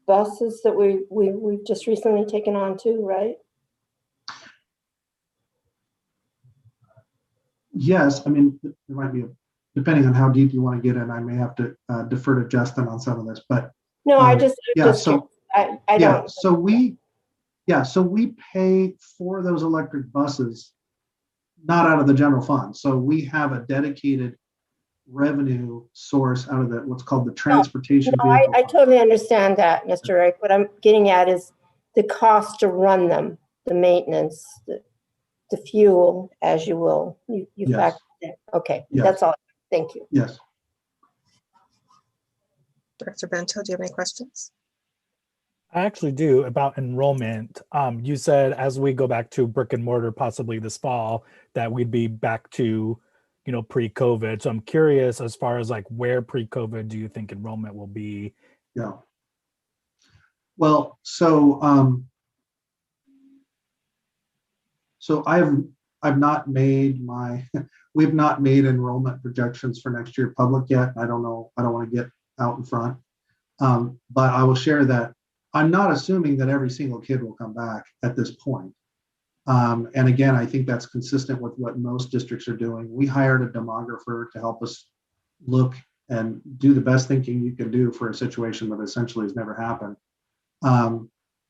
buses that we've just recently taken on too, right? Yes, I mean, there might be, depending on how deep you want to get in, I may have to defer to Justin on some of this, but. No, I don't. so we Yeah, so we pay for those electric buses, not out of the general fund. So we have a dedicated revenue source out of the what's called the transportation vehicle I fund. totally understand that, Mr. Rick. What I'm getting at is the cost to run them, the maintenance, the fuel, as you will. You Yes. factor that. Okay, Yes. that's all. Thank you. Yes. Director Bento, do you have any questions? I actually do, about enrollment. You said as we go back to brick and mortar possibly this fall, that we'd be back to, you know, pre-COVID. So I'm curious, as far as like where pre-COVID do you think enrollment will be? Yeah. Well, so I've not made we've not made enrollment projections for next year public yet. I don't know. I don't want to get out in front. But I will share that I'm not assuming that every single kid will come back at this point. And again, I think that's consistent with what most districts are doing. We hired a demographer to help us look and do the best thinking you can do for a situation that essentially has never happened.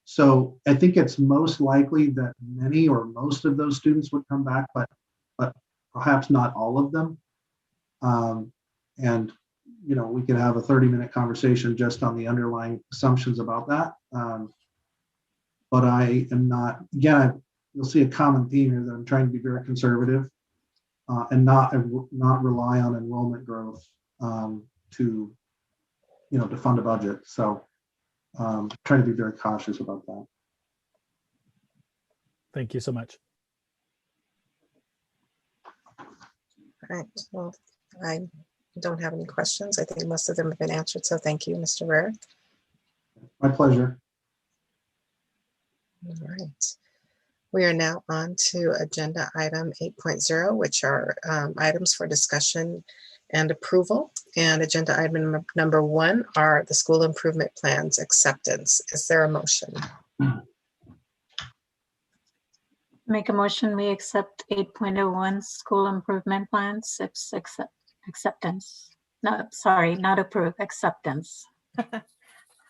So I think it's most likely that many or most of those students would come back, but perhaps not all of them. And you know, we could have a 30-minute conversation just on the underlying assumptions about that. But I am not, again, you'll see a common theme here that I'm trying to be very conservative and not rely on enrollment growth to fund a budget. So trying to be very cautious about that. Thank you so much. All right, well, I don't have any questions. I think most of them have been answered. So thank you, Mr. Rarick. My pleasure. All right. We are now on to agenda item 8.0, which are items for discussion and approval. And agenda item number 1 are the school improvement plans acceptance. Is there a motion? Make a motion, we accept 8.01 school improvement plans, acceptance. No, sorry, not approve, acceptance.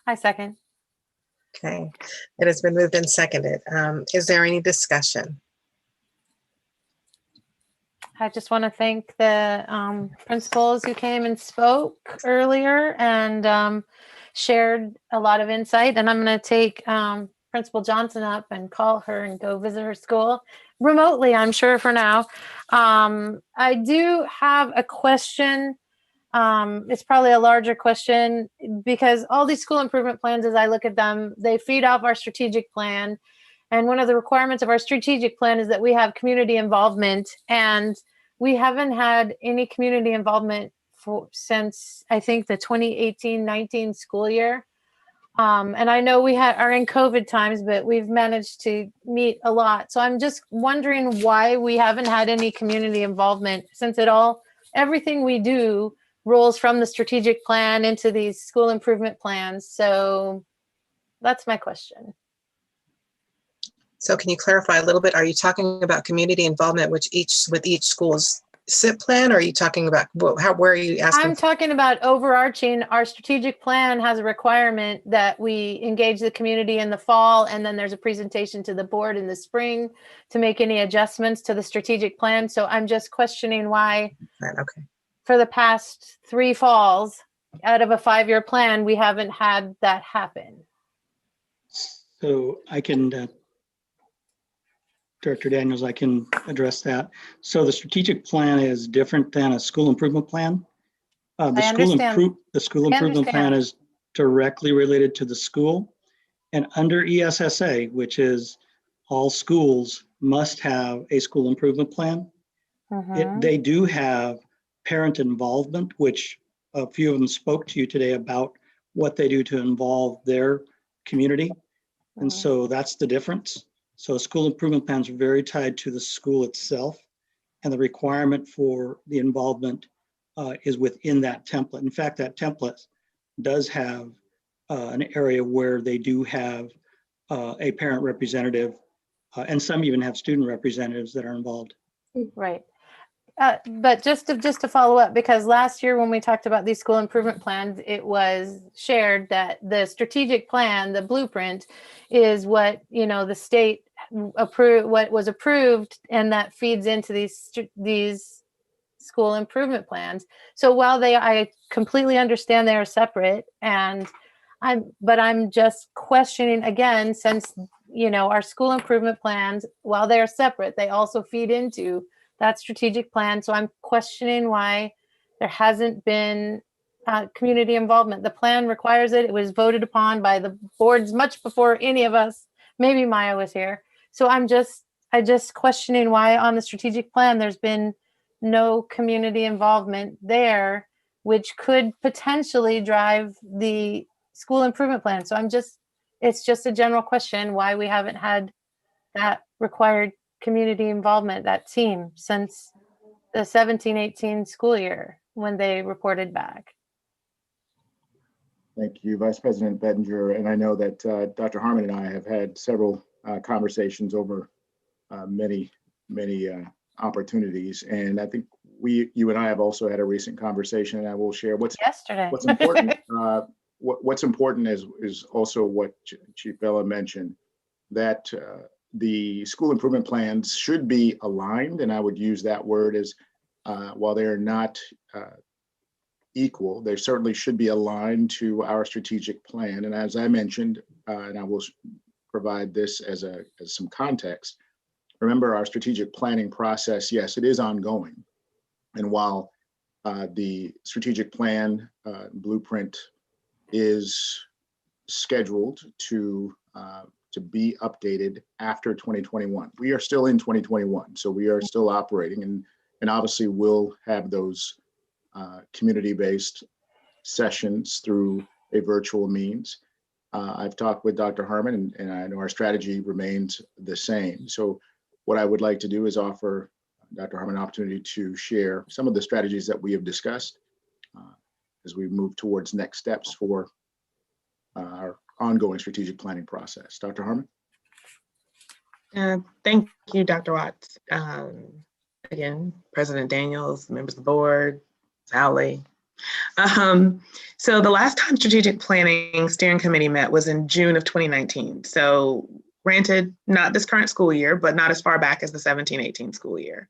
I second. Okay, it has been moved and seconded. Is there any discussion? I just want to thank the principals who came and spoke earlier and shared a lot of insight. And I'm going to take Principal Johnson up and call her and go visit her school remotely, I'm sure, for now. I do have a question. It's probably a larger question because all these school improvement plans, as I look at them, they feed off our strategic plan. And one of the requirements of our strategic plan is that we have community involvement. And we haven't had any community involvement since, I think, the 2018-19 school year. And I know we are in COVID times, but we've managed to meet a lot. So I'm just wondering why we haven't had any community involvement, since everything we do rolls from the strategic plan into these school improvement plans. So that's my question. So can you clarify a little bit? Are you talking about community involvement with each school's SIP plan, or are you talking about where are you asking? I'm talking about overarching. Our strategic plan has a requirement that we engage the community in the fall, and then there's a presentation to the board in the spring to make any adjustments to the strategic plan. So I'm just questioning why for the past 3 falls out of a 5-year plan, we haven't had that happen. So I can, Director Daniels, I can address that. So the strategic plan is different than a school improvement plan. The school improvement plan is directly related to the school, and under ESSA, which is all schools must have a school improvement plan. They do have parent involvement, which a few of them spoke to you today about what they do to involve their community. And so that's the difference. So school improvement plans are very tied to the school itself, and the requirement for the involvement is within that template. In fact, that template does have an area where they do have a parent representative, and some even have student representatives that are involved. Right. but just to follow up, because last year when we talked about these school improvement plans, it was shared that the strategic plan, the blueprint, is what, you know, the state approved, what was approved, and that feeds into these school improvement plans. So while I completely understand they are separate, and I'm just questioning again, since, you know, our school improvement plans, while they are separate, they also feed into that strategic plan. So I'm questioning why there hasn't been community involvement. The plan requires it. It was voted upon by the boards much before any of us, maybe Maya was here. So I just questioning why on the strategic plan there's been no community involvement there, which could potentially drive the school improvement plan. So it's just a general question why we haven't had that required community involvement, that team, since the 17-18 school year when they reported back. Thank you, Vice President Bettinger. And I know that Dr. Harmon and I have had several conversations over many opportunities. And I think you and I have also had a recent conversation, and I will share what's important. What's important is also what Chief Bella mentioned, that the school improvement plans should be aligned, and I would use that word as while they are not equal, they certainly should be aligned to our strategic plan. And as I mentioned, and I will provide this as some context, remember our strategic planning process, yes, it is ongoing. And while the strategic plan blueprint is scheduled to be updated after 2021. We are still in 2021, so we are still operating, and obviously we'll have those community-based sessions through a virtual means. I've talked with Dr. Harmon, and I know our strategy remains the same. So what I would like to do is offer Dr. Harmon an opportunity to share some of the strategies that we have discussed as we move towards next steps for our ongoing strategic planning process. Dr. Harmon? Thank you, Dr. Watts. Again, President Daniels, members of the board, Sally. So the last time strategic planning steering committee met was in June of 2019. So granted, not this current school year, but not as far back as the 17-18 school year.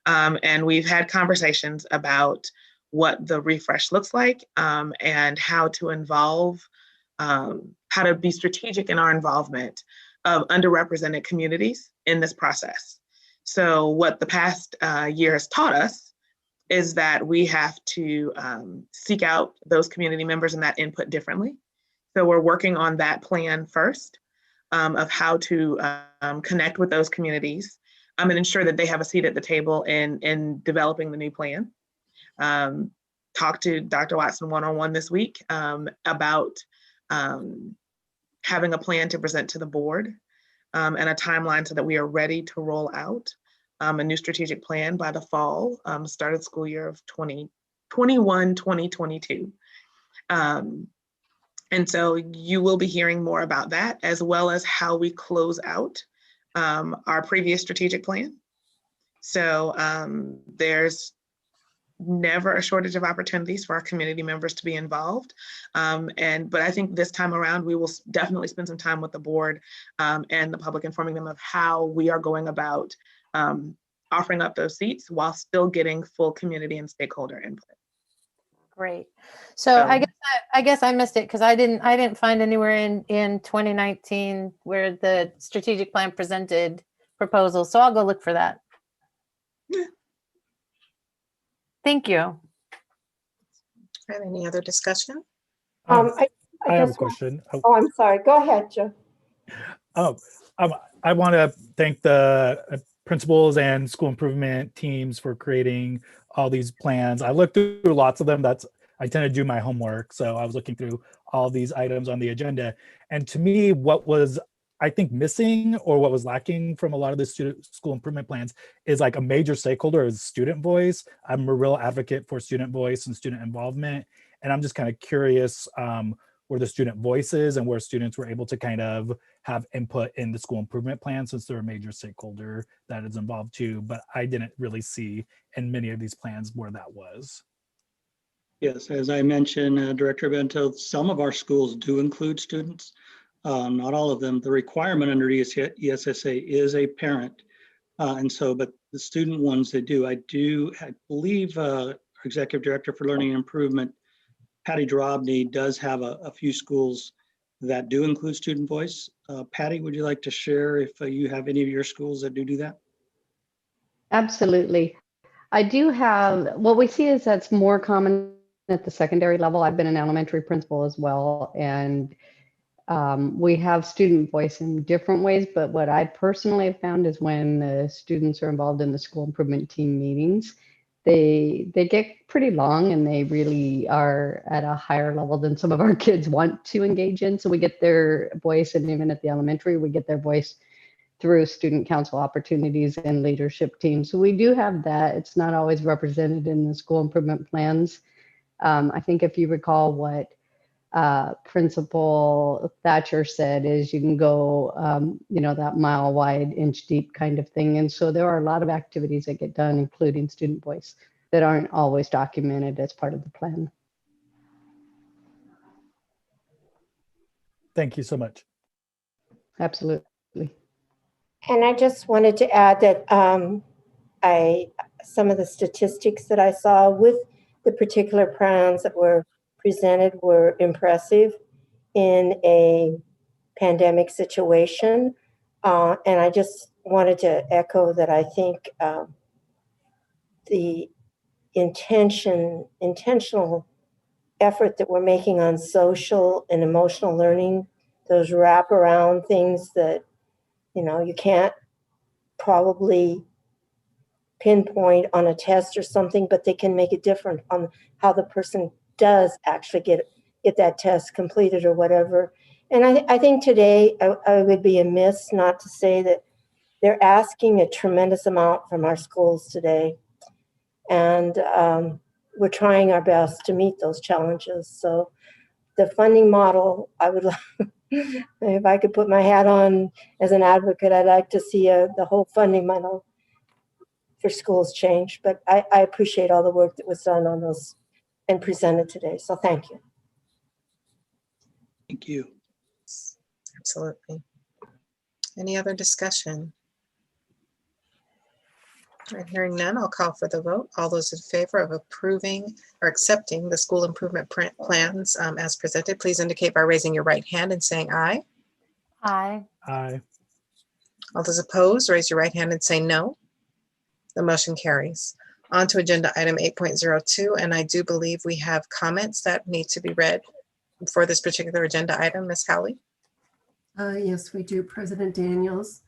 And we've had conversations about what the refresh looks like and how to involve, how to be strategic in our involvement of underrepresented communities in this process. So what the past year has taught us is that we have to seek out those community members and that input differently. So we're working on that plan first of how to connect with those communities and ensure that they have a seat at the table in developing the new plan. Talked to Dr. Watson one-on-one this week about having a plan to present to the board and a timeline so that we are ready to roll out a new strategic plan by the fall, start of school year of 2021-2022. And so you will be hearing more about that, as well as how we close out our previous strategic plan. So there's never a shortage of opportunities for our community members to be involved. But I think this time around, we will definitely spend some time with the board and the public, informing them of how we are going about offering up those seats while still getting full community and stakeholder input. Great. So I guess I missed it because I didn't find anywhere in 2019 where the strategic plan presented proposals. So I'll go look for that. Yeah. Thank you. Any other discussion? I have a question. Oh, I'm sorry. Go ahead, Joe. I want to thank the principals and school improvement teams for creating all these plans. I looked through lots of them. I tend to do my homework. So I was looking through all these items on the agenda. And to me, what was, I think, missing or what was lacking from a lot of the school improvement plans is like a major stakeholder is student voice. I'm a real advocate for student voice and student involvement. And I'm just kind of curious were the student voices and where students were able to kind of have input in the school improvement plan, since they're a major stakeholder that is involved too. But I didn't really see in many of these plans where that was. Yes, as I mentioned, Director Bento, some of our schools do include students, not all of them. The requirement under ESSA is a parent. But the student ones they do. I believe our Executive Director for Learning and Improvement, Patty Drobny, does have a few schools that do include student voice. Patty, would you like to share if you have any of your schools that do that? Absolutely. I do have, what we see is that's more common at the secondary level. I've been an elementary principal as well, and we have student voice in different ways, but what I personally have found is when the students are involved in the school improvement team meetings, they get pretty long and they really are at a higher level than some of our kids want to engage in. So we get their voice, and even at the elementary, we get their voice through student council opportunities and leadership teams. So we do have that. It's not always represented in the school improvement plans. I think if you recall what Principal Thatcher said is you can go, that mile wide, inch deep kind of thing. And so there are a lot of activities that get done, including student voice, that aren't always documented as part of the plan. Thank you so much. Absolutely. And I just wanted to add that some of the statistics that I saw with the particular plans that were presented were impressive in a pandemic situation. And I just wanted to echo that I think the intentional effort that we're making on social and emotional learning, those wraparound things that, you can't probably pinpoint on a test or something, but they can make it different on how the person does actually get that test completed or whatever. And I think today I would be amiss not to say that they're asking a tremendous amount from our schools today. And we're trying our best to meet those challenges. So the funding model, I would if I could put my hat on as an advocate, I'd like to see the whole funding model for schools change. But I appreciate all the work that was done on those and presented today. So thank you. Thank you. Absolutely. Any other discussion? All right, hearing none, I'll call for the vote. All those in favor of approving or accepting the school improvement plans as presented, please indicate by raising your right hand and saying aye. Aye. Aye. All those opposed, raise your right hand and say no. The motion carries. On to agenda item 8.02, and I do believe we have comments that need to be read for this particular agenda item. Ms. Howley? Yes, we do, President Daniels.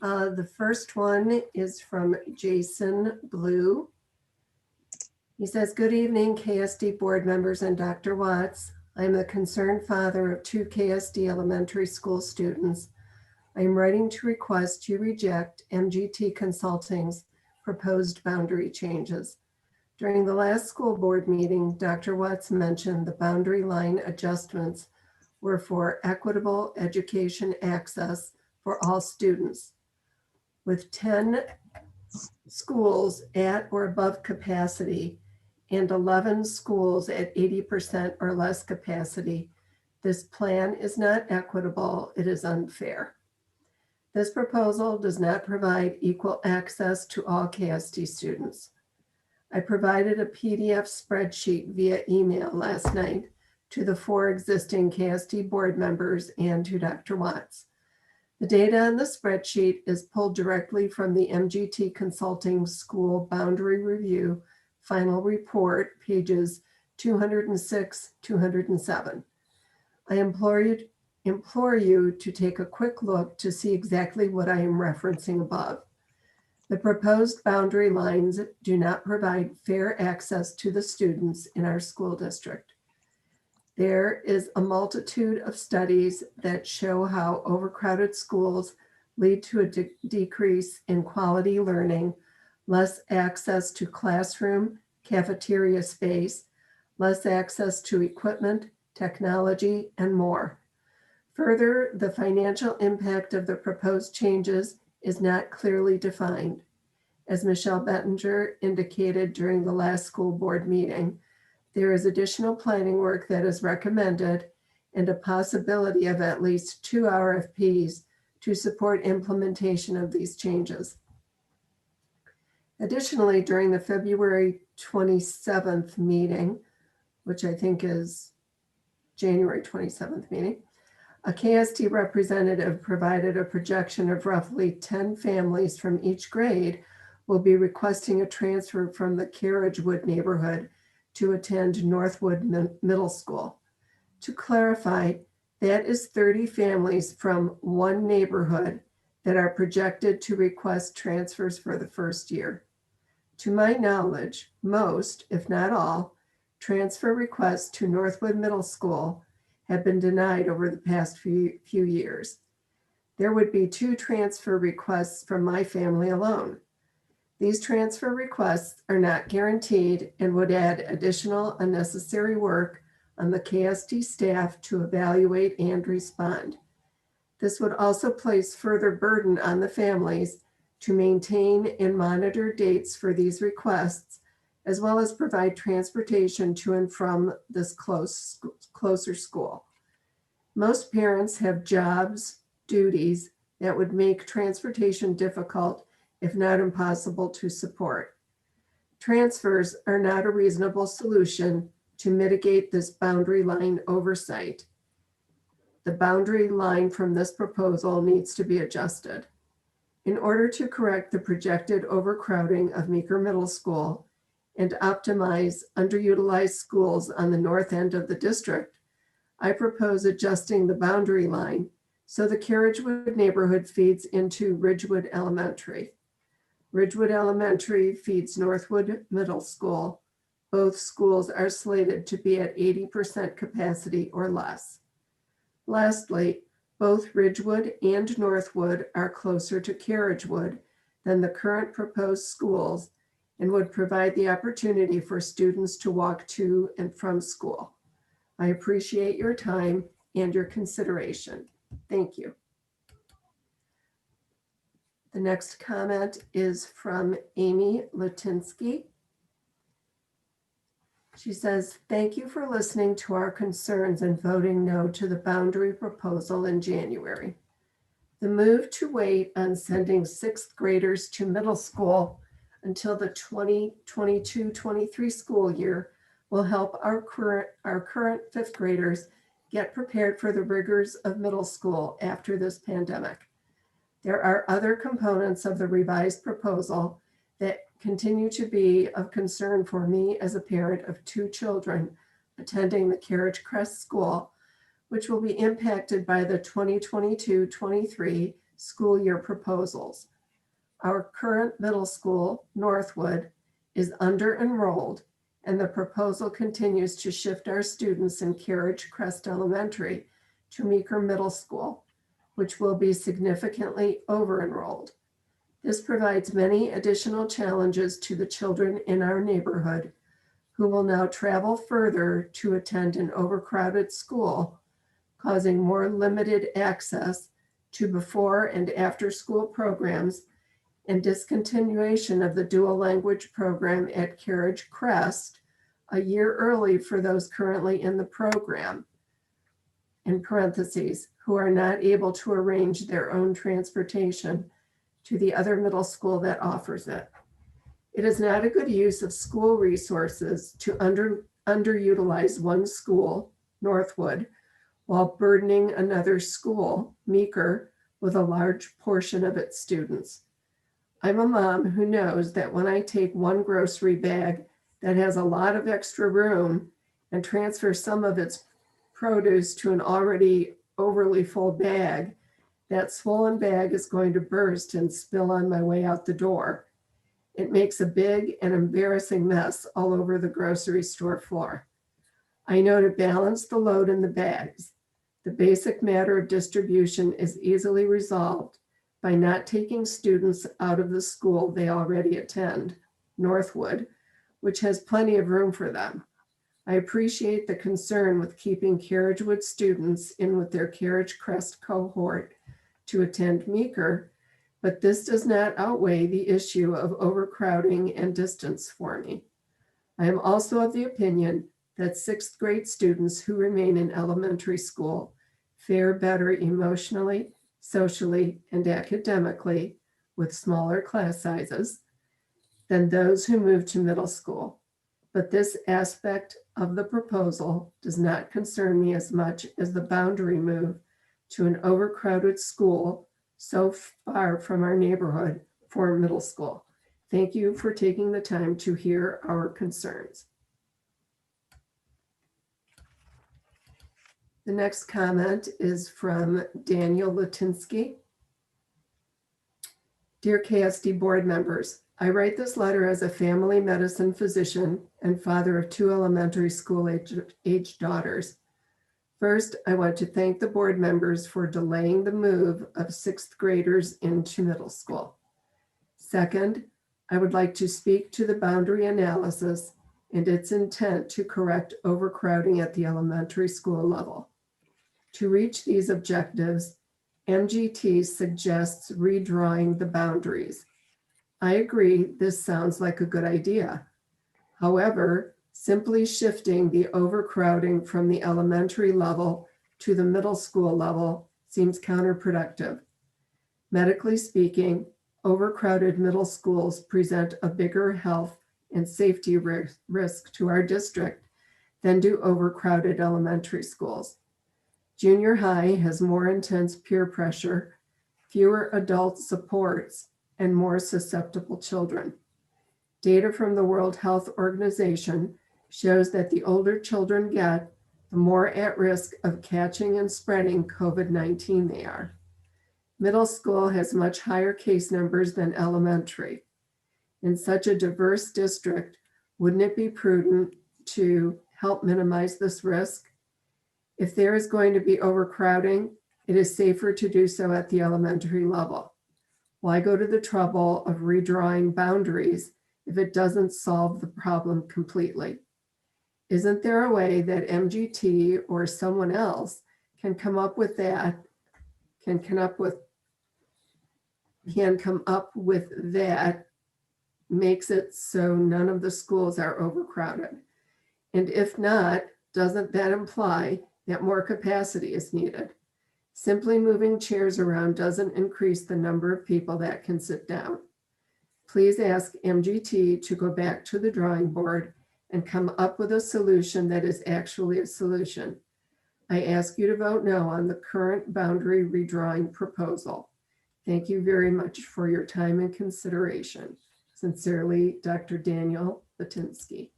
The first one is from Jason Blue. He says, good evening, KSD board members and Dr. Watts. I'm a concerned father of 2 KSD elementary school students. I am writing to request you reject MGT Consulting's proposed boundary changes. During the last school board meeting, Dr. Watts mentioned the boundary line adjustments were for equitable education access for all students. With 10 schools at or above capacity and 11 schools at 80% or less capacity, this plan is not equitable, it is unfair. This proposal does not provide equal access to all KSD students. I provided a PDF spreadsheet via email last night to the 4 existing KSD board members and to Dr. Watts. The data on the spreadsheet is pulled directly from the MGT Consulting School Boundary Review Final Report, pages 206, 207. I implore you to take a quick look to see exactly what I am referencing above. The proposed boundary lines do not provide fair access to the students in our school district. There is a multitude of studies that show how overcrowded schools lead to a decrease in quality learning, less access to classroom, cafeteria space, less access to equipment, technology, and more. Further, the financial impact of the proposed changes is not clearly defined. As Michelle Bettinger indicated during the last school board meeting, there is additional planning work that is recommended and a possibility of at least 2 RFPs to support implementation of these changes. Additionally, during the February 27th meeting, which I think is January 27th meeting, a KSD representative provided a projection of roughly 10 families from each grade will be requesting a transfer from the Carriagewood neighborhood to attend Northwood Middle School. To clarify, that is 30 families from one neighborhood that are projected to request transfers for the first year. To my knowledge, most, if not all, transfer requests to Northwood Middle School have been denied over the past few years. There would be 2 transfer requests from my family alone. These transfer requests are not guaranteed and would add additional unnecessary work on the KSD staff to evaluate and respond. This would also place further burden on the families to maintain and monitor dates for these requests, as well as provide transportation to and from this closer school. Most parents have jobs, duties that would make transportation difficult, if not impossible, to support. Transfers are not a reasonable solution to mitigate this boundary line oversight. The boundary line from this proposal needs to be adjusted. In order to correct the projected overcrowding of Meeker Middle School and optimize underutilized schools on the north end of the district, I propose adjusting the boundary line so the Carriagewood neighborhood feeds into Ridgewood Elementary. Ridgewood Elementary feeds Northwood Middle School. Both schools are slated to be at 80% capacity or less. Lastly, both Ridgewood and Northwood are closer to Carriagewood than the current proposed schools and would provide the opportunity for students to walk to and from school. I appreciate your time and your consideration. Thank you. The next comment is from Amy Latinsky. She says, thank you for listening to our concerns and voting no to the boundary proposal in January. The move to wait on sending 6th graders to middle school until the 2022-23 school year will help our current 5th graders get prepared for the rigors of middle school after this pandemic. There are other components of the revised proposal that continue to be of concern for me as a parent of 2 children attending the Carriage Crest School, which will be impacted by the 2022-23 school year proposals. Our current middle school, Northwood, is under-enrolled, and the proposal continues to shift our students in Carriage Crest Elementary to Meeker Middle School, which will be significantly over-enrolled. This provides many additional challenges to the children in our neighborhood who will now travel further to attend an overcrowded school, causing more limited access to before and after school programs and discontinuation of the dual language program at Carriage Crest a year early for those currently in the program, in parentheses, who are not able to arrange their own transportation to the other middle school that offers it. It is not a good use of school resources to underutilize one school, Northwood, while burdening another school, Meeker, with a large portion of its students. I'm a mom who knows that when I take one grocery bag that has a lot of extra room and transfer some of its produce to an already overly full bag, that swollen bag is going to burst and spill on my way out the door. It makes a big and embarrassing mess all over the grocery store floor. I know to balance the load in the bags. The basic matter of distribution is easily resolved by not taking students out of the school they already attend, Northwood, which has plenty of room for them. I appreciate the concern with keeping Carriagewood students in with their Carriage Crest cohort to attend Meeker, but this does not outweigh the issue of overcrowding and distance for me. I am also of the opinion that 6th grade students who remain in elementary school fare better emotionally, socially, and academically with smaller class sizes than those who move to middle school. But this aspect of the proposal does not concern me as much as the boundary move to an overcrowded school so far from our neighborhood for middle school. Thank you for taking the time to hear our concerns. The next comment is from Daniel Latinsky. Dear KSD board members, I write this letter as a family medicine physician and father of 2 elementary school age daughters. First, I want to thank the board members for delaying the move of 6th graders into middle school. Second, I would like to speak to the boundary analysis and its intent to correct overcrowding at the elementary school level. To reach these objectives, MGT suggests redrawing the boundaries. I agree this sounds like a good idea. However, simply shifting the overcrowding from the elementary level to the middle school level seems counterproductive. Medically speaking, overcrowded middle schools present a bigger health and safety risk to our district than do overcrowded elementary schools. Junior high has more intense peer pressure, fewer adult supports, and more susceptible children. Data from the World Health Organization shows that the older children get, the more at risk of catching and spreading COVID-19 they are. Middle school has much higher case numbers than elementary. In such a diverse district, wouldn't it be prudent to help minimize this risk? If there is going to be overcrowding, it is safer to do so at the elementary level. Why go to the trouble of redrawing boundaries if it doesn't solve the problem completely? Isn't there a way that MGT or someone else can come up with that makes it so none of the schools are overcrowded? And if not, doesn't that imply that more capacity is needed? Simply moving chairs around doesn't increase the number of people that can sit down. Please ask MGT to go back to the drawing board and come up with a solution that is actually a solution. I ask you to vote no on the current boundary redrawing proposal. Thank you very much for your time and consideration. Sincerely, Dr. Daniel Latinsky.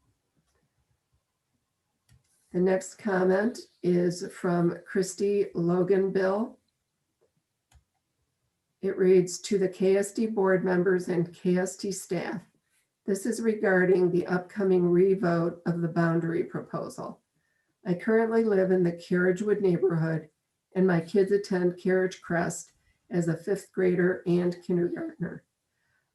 The next comment is from Christy Loganbill. It reads, to the KSD board members and KSD staff. This is regarding the upcoming revote of the boundary proposal. I currently live in the Carriagewood neighborhood and my kids attend Carriage Crest as a 5th grader and kindergartner.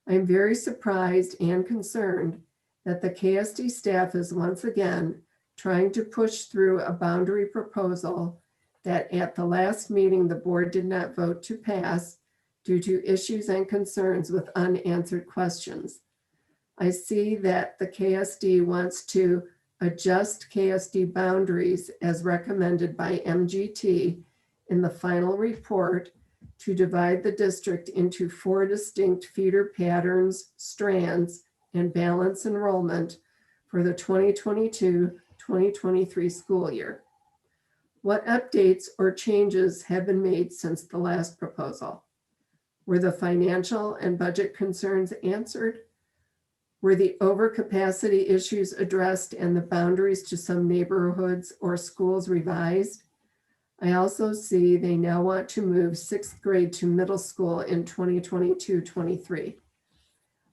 I'm very surprised and concerned that the KSD staff is once again trying to push through a boundary proposal that at the last meeting the board did not vote to pass due to issues and concerns with unanswered questions. I see that the KSD wants to adjust KSD boundaries as recommended by MGT in the final report to divide the district into 4 distinct feeder patterns, strands, and balance enrollment for the 2022-2023 school year. What updates or changes have been made since the last proposal? Were the financial and budget concerns answered? Were the overcapacity issues addressed and the boundaries to some neighborhoods or schools revised? I also see they now want to move 6th grade to middle school in 2022-23.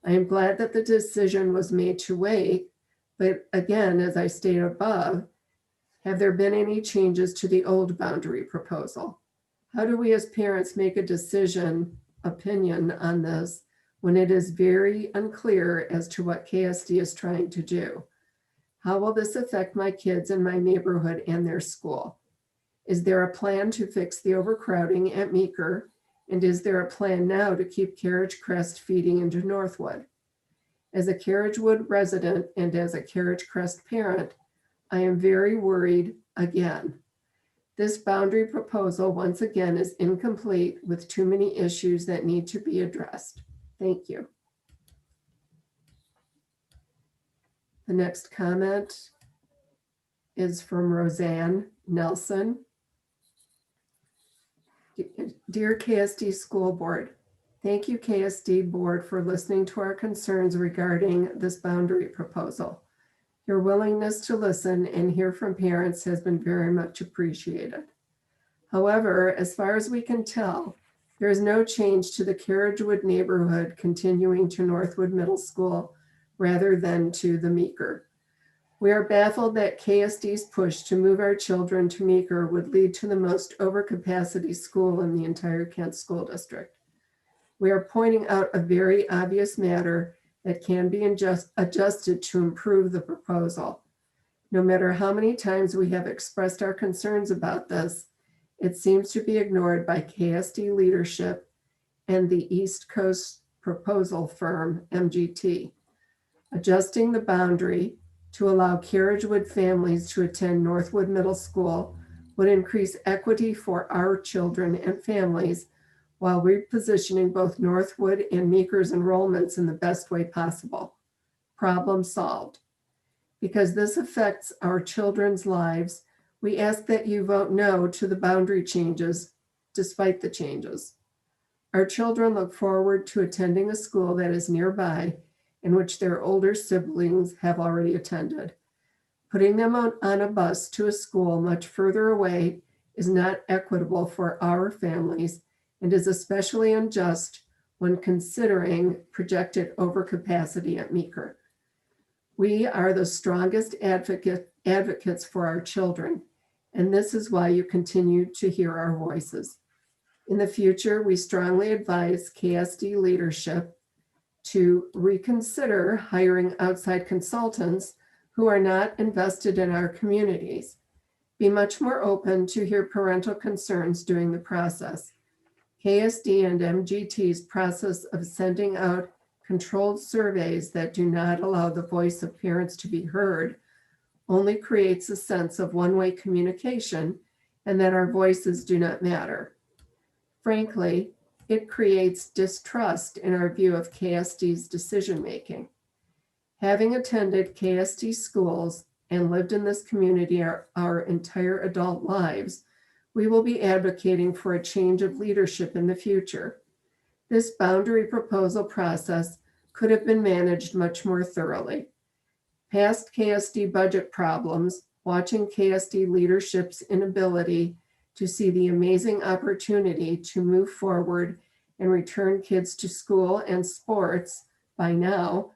I am glad that the decision was made to wait, but again, as I stated above, have there been any changes to the old boundary proposal? How do we as parents make a opinion on this when it is very unclear as to what KSD is trying to do? How will this affect my kids in my neighborhood and their school? Is there a plan to fix the overcrowding at Meeker? And is there a plan now to keep Carriage Crest feeding into Northwood? As a Carriagewood resident and as a Carriage Crest parent, I am very worried again. This boundary proposal once again is incomplete with too many issues that need to be addressed. Thank you. The next comment is from Roseanne Nelson. Dear KSD School Board, thank you KSD Board for listening to our concerns regarding this boundary proposal. Your willingness to listen and hear from parents has been very much appreciated. However, as far as we can tell, there is no change to the Carriagewood neighborhood continuing to Northwood Middle School rather than to the Meeker. We are baffled that KSD's push to move our children to Meeker would lead to the most overcapacity school in the entire Kent School District. We are pointing out a very obvious matter that can be adjusted to improve the proposal. No matter how many times we have expressed our concerns about this, it seems to be ignored by KSD leadership and the East Coast proposal firm, MGT. Adjusting the boundary to allow Carriagewood families to attend Northwood Middle School would increase equity for our children and families while repositioning both Northwood and Meeker's enrollments in the best way possible. Problem solved. Because this affects our children's lives, we ask that you vote no to the boundary changes despite the changes. Our children look forward to attending a school that is nearby in which their older siblings have already attended. Putting them on a bus to a school much further away is not equitable for our families and is especially unjust when considering projected overcapacity at Meeker. We are the strongest advocates for our children, and this is why you continue to hear our voices. In the future, we strongly advise KSD leadership to reconsider hiring outside consultants who are not invested in our communities. Be much more open to hear parental concerns during the process. KSD and MGT's process of sending out controlled surveys that do not allow the voice of parents to be heard only creates a sense of one-way communication and that our voices do not matter. Frankly, it creates distrust in our view of KSD's decision-making. Having attended KSD schools and lived in this community our entire adult lives, we will be advocating for a change of leadership in the future. This boundary proposal process could have been managed much more thoroughly. Past KSD budget problems, watching KSD leadership's inability to see the amazing opportunity to move forward and return kids to school and sports by now,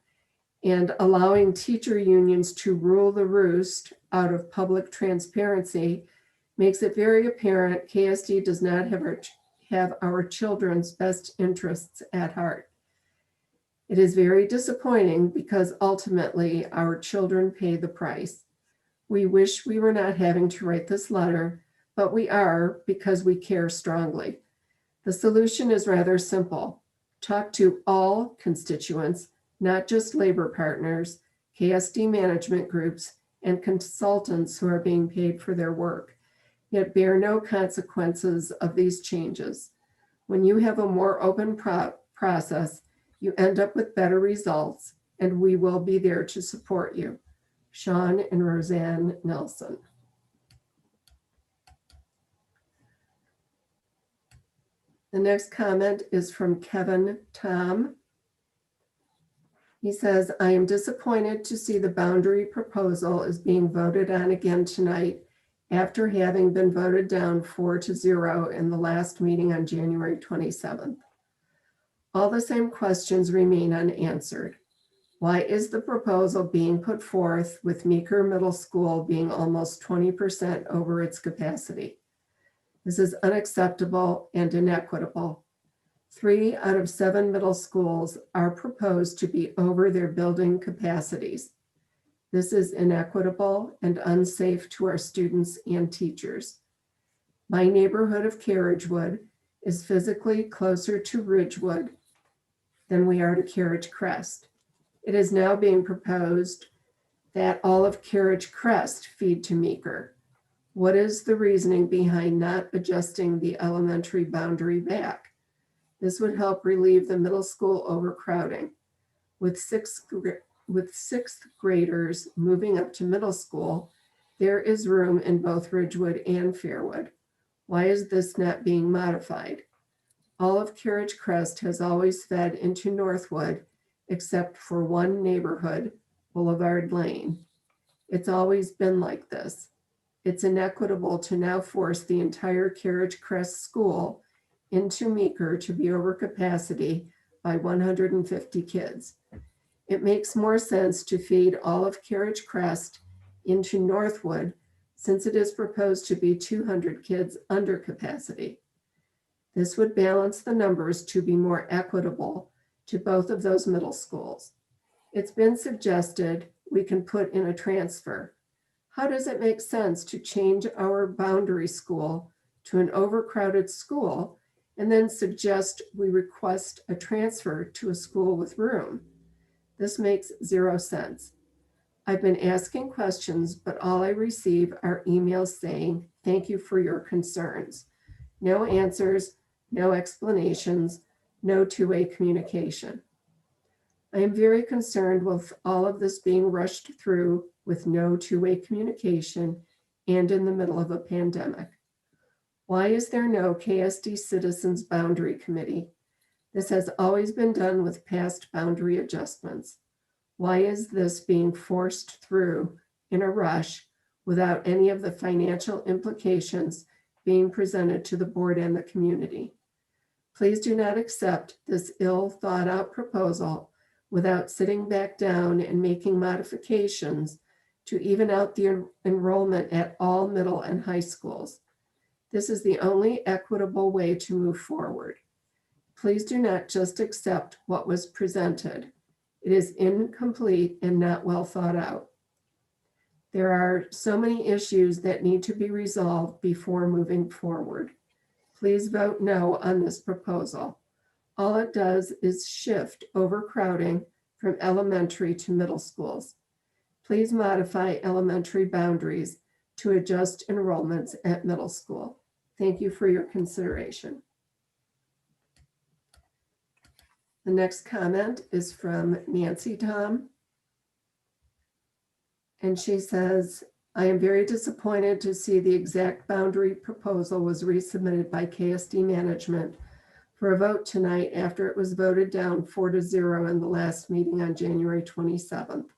and allowing teacher unions to rule the roost out of public transparency makes it very apparent KSD does not have our children's best interests at heart. It is very disappointing because ultimately our children pay the price. We wish we were not having to write this letter, but we are because we care strongly. The solution is rather simple. Talk to all constituents, not just labor partners, KSD management groups, and consultants who are being paid for their work, yet bear no consequences of these changes. When you have a more open process, you end up with better results, and we will be there to support you. Sean and Roseanne Nelson. The next comment is from Kevin Tom. He says, I am disappointed to see the boundary proposal is being voted on again tonight after having been voted down 4-0 in the last meeting on January 27th. All the same questions remain unanswered. Why is the proposal being put forth with Meeker Middle School being almost 20% over its capacity? This is unacceptable and inequitable. 3 out of 7 middle schools are proposed to be over their building capacities. This is inequitable and unsafe to our students and teachers. My neighborhood of Carriagewood is physically closer to Ridgewood than we are to Carriage Crest. It is now being proposed that all of Carriage Crest feed to Meeker. What is the reasoning behind not adjusting the elementary boundary back? This would help relieve the middle school overcrowding. With sixth graders moving up to middle school, there is room in both Ridgewood and Fairwood. Why is this not being modified? All of Carriage Crest has always fed into Northwood, except for one neighborhood, Boulevard Lane. It's always been like this. It's inequitable to now force the entire Carriage Crest school into Meeker to be over capacity by 150 kids. It makes more sense to feed all of Carriage Crest into Northwood, since it is proposed to be 200 kids under capacity. This would balance the numbers to be more equitable to both of those middle schools. It's been suggested we can put in a transfer. How does it make sense to change our boundary school to an overcrowded school and then suggest we request a transfer to a school with room? This makes zero sense. I've been asking questions, but all I receive are emails saying, "Thank you for your concerns." No answers, no explanations, no two-way communication. I am very concerned with all of this being rushed through with no two-way communication and in the middle of a pandemic. Why is there no KSD Citizens Boundary Committee? This has always been done with past boundary adjustments. Why is this being forced through in a rush without any of the financial implications being presented to the board and the community? Please do not accept this ill thought out proposal without sitting back down and making modifications to even out the enrollment at all middle and high schools. This is the only equitable way to move forward. Please do not just accept what was presented. It is incomplete and not well thought out. There are so many issues that need to be resolved before moving forward. Please vote no on this proposal. All it does is shift overcrowding from elementary to middle schools. Please modify elementary boundaries to adjust enrollments at middle school. Thank you for your consideration. The next comment is from Nancy Tom. And she says, I am very disappointed to see the exact boundary proposal was resubmitted by KSD management for a vote tonight after it was voted down 4-0 in the last meeting on January 27th.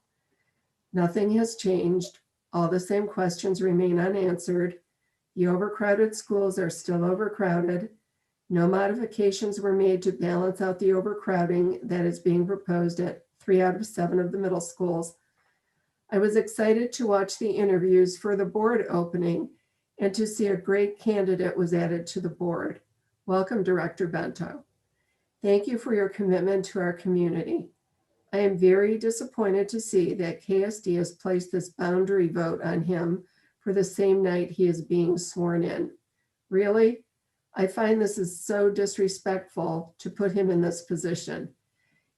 Nothing has changed. All the same questions remain unanswered. The overcrowded schools are still overcrowded. No modifications were made to balance out the overcrowding that is being proposed at 3 out of 7 of the middle schools. I was excited to watch the interviews for the board opening and to see a great candidate was added to the board. Welcome, Director Bento. Thank you for your commitment to our community. I am very disappointed to see that KSD has placed this boundary vote on him for the same night he is being sworn in. Really? I find this is so disrespectful to put him in this position.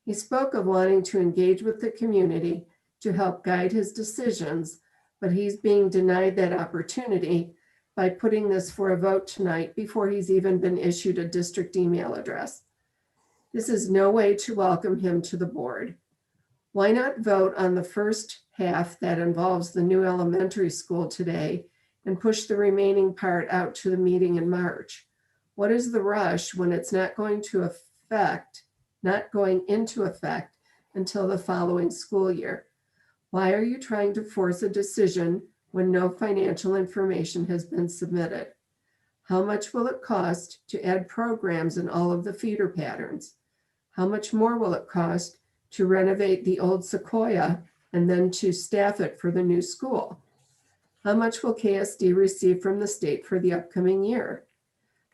He spoke of wanting to engage with the community to help guide his decisions, but he's being denied that opportunity by putting this for a vote tonight before he's even been issued a district email address. This is no way to welcome him to the board. Why not vote on the first half that involves the new elementary school today and push the remaining part out to the meeting in March? What is the rush when it's not going into effect until the following school year? Why are you trying to force a decision when no financial information has been submitted? How much will it cost to add programs in all of the feeder patterns? How much more will it cost to renovate the old Sequoia and then to staff it for the new school? How much will KSD receive from the state for the upcoming year?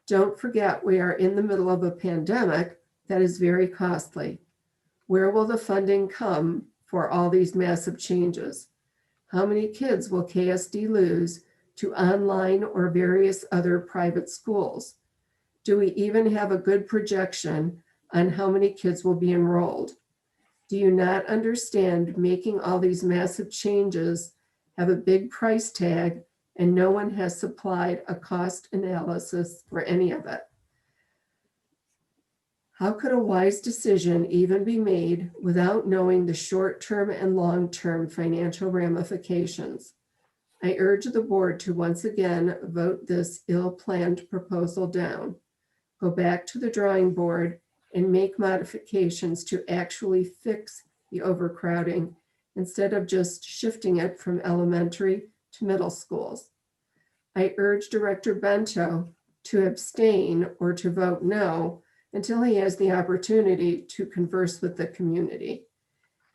Don't forget, we are in the middle of a pandemic that is very costly. Where will the funding come for all these massive changes? How many kids will KSD lose to online or various other private schools? Do we even have a good projection on how many kids will be enrolled? Do you not understand making all these massive changes have a big price tag and no one has supplied a cost analysis for any of it? How could a wise decision even be made without knowing the short-term and long-term financial ramifications? I urge the board to once again vote this ill-planned proposal down. Go back to the drawing board and make modifications to actually fix the overcrowding instead of just shifting it from elementary to middle schools. I urge Director Bento to abstain or to vote no until he has the opportunity to converse with the community.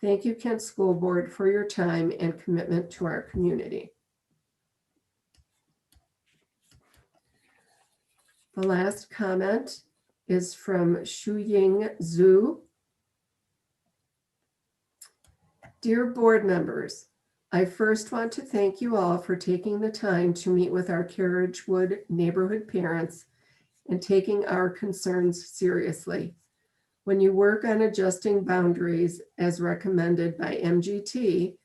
Thank you, Kent School Board, for your time and commitment to our community. The last comment is from Shuying Zhu. Dear board members, I first want to thank you all for taking the time to meet with our Carriagewood neighborhood parents and taking our concerns seriously. When you work on adjusting boundaries as recommended by MGT,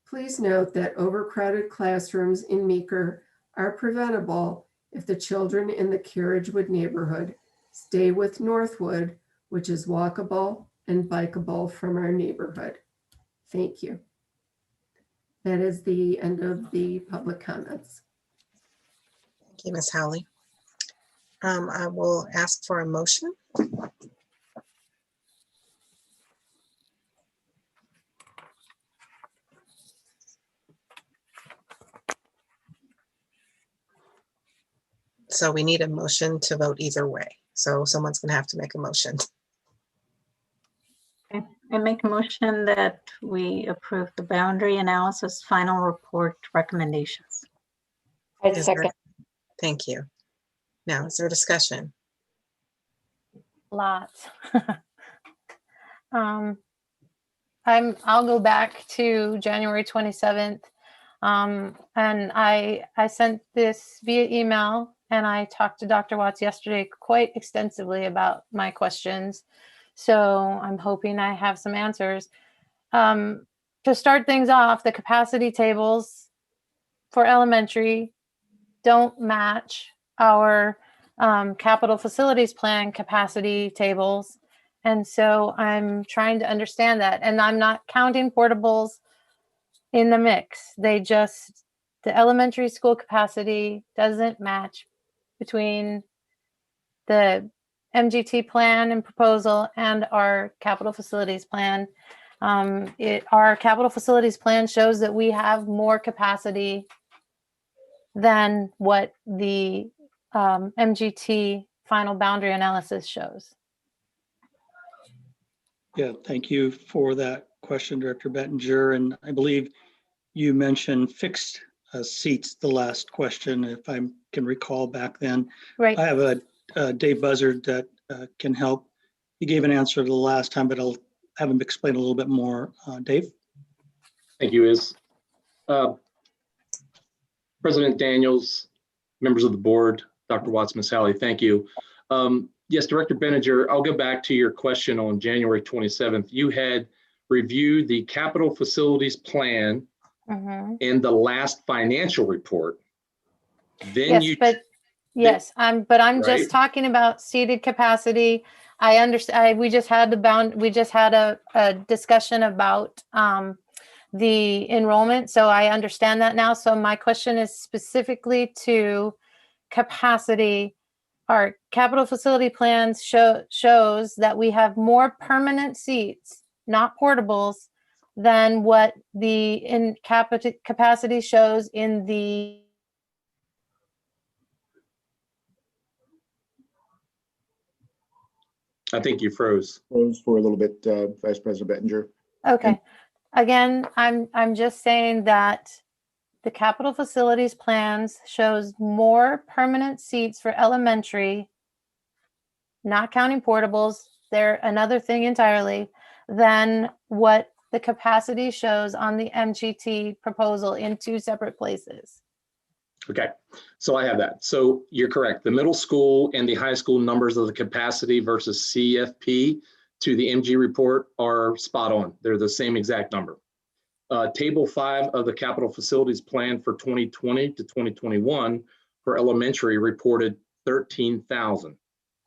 please note that overcrowded classrooms in Meeker are preventable if the children in the Carriagewood neighborhood stay with Northwood, which is walkable and bikeable from our neighborhood. Thank you. That is the end of the public comments. Thank you, Ms. Howley. I will ask for a motion. So we need a motion to vote either way. So someone's going to have to make a motion. Okay. I make a motion that we approve the boundary analysis final report recommendations. I second. Thank you. Now, is there discussion? Lots. I'll go back to January 27th. And I sent this via email, and I talked to Dr. Watts yesterday quite extensively about my questions. So I'm hoping I have some answers. To start things off, the capacity tables for elementary don't match our capital facilities plan capacity tables. And so I'm trying to understand that. And I'm not counting portables in the mix. They just, the elementary school capacity doesn't match between the MGT plan and proposal and our capital facilities plan. Our capital facilities plan shows that we have more capacity than what the MGT final boundary analysis shows. Yeah, thank you for that question, Director Bettinger. And I believe you mentioned fixed seats the last question, if I can recall back then. Right. I have a Dave Buzzard that can help. He gave an answer the last time, but I'll have him explain a little bit more. Dave? Thank you, Iz. President Daniels, members of the board, Dr. Watts, Ms. Howley, thank you. Yes, Director Benninger, I'll go back to your question on January 27th. You had reviewed the capital facilities plan in the last financial report. Then yes, I'm right? Just talking about seated capacity. I understand. We just had a discussion about the enrollment, so I understand that now. So my question is specifically to capacity. Our capital facility plans shows that we have more permanent seats, not portables, than what the capacity shows in the. I think you froze. Froze for a little bit, Vice President Bettinger. Okay. Again, I'm just saying that the capital facilities plans shows more permanent seats for elementary, not counting portables, they're another thing entirely, than what the capacity shows on the MGT proposal in two separate places? Okay, so I have that. So you're correct. The middle school and the high school numbers of the capacity versus CFP to the MG report are spot on. They're the same exact number. Table 5 of the capital facilities plan for 2020 to 2021 for elementary reported 13,000.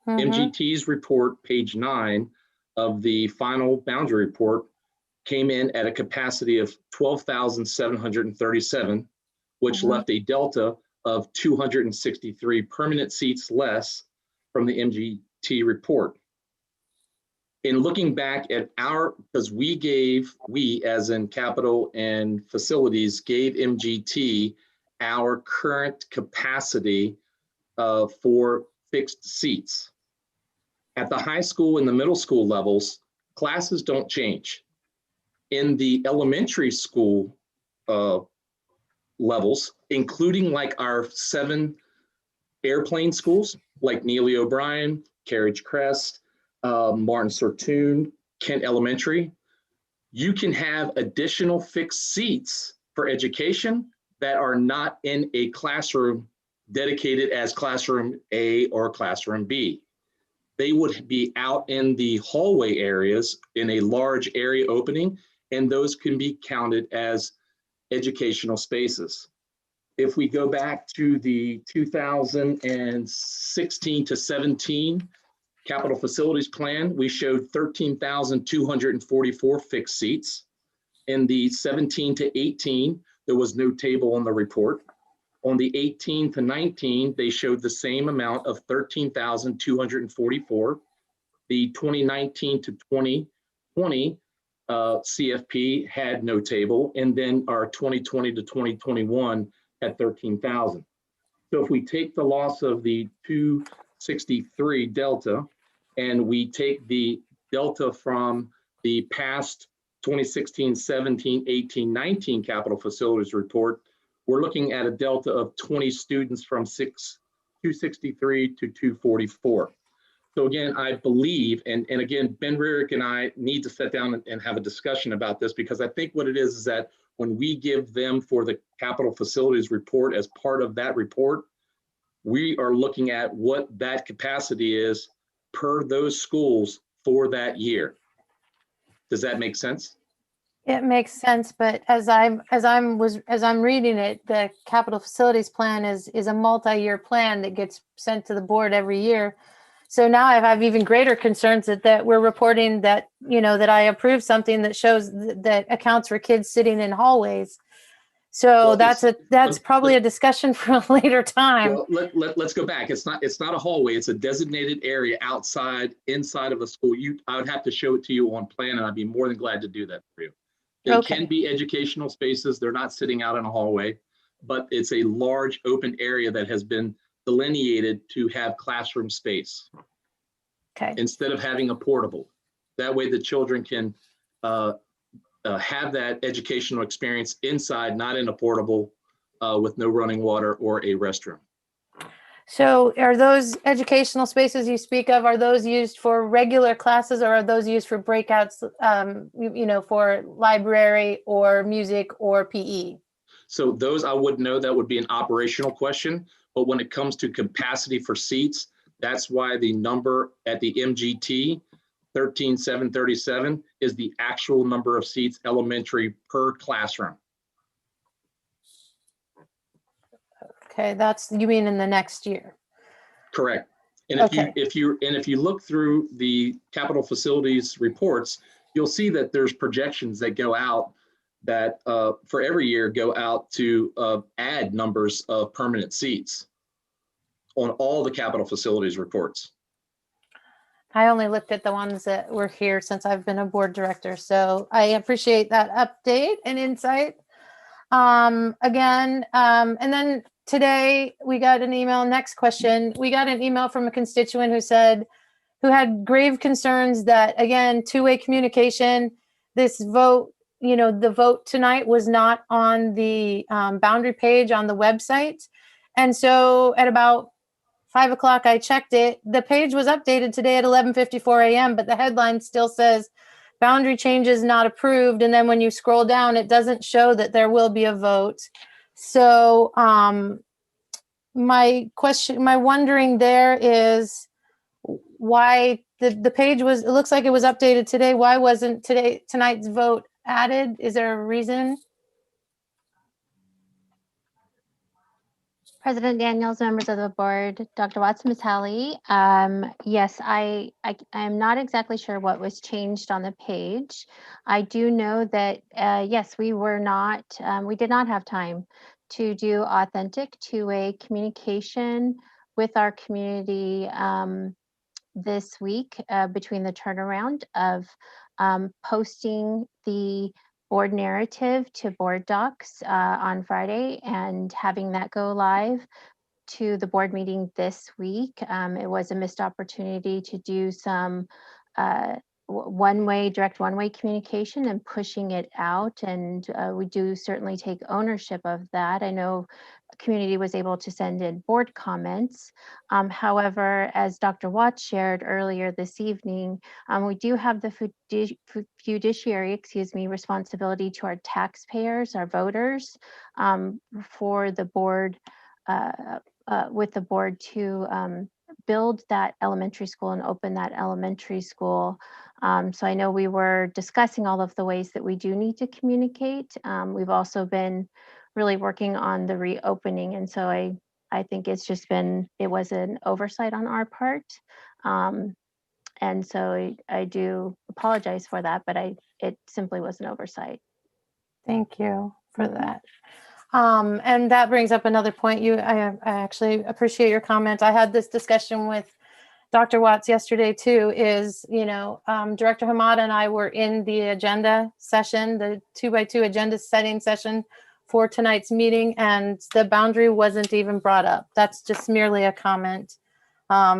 MGT's report, page 9 of the final boundary report, came in at a capacity of 12,737, which left a delta of 263 permanent seats less from the MGT report. In looking back at because we as in capital and facilities gave MGT our current capacity for fixed seats. At the high school and the middle school levels, classes don't change. In the elementary school levels, including like our 7 airplane schools, like Neely O'Brien, Carriage Crest, Martin Sertoon, Kent Elementary, you can have additional fixed seats for education that are not in a classroom dedicated as classroom A or classroom B. They would be out in the hallway areas in a large area opening, and those can be counted as educational spaces. If we go back to the 2016 to 17 capital facilities plan, we showed 13,244 fixed seats. In the 17 to 18, there was no table on the report. On the 18 to 19, they showed the same amount of 13,244. The 2019 to 2020 CFP had no table, and then our 2020 to 2021 had 13,000. So if we take the loss of the 263 delta, and we take the delta from the past 2016, 17, 18, 19 capital facilities report, we're looking at a delta of 20 students from 263 to 244. So again, I believe, and again, Ben Rarick and I need to sit down and have a discussion about this, because I think what it is that when we give them for the capital facilities report as part of that report, we are looking at what that capacity is per those schools for that year. Does that make sense? It makes sense, but as I'm reading it, the capital facilities plan is a multi-year plan that gets sent to the board every year. So now I have even greater concerns that we're reporting that, that I approve something that shows that accounts for kids sitting in hallways. So well, that's probably a discussion for a later time. Well, let's go back. It's not a hallway. It's a designated area inside of a school. I would have to show it to you on plan, and I'd be more than glad to do that for you. They can be educational spaces. They're not sitting out in a hallway, but it's a large open area that has been delineated to have classroom space. Okay. Instead of having a portable. That way the children can have that educational experience inside, not in a portable with no running water or a restroom. So are those educational spaces you speak of, are those used for regular classes, or are those used for breakouts, for library or music or PE? So those I wouldn't know. That would be an operational question. But when it comes to capacity for seats, that's why the number at the MGT, 13,737, is the actual number of seats elementary per classroom. Okay, you mean in the next year? Correct. And if you look through the capital facilities reports, you'll see that there's projections that go out that for every year go out to add numbers of permanent seats on all the capital facilities reports. I only looked at the ones that were here since I've been a board director, so I appreciate that update and insight. And then today we got an email. Next question. We got an email from a constituent who had grave concerns that, again, two-way communication, this vote, the vote tonight was not on the boundary page on the website. And so at about 5 o'clock, I checked it. The page was updated today at 11:54 a.m., but the headline still says boundary changes not approved. And then when you scroll down, it doesn't show that there will be a vote. So my wondering there is why the page was, it looks like it was updated today. Why wasn't tonight's vote added? Is there a reason? President Daniels, members of the board, Dr. Watts, Ms. Halley. Yes, I am not exactly sure what was changed on the page. I do know that, yes, we did not have time to do authentic two-way communication with our community this week between the turnaround of posting the board narrative to BoardDocs on Friday and having that go live to the board meeting this week. It was a missed opportunity to do some direct one-way communication and pushing it out. And we do certainly take ownership of that. I know the community was able to send in board comments. However, as Dr. Watts shared earlier this evening, we do have the fiduciary, responsibility to our taxpayers, our voters, for the board, with the board to build that elementary school and open that elementary school. So I know we were discussing all of the ways that we do need to communicate. We've also been really working on the reopening. And so I think it was an oversight on our part. And so I do apologize for that, but it simply was an oversight. Thank you for that. And that brings up another point. I actually appreciate your comment. I had this discussion with Dr. Watts yesterday too, is, Director Hamada and I were in the agenda session, the 2x2 agenda setting session for tonight's meeting, and the boundary wasn't even brought up. That's just merely a comment.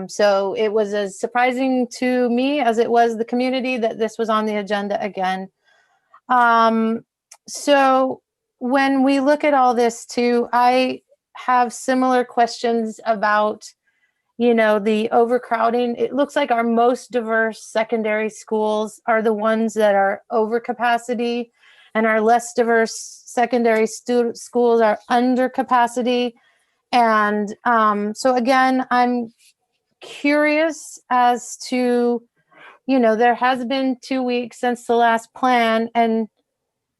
So it was as surprising to me as it was the community that this was on the agenda again. So when we look at all this too, I have similar questions about, the overcrowding. It looks like our most diverse secondary schools are the ones that are over capacity, and our less diverse secondary schools are under capacity. And so again, I'm curious as to, there has been 2 weeks since the last plan, and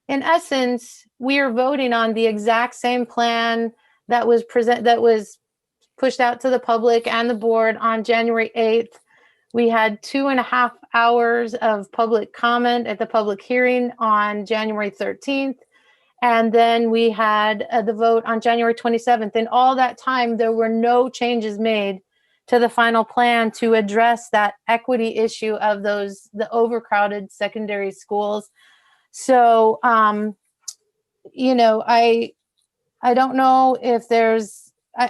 in essence, we are voting on the exact same plan that was pushed out to the public and the board on January 8th. We had 2.5 hours of public comment at the public hearing on January 13th. And then we had the vote on January 27th. And all that time, there were no changes made to the final plan to address that equity issue of the overcrowded secondary schools. So, I don't know if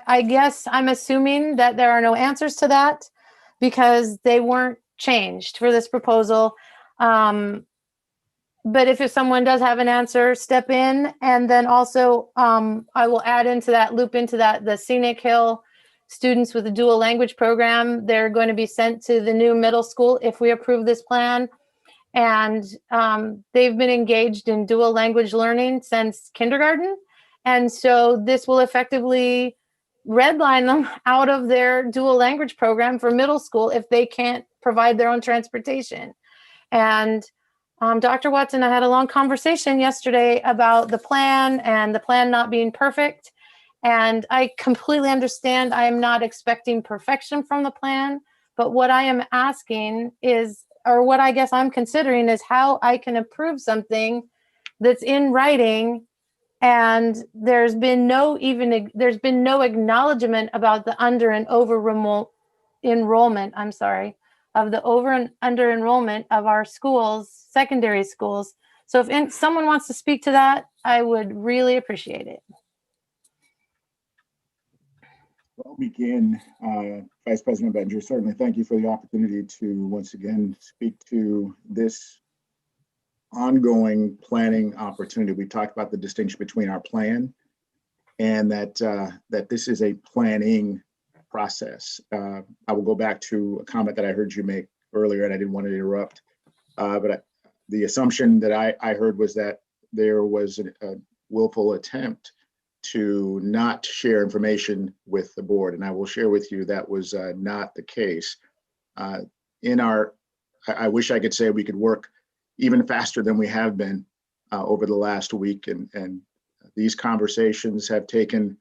I guess I'm assuming that there are no answers to that because they weren't changed for this proposal. But if someone does have an answer, step in. And then also I will loop into that, the Scenic Hill students with the dual language program, they're going to be sent to the new middle school if we approve this plan. And they've been engaged in dual language learning since kindergarten. And so this will effectively redline them out of their dual language program for middle school if they can't provide their own transportation. And Dr. Watts and I had a long conversation yesterday about the plan and the plan not being perfect. And I completely understand I am not expecting perfection from the plan, but what I am asking is, or what I guess I'm considering is how I can approve something that's in writing. And there's been no acknowledgement about the under and over enrollment. Of the over and under enrollment of our schools, secondary schools. So if someone wants to speak to that, I would really appreciate it. I'll begin, Vice President Benjer. Certainly thank you for the opportunity to once again speak to this ongoing planning opportunity. We talked about the distinction between our plan and that this is a planning process. I will go back to a comment that I heard you make earlier, and I didn't want to interrupt, but The assumption that I heard was that there was a willful attempt to not share information with the board. And I will share with you that was not the case. I wish I could say we could work even faster than we have been over the last week. And these conversations have taken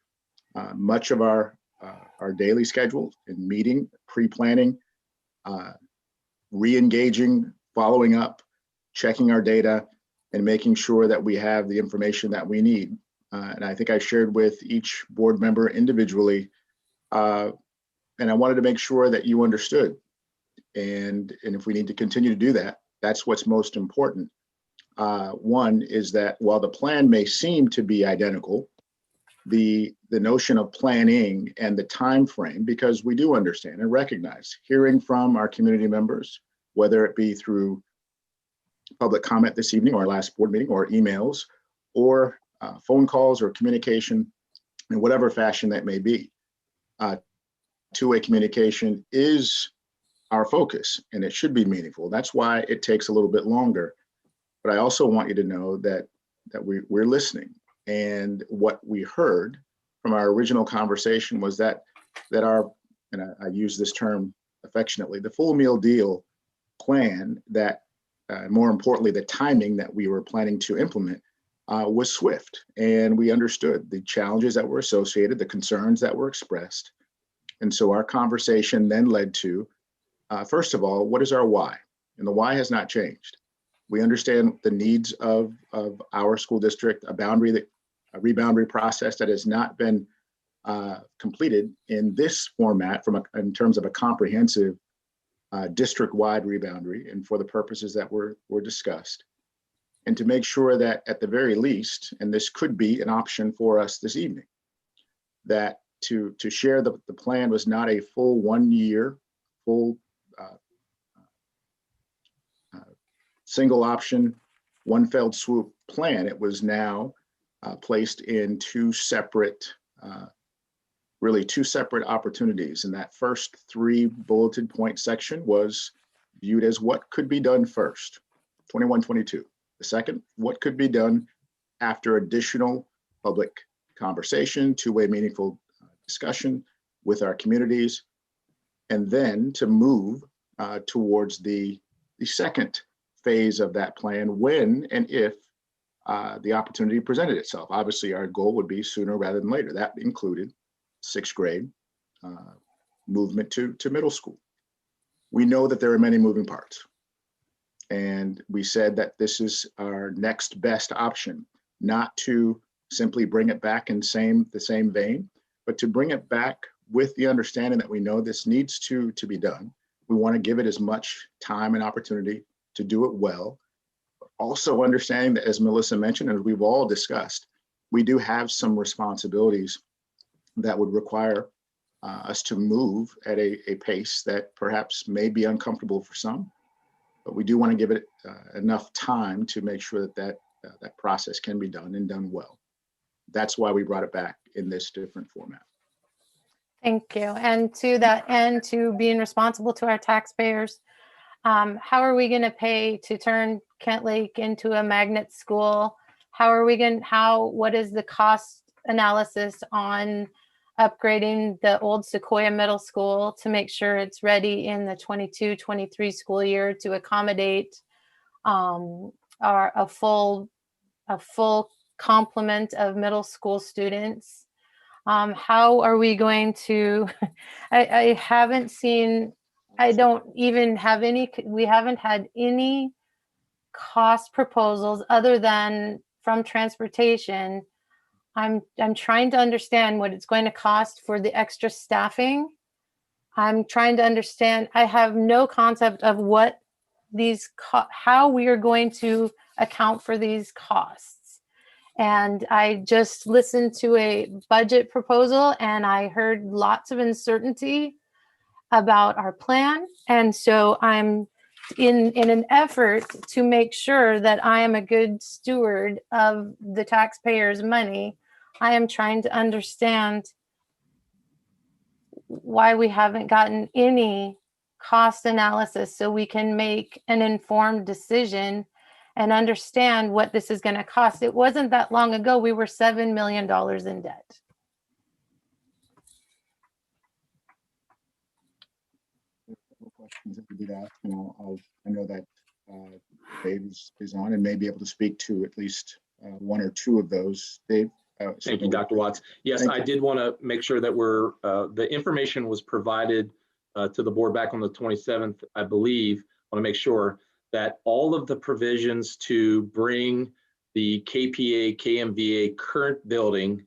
much of our daily schedule in meeting, pre-planning, re-engaging, following up, checking our data, and making sure that we have the information that we need. And I think I shared with each board member individually, and I wanted to make sure that you understood. And if we need to continue to do that, that's what's most important. One is that while the plan may seem to be identical, the notion of planning and the time frame, because we do understand and recognize hearing from our community members, whether it be through public comment this evening or our last board meeting or emails or phone calls or communication in whatever fashion that may be. Two-way communication is our focus and it should be meaningful. That's why it takes a little bit longer. But I also want you to know that we're listening. And what we heard from our original conversation was that our, and I use this term affectionately, the full meal deal plan that, more importantly, the timing that we were planning to implement was swift. And we understood the challenges that were associated, the concerns that were expressed. And so our conversation then led to, first of all, what is our why? And the why has not changed. We understand the needs of our school district, a reboundary process that has not been completed in this format in terms of a comprehensive district-wide reboundary and for the purposes that were discussed. And to make sure that at the very least, and this could be an option for us this evening, that to share the plan was not a full 1 year, full single option, one fell swoop plan. It was now placed in two separate opportunities. And that first 3 bulleted point section was viewed as what could be done first, 21-22. The second, what could be done after additional public conversation, two-way meaningful discussion with our communities, and then to move towards the second phase of that plan when and if the opportunity presented itself. Obviously, our goal would be sooner rather than later. That included 6th grade movement to middle school. We know that there are many moving parts. And we said that this is our next best option, not to simply bring it back in the same vein, but to bring it back with the understanding that we know this needs to be done. We want to give it as much time and opportunity to do it well. Also understanding that, as Melissa mentioned, and we've all discussed, we do have some responsibilities that would require us to move at a pace that perhaps may be uncomfortable for some, but we do want to give it enough time to make sure that process can be done and done well. That's why we brought it back in this different format. Thank you. And to that end, to being responsible to our taxpayers, how are we going to pay to turn Kent Lake into a magnet school? What is the cost analysis on upgrading the old Sequoia Middle School to make sure it's ready in the 22-23 school year to accommodate a full complement of middle school students? How are we going to, I haven't seen, I don't even have any, we haven't had any cost proposals other than from transportation. I'm trying to understand what it's going to cost for the extra staffing. I'm trying to understand, I have no concept of what how we are going to account for these costs. And I just listened to a budget proposal and I heard lots of uncertainty about our plan. And so I'm in an effort to make sure that I am a good steward of the taxpayers' money. I am trying to understand why we haven't gotten any cost analysis so we can make an informed decision and understand what this is going to cost. It wasn't that long ago we were $7 million in debt. Questions that we did ask, and I know that Dave is on and may be able to speak to at least one or two of those. Dave? Thank you, Dr. Watts. Yes, I did want to make sure that the information was provided to the board back on the 27th, I believe. I want to make sure that all of the provisions to bring the KPA, KMVA current building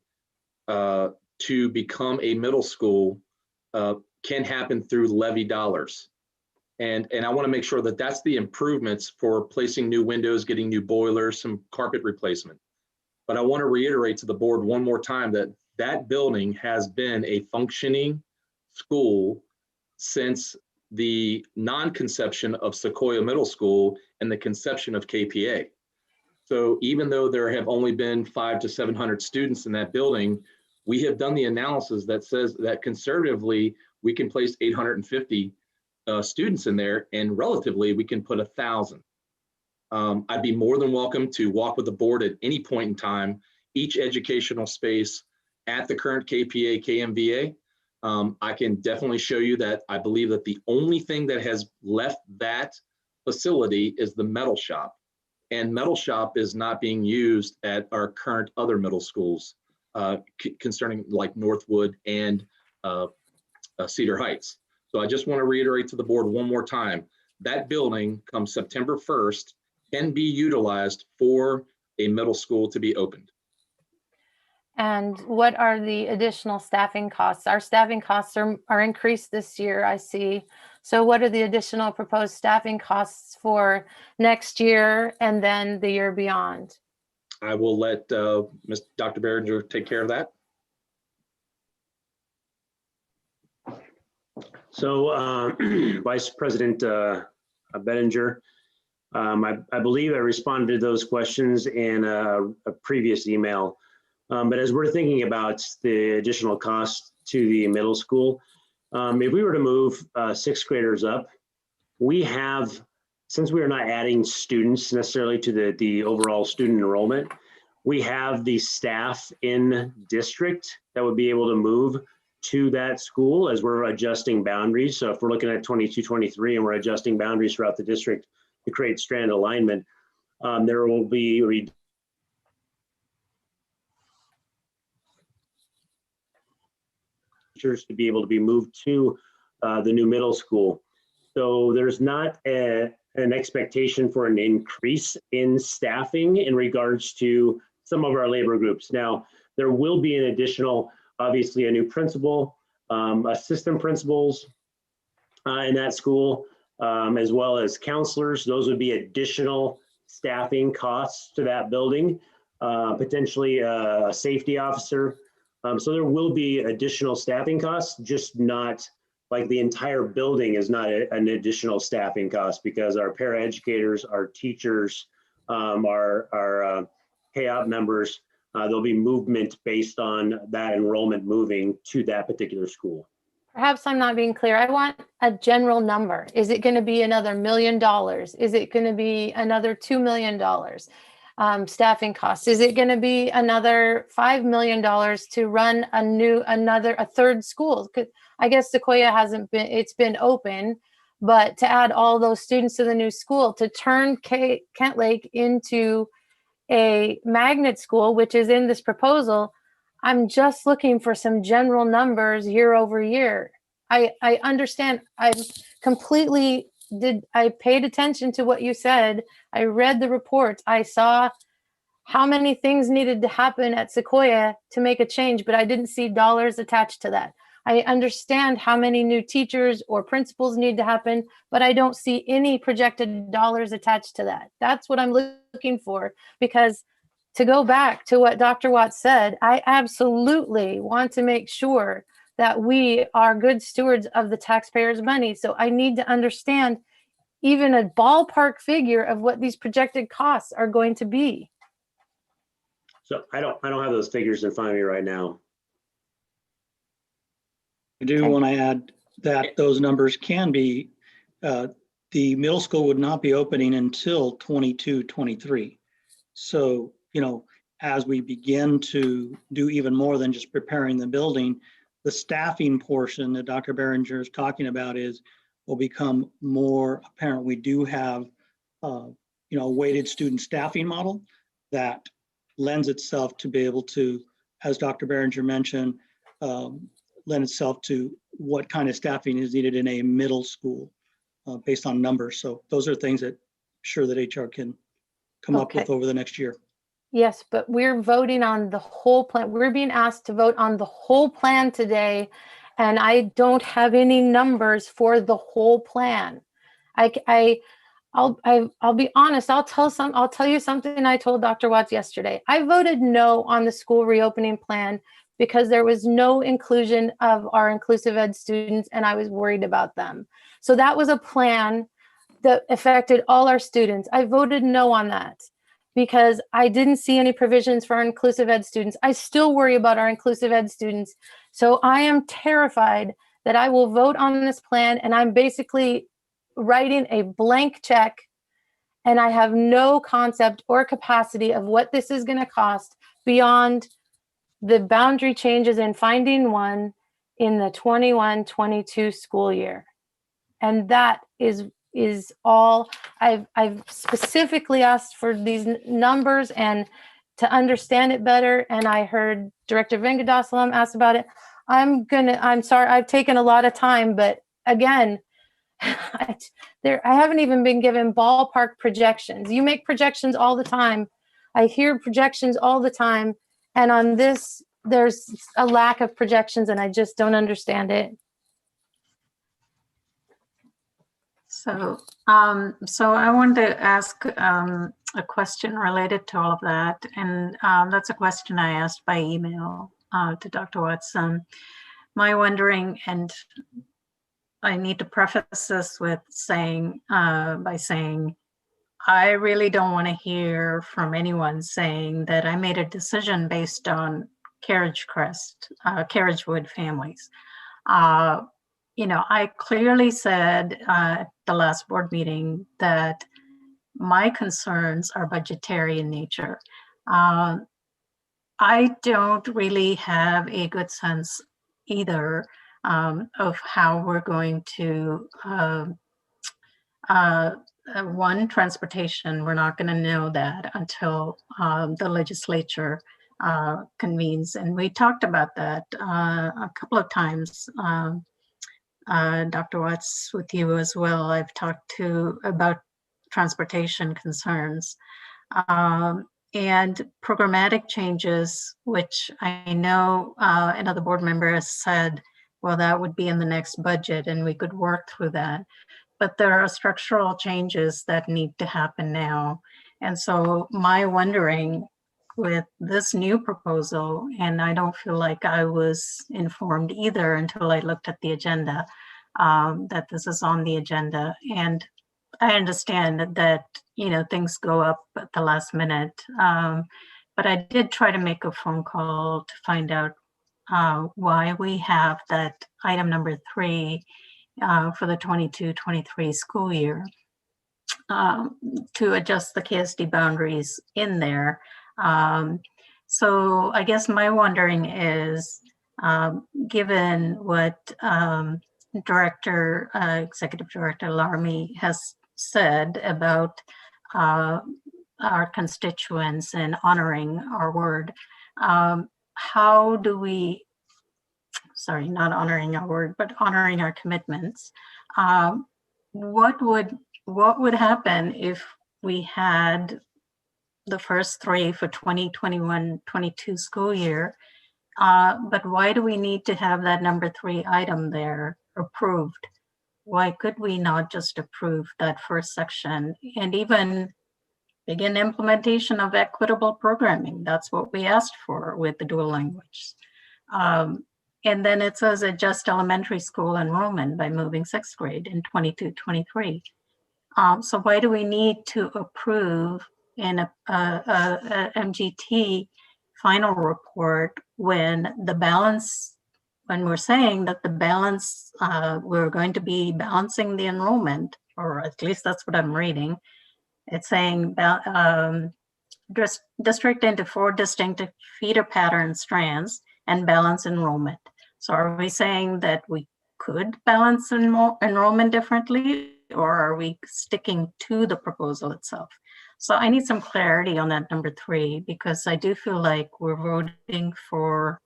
to become a middle school can happen through levy dollars. And I want to make sure that that's the improvements for placing new windows, getting new boilers, some carpet replacement. But I want to reiterate to the board one more time that that building has been a functioning school since the non-conception of Sequoia Middle School and the conception of KPA. So even though there have only been 500 to 700 students in that building, we have done the analysis that says that conservatively, we can place 850 students in there, and relatively, we can put 1,000. I'd be more than welcome to walk with the board at any point in time, each educational space at the current KPA, KMVA. I can definitely show you that I believe that the only thing that has left that facility is the metal shop. And metal shop is not being used at our current other middle schools concerning like Northwood and Cedar Heights. So I just want to reiterate to the board one more time, that building come September 1st can be utilized for a middle school to be opened. And what are the additional staffing costs? Our staffing costs are increased this year, I see. So what are the additional proposed staffing costs for next year and then the year beyond? I will let Dr. Behringer take care of that. So Vice President Behringer, I believe I responded to those questions in a previous email. But as we're thinking about the additional cost to the middle school, if we were to move sixth graders up, we have, since we are not adding students necessarily to the overall student enrollment, we have the staff in district that would be able to move to that school as we're adjusting boundaries. So if we're looking at 22-23 and we're adjusting boundaries throughout the district to create strand alignment, there will be teachers to be able to be moved to the new middle school. So there's not an expectation for an increase in staffing in regards to some of our labor groups. Now, there will be an additional, obviously a new principal, assistant principals in that school, as well as counselors. Those would be additional staffing costs to that building, potentially a safety officer. So there will be additional staffing costs, just not like the entire building is not an additional staffing cost, because our paraeducators, our teachers, our pay-out members, there'll be movement based on that enrollment moving to that particular school. Perhaps I'm not being clear. I want a general number. Is it going to be another $1 million? Is it going to be another $2 million staffing costs? Is it going to be another $5 million to run a third school? I guess Sequoia it's been open, but to add all those students to the new school, to turn Kent Lake into a magnet school, which is in this proposal, I'm just looking for some general numbers year over year. I understand. I paid attention to what you said. I read the reports. I saw how many things needed to happen at Sequoia to make a change, but I didn't see dollars attached to that. I understand how many new teachers or principals need to happen, but I don't see any projected dollars attached to that. That's what I'm looking for, because to go back to what Dr. Watts said, I absolutely want to make sure that we are good stewards of the taxpayers' money. So I need to understand even a ballpark figure of what these projected costs are going to be. So I don't have those figures in front of me right now. I do want to add that those numbers can be the middle school would not be opening until 22-23. So, as we begin to do even more than just preparing the building, the staffing portion that Dr. Behringer is talking about will become more apparent. We do have, a weighted student staffing model that lends itself to be able to, as Dr. Behringer mentioned, lend itself to what kind of staffing is needed in a middle school based on numbers. So those are things that I'm sure that HR can come up with over the next year. Yes, but we're voting on the whole plan. We're being asked to vote on the whole plan today, and I don't have any numbers for the whole plan. I'll be honest. I'll tell you something I told Dr. Watts yesterday. I voted no on the school reopening plan because there was no inclusion of our inclusive ed students, and I was worried about them. So that was a plan that affected all our students. I voted no on that because I didn't see any provisions for our inclusive ed students. I still worry about our inclusive ed students. So I am terrified that I will vote on this plan and I'm basically writing a blank check and I have no concept or capacity of what this is going to cost beyond the boundary changes in finding one in the 21-22 school year. And that is all. I've specifically asked for these numbers and to understand it better. And I heard Director Venkatasalam ask about it. I'm sorry, I've taken a lot of time, but again, I haven't even been given ballpark projections. You make projections all the time. I hear projections all the time. And on this, there's a lack of projections and I just don't understand it. So I wanted to ask a question related to all of that. And that's a question I asked by email to Dr. Watson. My wondering, and I need to preface this with by saying, I really don't want to hear from anyone saying that I made a decision based on Carriagewood families. I clearly said at the last board meeting that my concerns are budgetary in nature. I don't really have a good sense either of how we're going to, one, transportation, we're not going to know that until the legislature convenes. And we talked about that a couple of times. Dr. Watts, with you as well, I've talked about transportation concerns and programmatic changes, which I know another board member has said, well, that would be in the next budget and we could work through that. But there are structural changes that need to happen now. And so my wondering with this new proposal, and I don't feel like I was informed either until I looked at the agenda, that this is on the agenda. And I understand that, things go up at the last minute. But I did try to make a phone call to find out why we have that item number 3 for the 22-23 school year to adjust the KSD boundaries in there. So I guess my wondering is, given what Executive Director Larmy has said about our constituents and honoring our word, how do we, not honoring our word, but honoring our commitments. What would happen if we had the first 3 for 2021-22 school year? But why do we need to have that number 3 item there approved? Why could we not just approve that first section and even begin implementation of equitable programming? That's what we asked for with the dual language. And then it says adjust elementary school enrollment by moving 6th grade in 22-23. So why do we need to approve in a MGT final report when we're saying that the balance, we're going to be balancing the enrollment or at least that's what I'm reading. It's saying district into 4 distinct feeder pattern strands and balance enrollment. So are we saying that we could balance enrollment differently, or are we sticking to the proposal itself? So I need some clarity on that number 3, because I do feel like we're voting for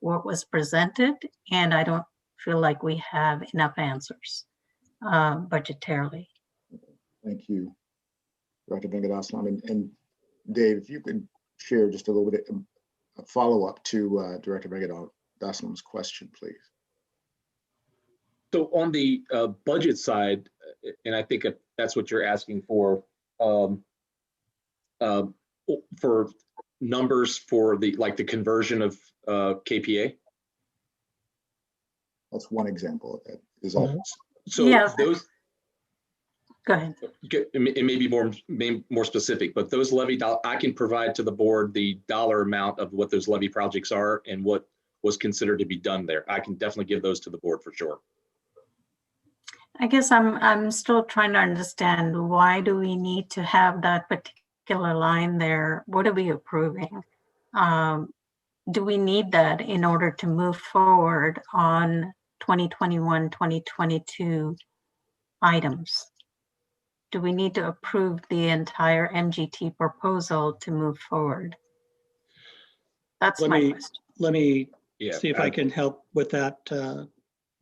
what was presented, and I don't feel like we have enough answers budgetarily. Thank you, Dr. Vengadaslam. And Dave, if you could share just a little bit of a follow-up to Director Vengadaslam's question, please. So on the budget side, and I think that's what you're asking for numbers for the conversion of KPA. That's one example of that. Is that so? Yeah. Those. Go ahead. It may be more specific, but those levy I can provide to the board the dollar amount of what those levy projects are and what was considered to be done there. I can definitely give those to the board for sure. I guess I'm still trying to understand, why do we need to have that particular line there? What are we approving? Do we need that in order to move forward on 2021, 2022 items? Do we need to approve the entire MGT proposal to move forward? That's my question. Let me see if I can help with that,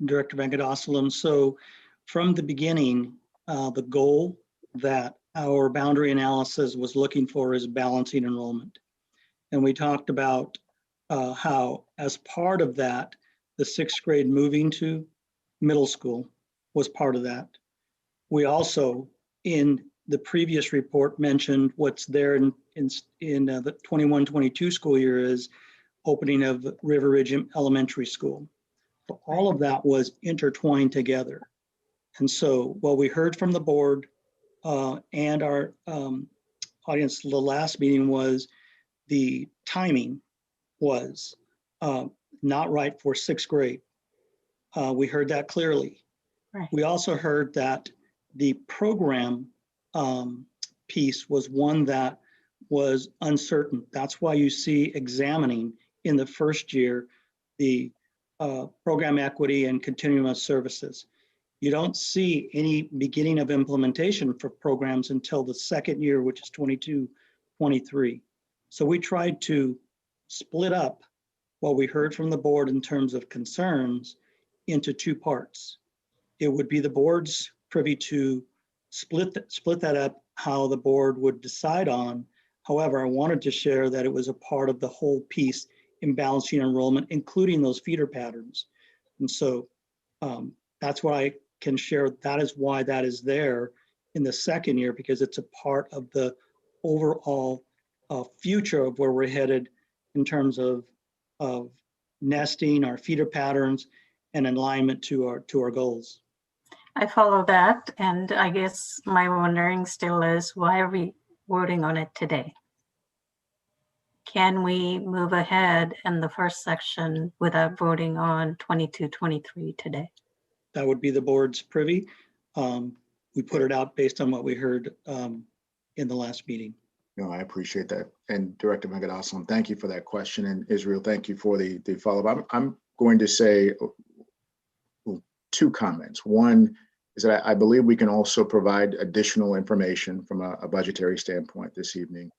Director Vengadaslam. So from the beginning, the goal that our boundary analysis was looking for is balancing enrollment. And we talked about how, as part of that, the 6th grade moving to middle school was part of that. We also, in the previous report, mentioned what's there in the 21-22 school year is opening of River Ridge Elementary School. So all of that was intertwined together. And so what we heard from the board and our audience the last meeting was the timing was not right for 6th grade. We heard that clearly. Right. We also heard that the program piece was one that was uncertain. That's why you see examining in the first year the program equity and continuum of services. You don't see any beginning of implementation for programs until the 2nd year, which is 22-23. So we tried to split up what we heard from the board in terms of concerns into 2 parts. It would be the board's privy to split that up, how the board would decide on. However, I wanted to share that it was a part of the whole piece in balancing enrollment, including those feeder patterns. And so that's what I can share. That is why that is there in the 2nd year, because it's a part of the overall future of where we're headed in terms of nesting, our feeder patterns, and alignment to our goals. I follow that, and I guess my wondering still is, why are we voting on it today? Can we move ahead in the first section without voting on 22-23 today? That would be the board's privy. We put it out based on what we heard in the last meeting. No, I appreciate that. And Director Vengadaslam, thank you for that question. And Israel, thank you for the follow-up. I'm going to say 2 comments. One is that I believe we can also provide additional information from a budgetary standpoint this evening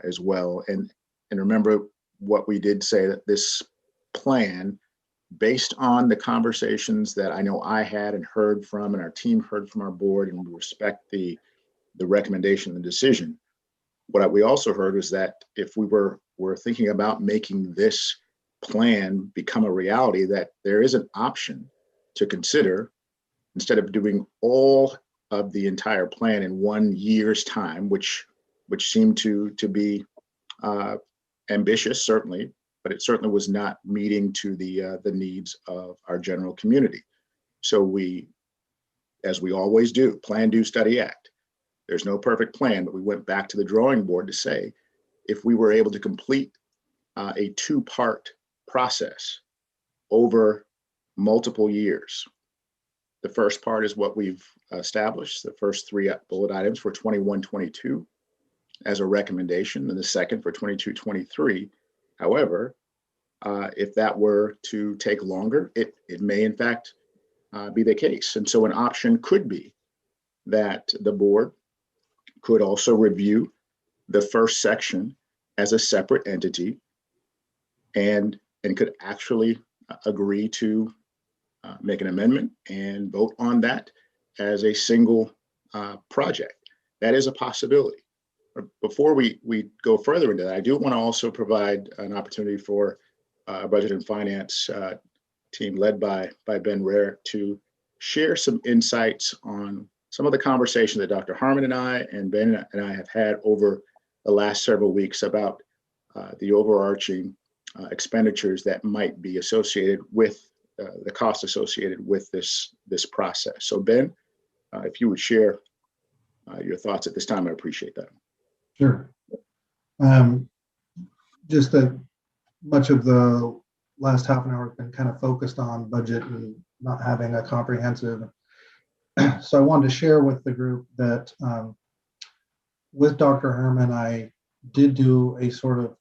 as well. And remember what we did say, that this plan, based on the conversations that I know I had and heard from, and our team heard from our board, and we respect the recommendation and decision. What we also heard was that if we were thinking about making this plan become a reality, that there is an option to consider, instead of doing all of the entire plan in 1 year's time, which seemed to be ambitious, certainly, but it certainly was not meeting to the needs of our general community. So we, as we always do, plan, do, study, act. There's no perfect plan, but we went back to the drawing board to say, if we were able to complete a 2-part process over multiple years. The first part is what we've establish the first three bullet items for 21-22 as a recommendation, and the second for 22-23. However, if that were to take longer, it may in fact be the case. And so an option could be that the board could also review the first section as a separate entity and could actually agree to make an amendment and vote on that as a single project. That is a possibility. Before we go further into that, I do want to also provide an opportunity for a budget and finance team led by Ben Rare to share some insights on some of the conversation that Dr. Harmon and I and Ben and I have had over the last several weeks about the overarching expenditures that might be associated with the cost associated with this process. So Ben, if you would share your thoughts at this time, I'd appreciate that. Sure. Just that much of the last half an hour has been kind of focused on budget and not having a comprehensive. So I wanted to share with the group that with Dr. Herman, I did do a sort of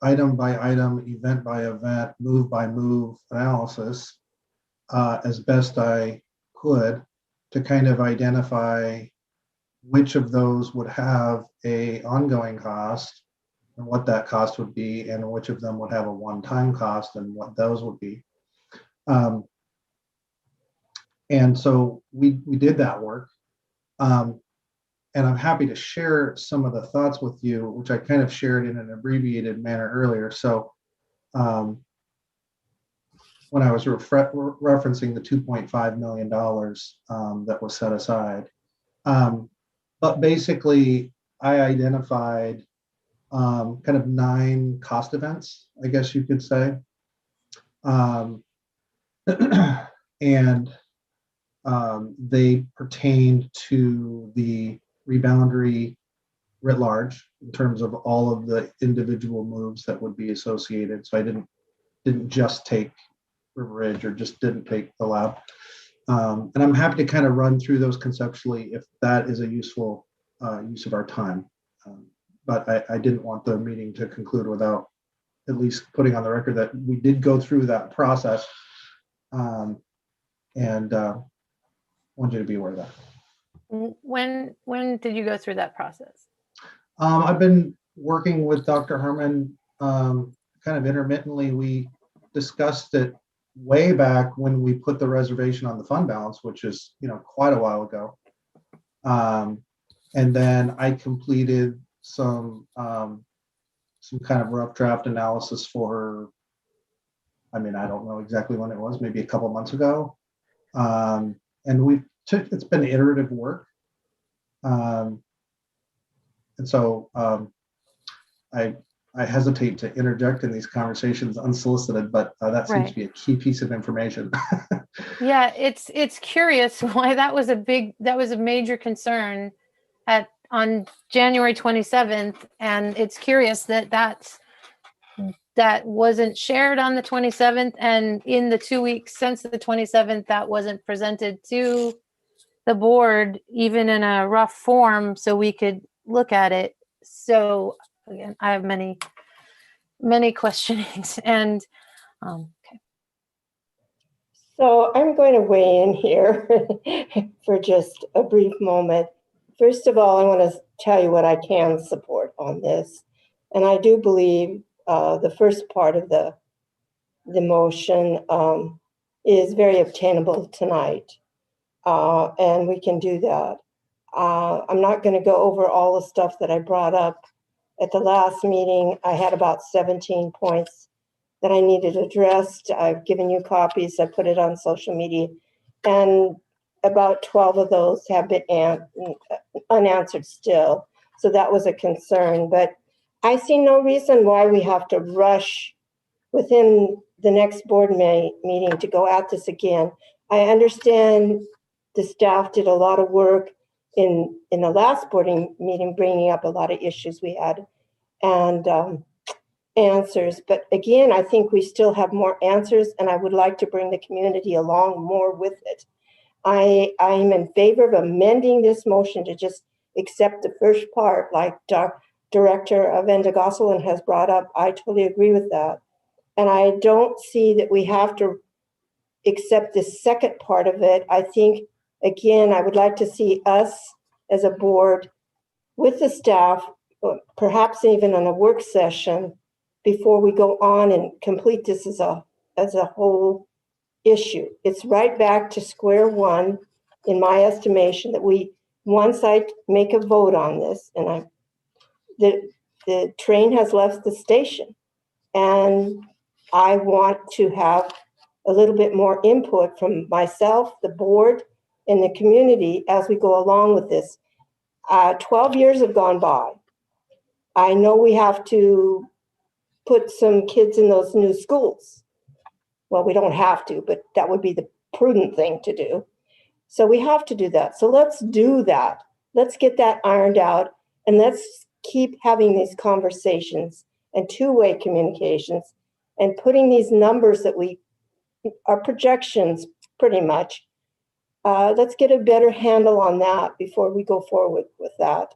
item by item, event by event, move by move analysis as best I could to kind of identify which of those would have a ongoing cost and what that cost would be, and which of them would have a one-time cost and what those would be. And so we did that work. And I'm happy to share some of the thoughts with you, which I kind of shared in an abbreviated manner earlier. So when I was referencing the $2.5 million that was set aside, but basically I identified kind of 9 cost events, I guess you could say. And they pertained to the reboundary writ large in terms of all of the individual moves that would be associated. So I didn't just take River Ridge or just didn't take the lab. And I'm happy to kind of run through those conceptually if that is a useful use of our time. But I didn't want the meeting to conclude without at least putting on the record that we did go through that process, and want you to be aware of that. When did you go through that process? I've been working with Dr. Herman kind of intermittently. We discussed it way back when we put the reservation on the fund balance, which is quite a while ago. And then I completed some kind of rough draft analysis for her. I mean, I don't know exactly when it was, maybe a couple months ago. And it's been iterative work. And so I hesitate to interject in these conversations unsolicited, but that seems to be a key piece of information. Yeah, it's curious why that was a major concern on January 27th, and it's curious that wasn't shared on the 27th, and in the 2 weeks since the 27th, that wasn't presented to the board, even in a rough form, so we could look at it. So again, I have many questionings, and okay. So I'm going to weigh in here for just a brief moment. First of all, I want to tell you what I can support on this. And I do believe the first part of the motion is very obtainable tonight. And we can do that. I'm not going to go over all the stuff that I brought up at the last meeting. I had about 17 points that I needed addressed. I've given you copies. I put it on social media. And about 12 of those have been unanswered still. So that was a concern. But I see no reason why we have to rush within the next board meeting to go at this again. I understand the staff did a lot of work in the last board meeting, bringing up a lot of issues we had and answers. But again, I think we still have more answers, and I would like to bring the community along more with it. I'm in favor of amending this motion to just accept the first part, like Director Vendagosalin has brought up. I totally agree with that. And I don't see that we have to accept the second part of it. I think, again, I would like to see us as a board with the staff, perhaps even on a work session, before we go on and complete this as a whole issue. It's right back to square one, in my estimation, that once I make a vote on this, and the train has left the station, and I want to have a little bit more input from myself, the board, and the community as we go along with this. 12 years have gone by. I know we have to put some kids in those new schools. Well, we don't have to, but that would be the prudent thing to do. So we have to do that. So let's do that. Let's get that ironed out, and let's keep having these conversations and two-way communications and putting these numbers that are projections pretty much. Let's get a better handle on that before we go forward with that.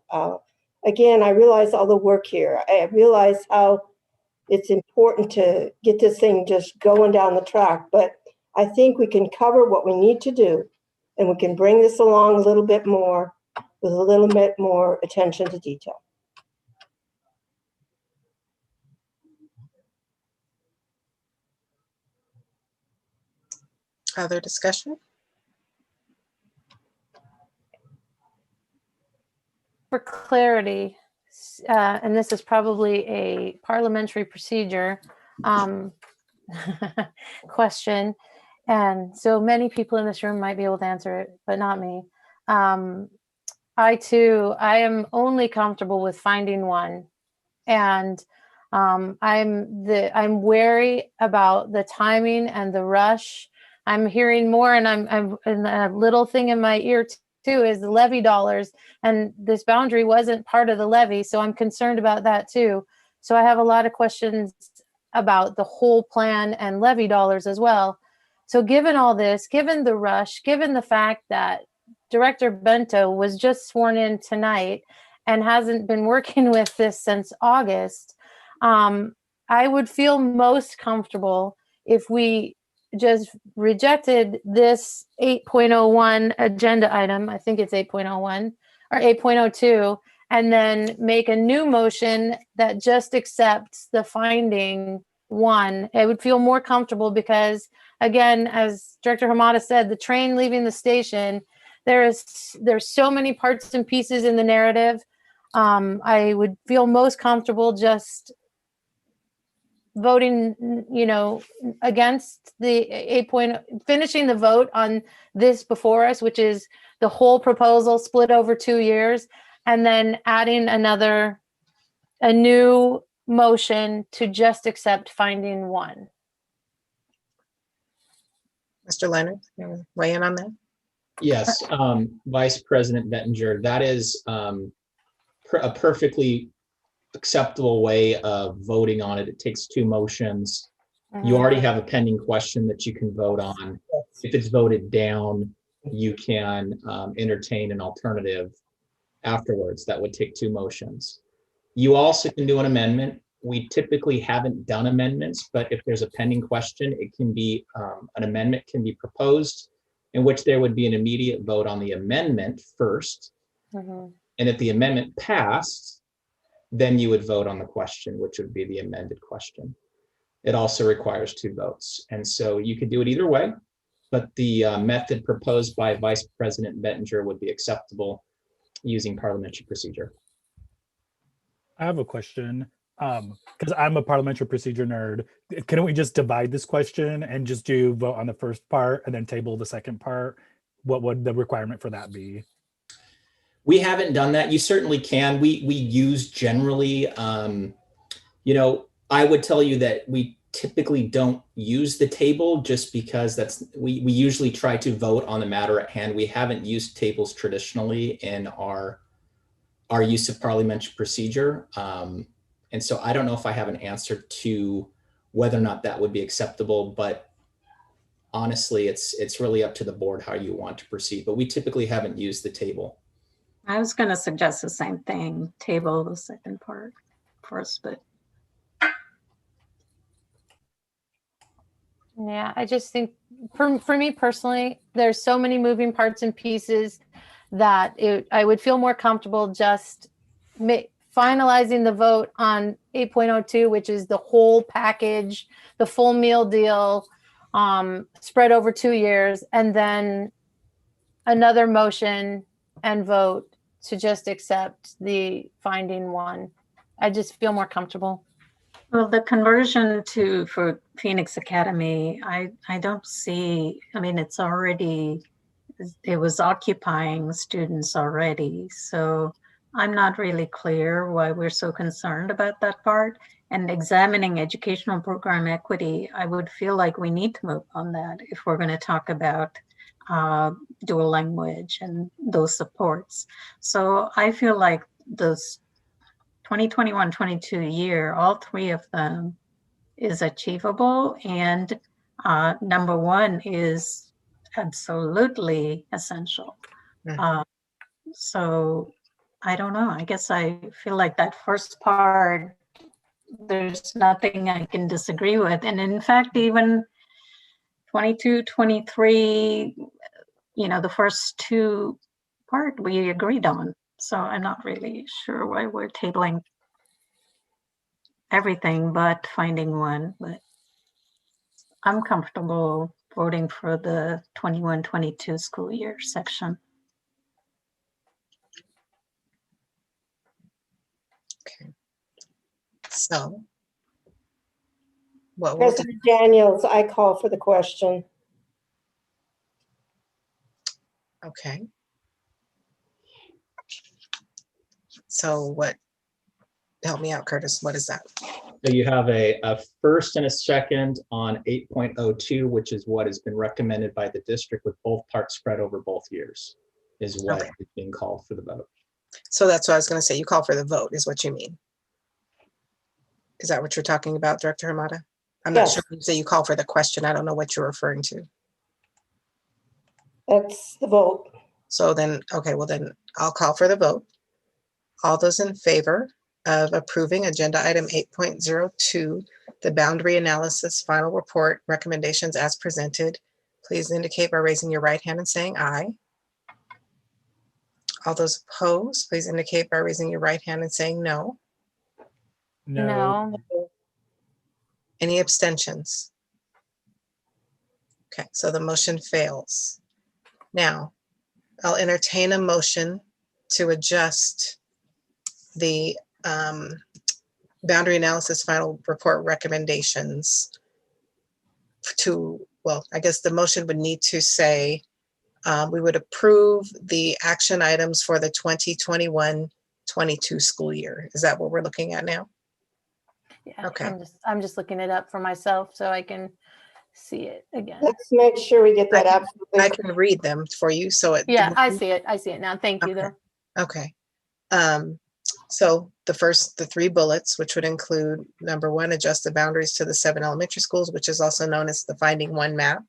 Again, I realize all the work here. I realize how it's important to get this thing just going down the track, but I think we can cover what we need to do, and we can bring this along a little bit more with a little bit more attention to detail. Other discussion? For clarity, and this is probably a parliamentary procedure question, and so many people in this room might be able to answer it, but not me. I am only comfortable with finding one, and I'm wary about the timing and the rush. I'm hearing more, and I'm and a little thing in my ear too is the levy dollars, and this boundary wasn't part of the levy, so I'm concerned about that too. So I have a lot of questions about the whole plan and levy dollars as well. So given all this, given the rush, given the fact that Director Bento was just sworn in tonight and hasn't been working with this since August, I would feel most comfortable if we just rejected this 8.01 agenda item. I think it's 8.01 or 8.02, and then make a new motion that just accepts the finding one. I would feel more comfortable because, again, as Director Hamada said, the train leaving the station, there's so many parts and pieces in the narrative. I would feel most comfortable just voting, against the finishing the vote on this before us, which is the whole proposal split over 2 years, and then adding a new motion to just accept finding one. Mr. Leonard, you want to weigh in on that? Yes, Vice President Bettinger, that is a perfectly acceptable way of voting on it. It takes two motions. You already have a pending question that you can vote on. If it's voted down, you can entertain an alternative afterwards. That would take two motions. You also can do an amendment. We typically haven't done amendments, but if there's a pending question, it can be an amendment can be proposed, in which there would be an immediate vote on the amendment first. And if the amendment passed, then you would vote on the question, which would be the amended question. It also requires two votes. And so you could do it either way, but the method proposed by Vice President Bettinger would be acceptable using parliamentary procedure. I have a question, because I'm a parliamentary procedure nerd. Couldn't we just divide this question and just do vote on the first part and then table the second part? What would the requirement for that be? We haven't done that. You certainly can. We use generally, I would tell you that we typically don't use the table just because we usually try to vote on the matter at hand. We haven't used tables traditionally in our use of parliamentary procedure. And so I don't know if I have an answer to whether or not that would be acceptable, but honestly, it's really up to the board how you want to proceed, but we typically haven't used the table. I was going to suggest the same thing, table the second part first, but. Yeah, I just think for me personally, there's so many moving parts and pieces that I would feel more comfortable just finalizing the vote on 8.02, which is the whole package, the full meal deal, spread over 2 years, and then another motion and vote to just accept the finding one. I just feel more comfortable. Well, the conversion for Phoenix Academy, I don't see, I mean, it was occupying students already. So I'm not really clear why we're so concerned about that part. And examining educational program equity, I would feel like we need to move on that if we're going to talk about dual language and those supports. So I feel like those 2021-22 year, all three of them is achievable. And number one is absolutely essential. So I don't know. I guess I feel like that first part, there's nothing I can disagree with. And in fact, even 22, 23, the first two part we agreed on. So I'm not really sure why we're tabling everything but finding one. But I'm comfortable voting for the 21-22 school year section. Okay. So, what will President Daniels, I call for the question. Okay. So help me out, Curtis, what is that? So you have a first and a second on 8.02, which is what has been recommended by the district with both parts spread over both years, is what is being called for the vote. So that's what I was going to say. You call for the vote is what you mean. Is that what you're talking about, Director Hamada? I'm not sure when you say you call for the question. I don't know what you're referring to. That's the vote. So then, okay, well then I'll call for the vote. All those in favor of approving agenda item 8.02, the boundary analysis final report recommendations as presented, please indicate by raising your right hand and saying aye. All those opposed, please indicate by raising your right hand and saying no. No. Any abstentions? Okay, so the motion fails. Now, I'll entertain a motion to adjust the boundary analysis final report recommendations to, well, I guess the motion would need to say we would approve the action items for the 2021-22 school year. Is that what we're looking at now? Yeah, okay. I'm just looking it up for myself so I can see it again. Let's make sure we get that up. I can read them for you. So it. Yeah, I see it. I see it now. Thank you, though. Okay. So the three bullets, which would include number one, adjust the boundaries to the 7 elementary schools, which is also known as the Finding One map,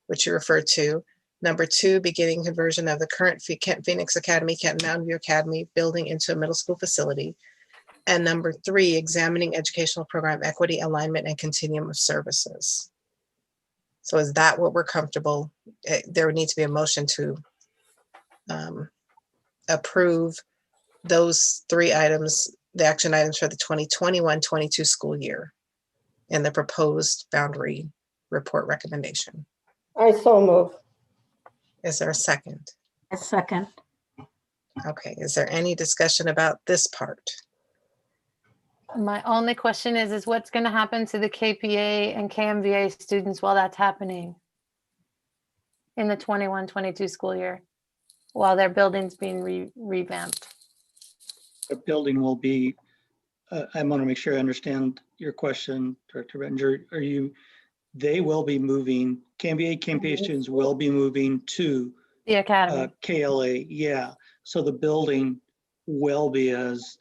which you referred to. Number two, beginning conversion of the current Phoenix Academy, Canton Mountain View Academy building into a middle school facility. And number three, examining educational program equity, alignment, and continuum of services. So is that what we're comfortable? There would need to be a motion to approve those three items, the action items for the 2021-22 school year and the proposed boundary report recommendation. I so move. Is there a second? A second. Okay, is there any discussion about this part? My only question is what's going to happen to the KPA and KMVA students while that's happening in the 21-22 school year, while their building's being revamped? The building will be, I want to make sure I understand your question, Director Bettinger. They will be moving, KMVA students will be moving to the academy. KLA, yeah. So the building will be, as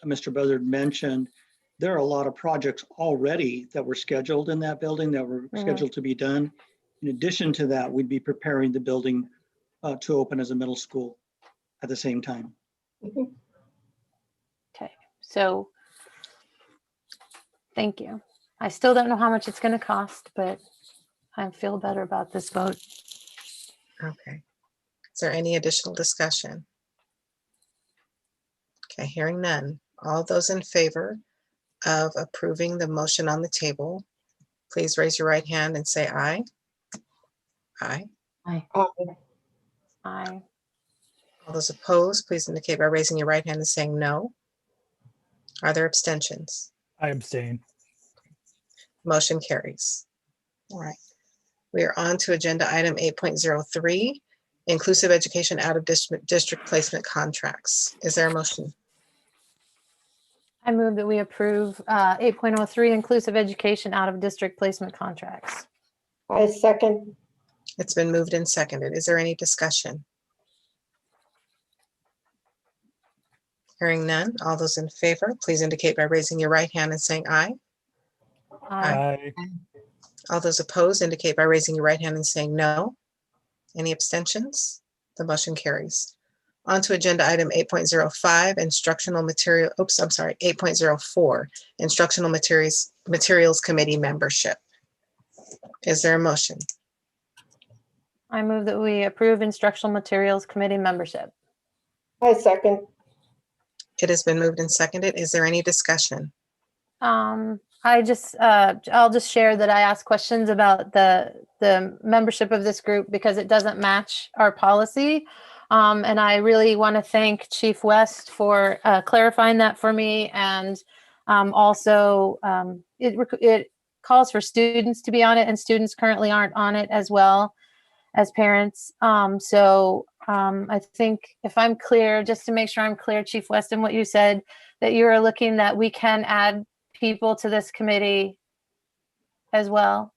Mr. Buzzard mentioned, there are a lot of projects already that were scheduled in that building that were scheduled to be done. In addition to that, we'd be preparing the building to open as a middle school at the same time. Okay, so thank you. I still don't know how much it's going to cost, but I feel better about this vote. Okay. Is there any additional discussion? Okay, hearing none. All those in favor of approving the motion on the table, please raise your right hand and say aye. Aye. Aye. Aye. All those opposed, please indicate by raising your right hand and saying no. Are there abstentions? I abstain. Motion carries. All right. We are on to agenda item 8.03, inclusive education out of district placement contracts. Is there a motion? I move that we approve 8.03 inclusive education out of district placement contracts. I second. It's been moved and seconded. Is there any discussion? Hearing none, all those in favor, please indicate by raising your right hand and saying aye. Aye. All those opposed indicate by raising your right hand and saying no. Any abstentions? The motion carries. On to agenda item 8.05, instructional material, 8.04, instructional materials committee membership. Is there a motion? I move that we approve instructional materials committee membership. I second. It has been moved and seconded. Is there any discussion? I'll just share that I asked questions about the membership of this group because it doesn't match our policy. And I really want to thank Chief West for clarifying that for me. And also it calls for students to be on it, and students currently aren't on it as well as parents. I think if I'm clear, just to make sure I'm clear, Chief West, in what you said, that you are looking that we can add people to this committee as well.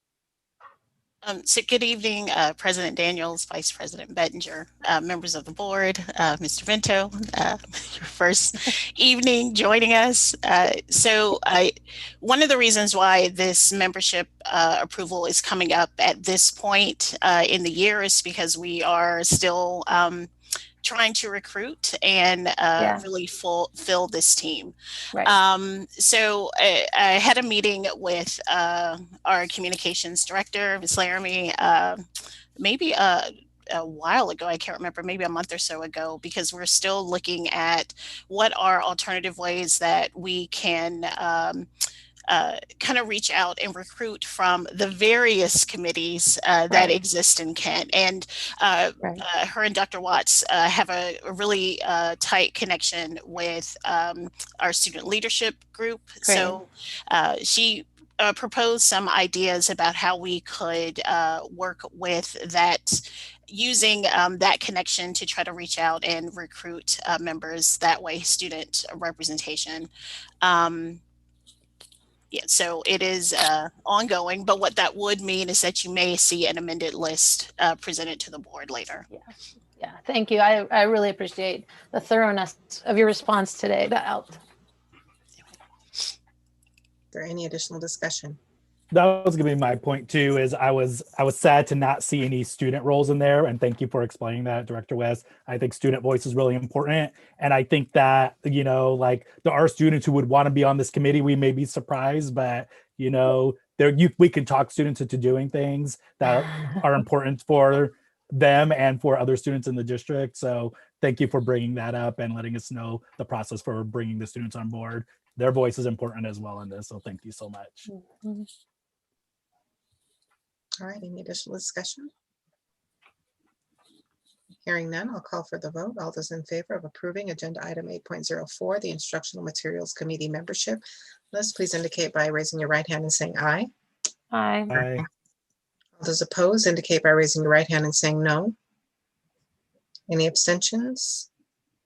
So good evening, President Daniels, Vice President Bettinger, members of the board, Mr. Vento, your first evening joining us. One of the reasons why this membership approval is coming up at this point in the year is because we are still trying to recruit and really fill this team. Right. I had a meeting with our communications director, Ms. Laramie, maybe a while ago, I can't remember, maybe a month or so ago, because we're still looking at what are alternative ways that we can kind of reach out and recruit from the various committees that exist in Kent. And her and Dr. Watts have a really tight connection with our student leadership group. Great. So she proposed some ideas about how we could work with that, using that connection to try to reach out and recruit members that way, student representation. So it is ongoing, but what that would mean is that you may see an amended list presented to the board later. Yeah, thank you. I really appreciate the thoroughness of your response today. That helped. Is there any additional discussion? That was going to be my point too, is I was sad to not see any student roles in there. And thank you for explaining that, Director West. I think student voice is really important. And I think that, like there are students who would want to be on this committee. We may be surprised, but we can talk students into doing things that are important for them and for other students in the district. So thank you for bringing that up and letting us know the process for bringing the students on board. Their voice is important as well in this. So thank you so much. Mm-hmm. All right, any additional discussion? Hearing none, I'll call for the vote. All those in favor of approving agenda item 8.04, the instructional materials committee membership list, please indicate by raising your right hand and saying aye. Aye. Aye. All those opposed indicate by raising your right hand and saying no. Any abstentions?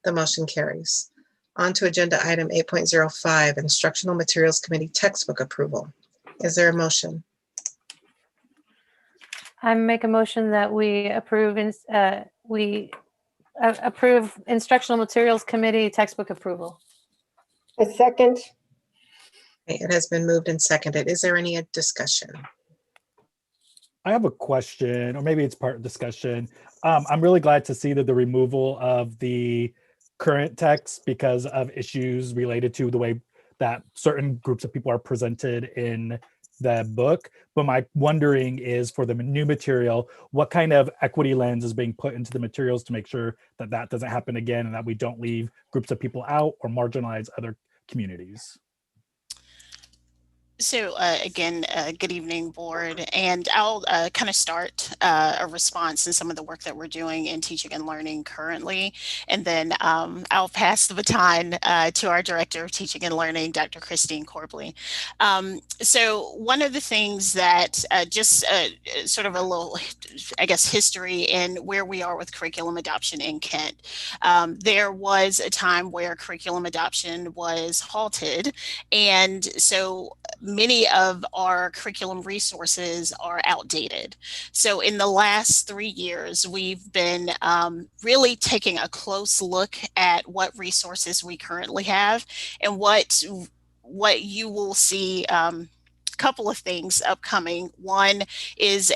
The motion carries. On to agenda item 8.05, instructional materials committee textbook approval. Is there a motion? I make a motion that we approve approve instructional materials committee textbook approval. A second. Okay, it has been moved and seconded. Is there any discussion? I have a question, or maybe it's part of discussion. I'm really glad to see that the removal of the current text because of issues related to the way that certain groups of people are presented in the book. But my wondering is, for the new material, what kind of equity lens is being put into the materials to make sure that that doesn't happen again and that we don't leave groups of people out or marginalize other communities? So again, good evening, board. And I'll kind of start a response in some of the work that we're doing in teaching and learning currently. And then I'll pass the baton to our Director of Teaching and Learning, Dr. Christine Corbley. So one of the things that just sort of a little, I guess, history in where we are with curriculum adoption in Kent. There was a time where curriculum adoption was halted. And so many of our curriculum resources are outdated. So in the last 3 years, we've been really taking a close look at what resources we currently have and what you will see. Couple of things upcoming. One is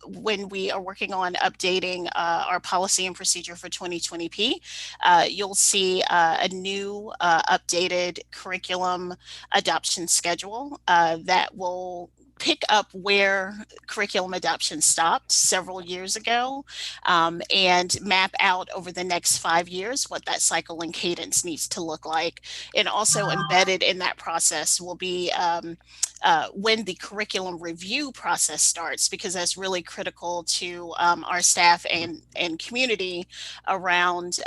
when we are working on updating our policy and procedure for 2020P, you'll see a new updated curriculum adoption schedule that will pick up where curriculum adoption stopped several years ago and map out over the next 5 years what that cycle and cadence needs to look like. And also embedded in that process will be when the curriculum review process starts, because that's really critical to our staff and community around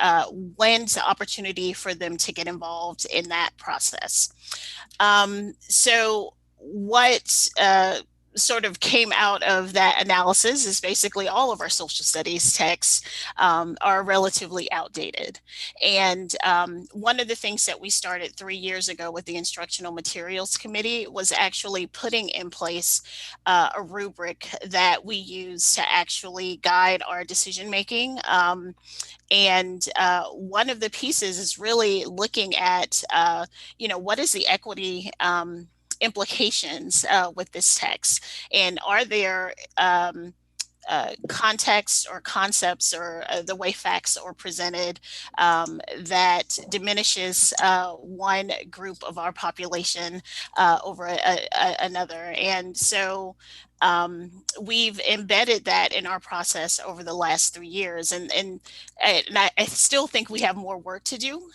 when's the opportunity for them to get involved in that process. So what sort of came out of that analysis is basically all of our social studies texts are relatively outdated. And one of the things that we started 3 years ago with the Instructional Materials Committee was actually putting in place a rubric that we use to actually guide our decision making. And one of the pieces is really looking at, what is the equity implications with this text, and are there context or concepts or the way facts are presented that diminishes one group of our population over another. And so we've embedded that in our process over the last 3 years, and I still think we have more work to do.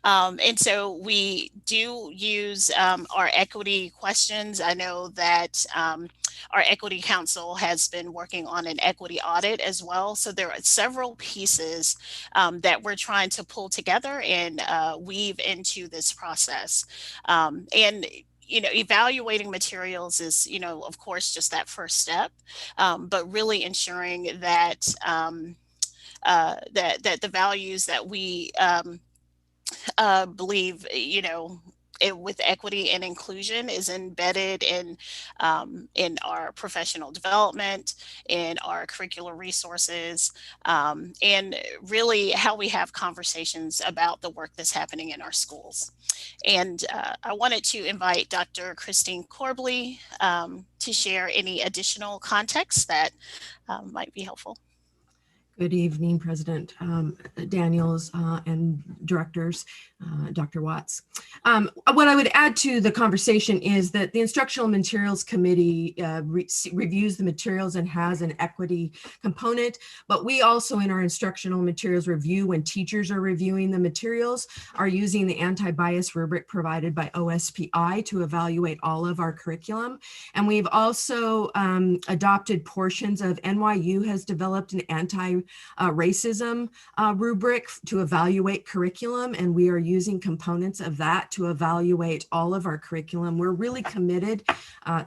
And so we do use our equity questions. I know that our Equity Council has been working on an equity audit as well. So there are several pieces that we're trying to pull together and weave into this process. And evaluating materials is, of course, just that first step, but really ensuring that that the values that we believe, with equity and inclusion is embedded in our professional development, in our curricular resources, and really how we have conversations about the work that's happening in our schools. And I wanted to invite Dr. Christine Corbley to share any additional context that might be helpful. Good evening, President Daniels and directors, Dr. Watts. What I would add to the conversation is that the Instructional Materials Committee reviews the materials and has an equity component, but we also in our instructional materials review, when teachers are reviewing the materials, are using the anti-bias rubric provided by OSPI to evaluate all of our curriculum. And we've also adopted portions of NYU has developed an anti-racism rubric to evaluate curriculum, and we are using components of that to evaluate all of our curriculum. We're really committed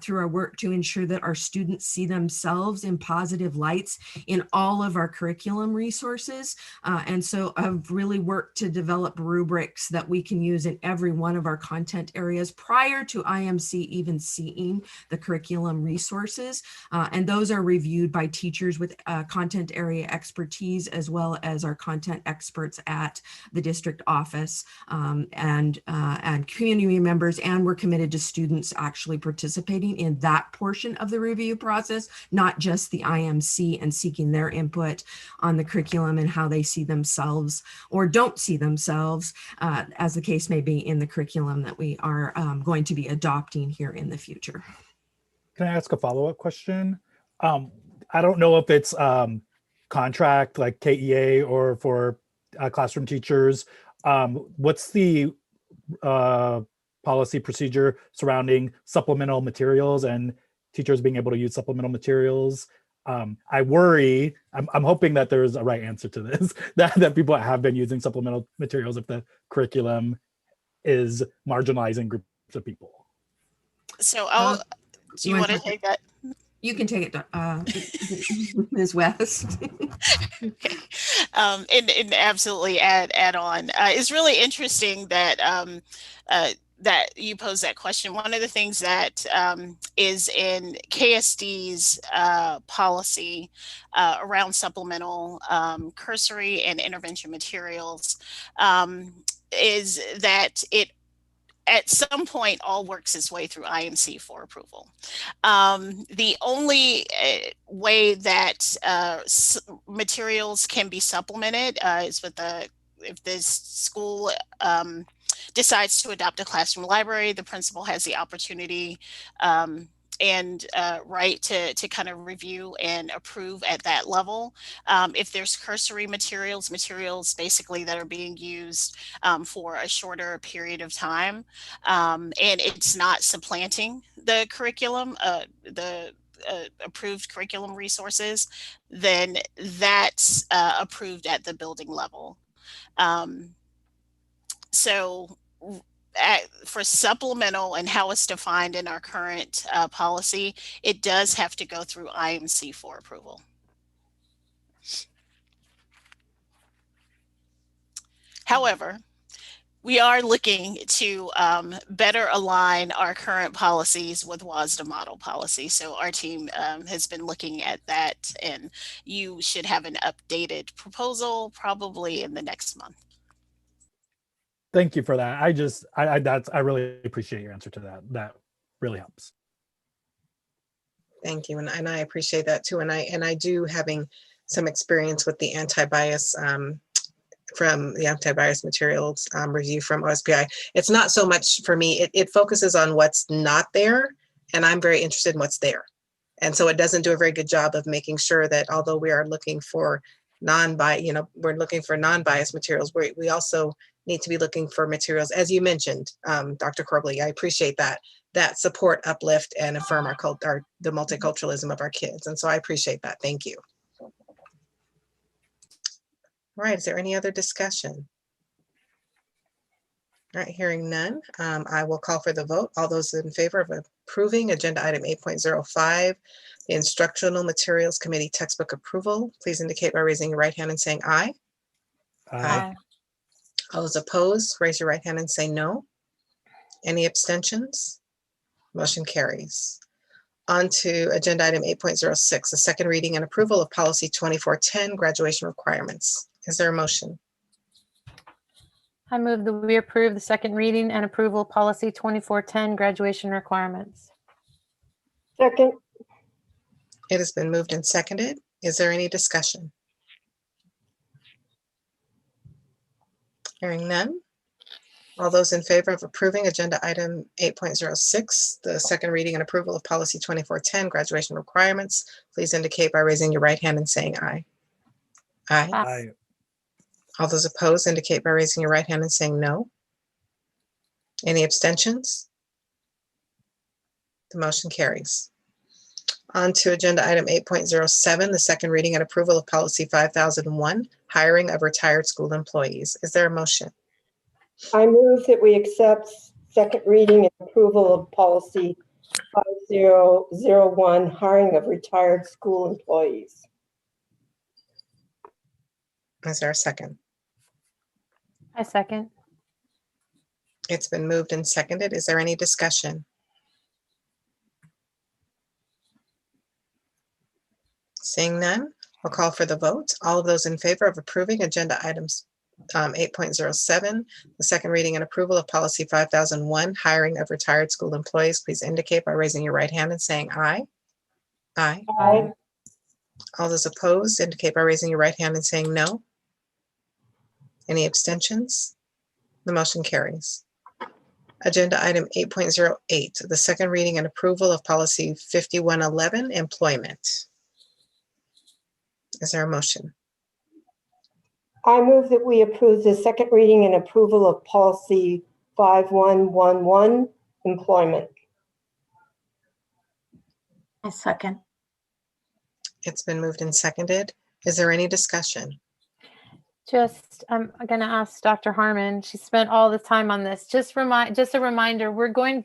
through our work to ensure that our students see themselves in positive lights in all of our curriculum resources. And so I've really worked to develop rubrics that we can use in every one of our content areas prior to IMC even seeing the curriculum resources. And those are reviewed by teachers with content area expertise expertise as well as our content experts at the district office and community members, and we're committed to students actually participating in that portion of the review process, not just the IMC, and seeking their input on the curriculum and how they see themselves or don't see themselves, as the case may be, in the curriculum that we are going to be adopting here in the future. Can I ask a follow-up question? I don't know if it's contract like KEA or for classroom teachers. What's the policy procedure surrounding supplemental materials and teachers being able to use supplemental materials? I worry, I'm hoping that there's a right answer to this, that people have been using supplemental materials if the curriculum is marginalizing groups of people. So do you want to take that? You can take it, Ms. West. Okay. And absolutely add on. It's really interesting that that you pose that question. One of the things that is in KSD's policy around supplemental cursory and intervention materials is that it at some point all works its way through IMC for approval. The only way that materials can be supplemented is with if the school decides to adopt a classroom library, the principal has the opportunity and right to kind of review and approve at that level. If there's cursory materials basically that are being used for a shorter period of time, and it's not supplanting the curriculum, the approved curriculum resources, then that's approved at the building level. So for supplemental and how it's defined in our current policy, it does have to go through IMC for approval. However, we are looking to better align our current policies with WASDA model policy. So our team has been looking at that, and you should have an updated proposal probably in the next month. Thank you for that. I really appreciate your answer to that. That really helps. Thank you, and I appreciate that too. And I do, having some experience with the anti-bias from the anti-bias materials review from OSPI. It's not so much for me. It focuses on what's not there, and I'm very interested in what's there. And so it doesn't do a very good job of making sure that although we are looking for we're looking for non-biased materials, we also need to be looking for materials, as you mentioned, Dr. Corbally. I appreciate that support, uplift, and affirm the multiculturalism of our kids. And so I appreciate that. Thank you. All right, is there any other discussion? All right, hearing none, I will call for the vote. All those in favor of approving agenda item 8.05, the Instructional Materials Committee textbook approval, please indicate by raising your right hand and saying aye. Aye. All those opposed, raise your right hand and say no. Any abstentions? Motion carries. On to agenda item 8.06, the second reading and approval of policy 2410, graduation requirements. Is there a motion? I move that we approve the second reading and approval of policy 2410, graduation requirements. Second. It has been moved and seconded. Is there any discussion? Hearing none. All those in favor of approving agenda item 8.06, the second reading and approval of policy 2410, graduation requirements, please indicate by raising your right hand and saying aye. Aye. Aye. All those opposed indicate by raising your right hand and saying no. Any abstentions? The motion carries. On to agenda item 8.07, the second reading and approval of policy 5001, hiring of retired school employees. Is there a motion? I move that we accept second reading and approval of policy 5001, hiring of retired school employees. Is there a second? I second. It's been moved and seconded. Is there any discussion? Seeing none, I'll call for the vote. All of those in favor of approving agenda items 8.07, the second reading and approval of policy 5001, hiring of retired school employees, please indicate by raising your right hand and saying aye. Aye. Aye. All those opposed indicate by raising your right hand and saying no. Any abstentions? The motion carries. Agenda item 8.08, the second reading and approval of policy 5111, employment. Is there a motion? I move that we approve the second reading and approval of policy 5111, employment. I second. It's been moved and seconded. Is there any discussion? Just, I'm going to ask Dr. Harmon. She spent all the time on this. Just a reminder,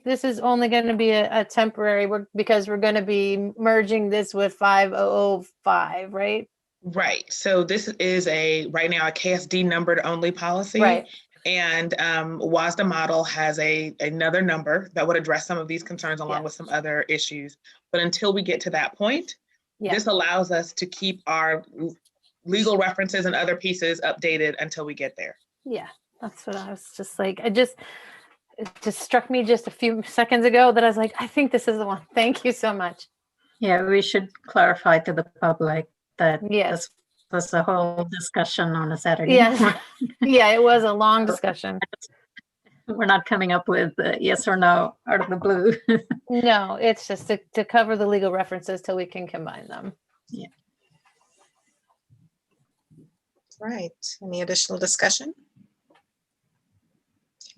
this is only going to be a temporary because we're going to be merging this with 5005, right? Right. So this is right now a KSD numbered only policy. Right. And WASDA model has another number that would address some of these concerns along with some other issues. But until we get to that point, this allows us to keep our legal references and other pieces updated until we get there. Yeah, that's what I was just like. It just struck me just a few seconds ago that I was like, I think this is the one. Thank you so much. Yeah, we should clarify to the public that this was a whole discussion on a Saturday. Yes. Yeah, it was a long discussion. We're not coming up with yes or no out of the blue. No, it's just to cover the legal references till we can combine them. Yeah. Right. Any additional discussion?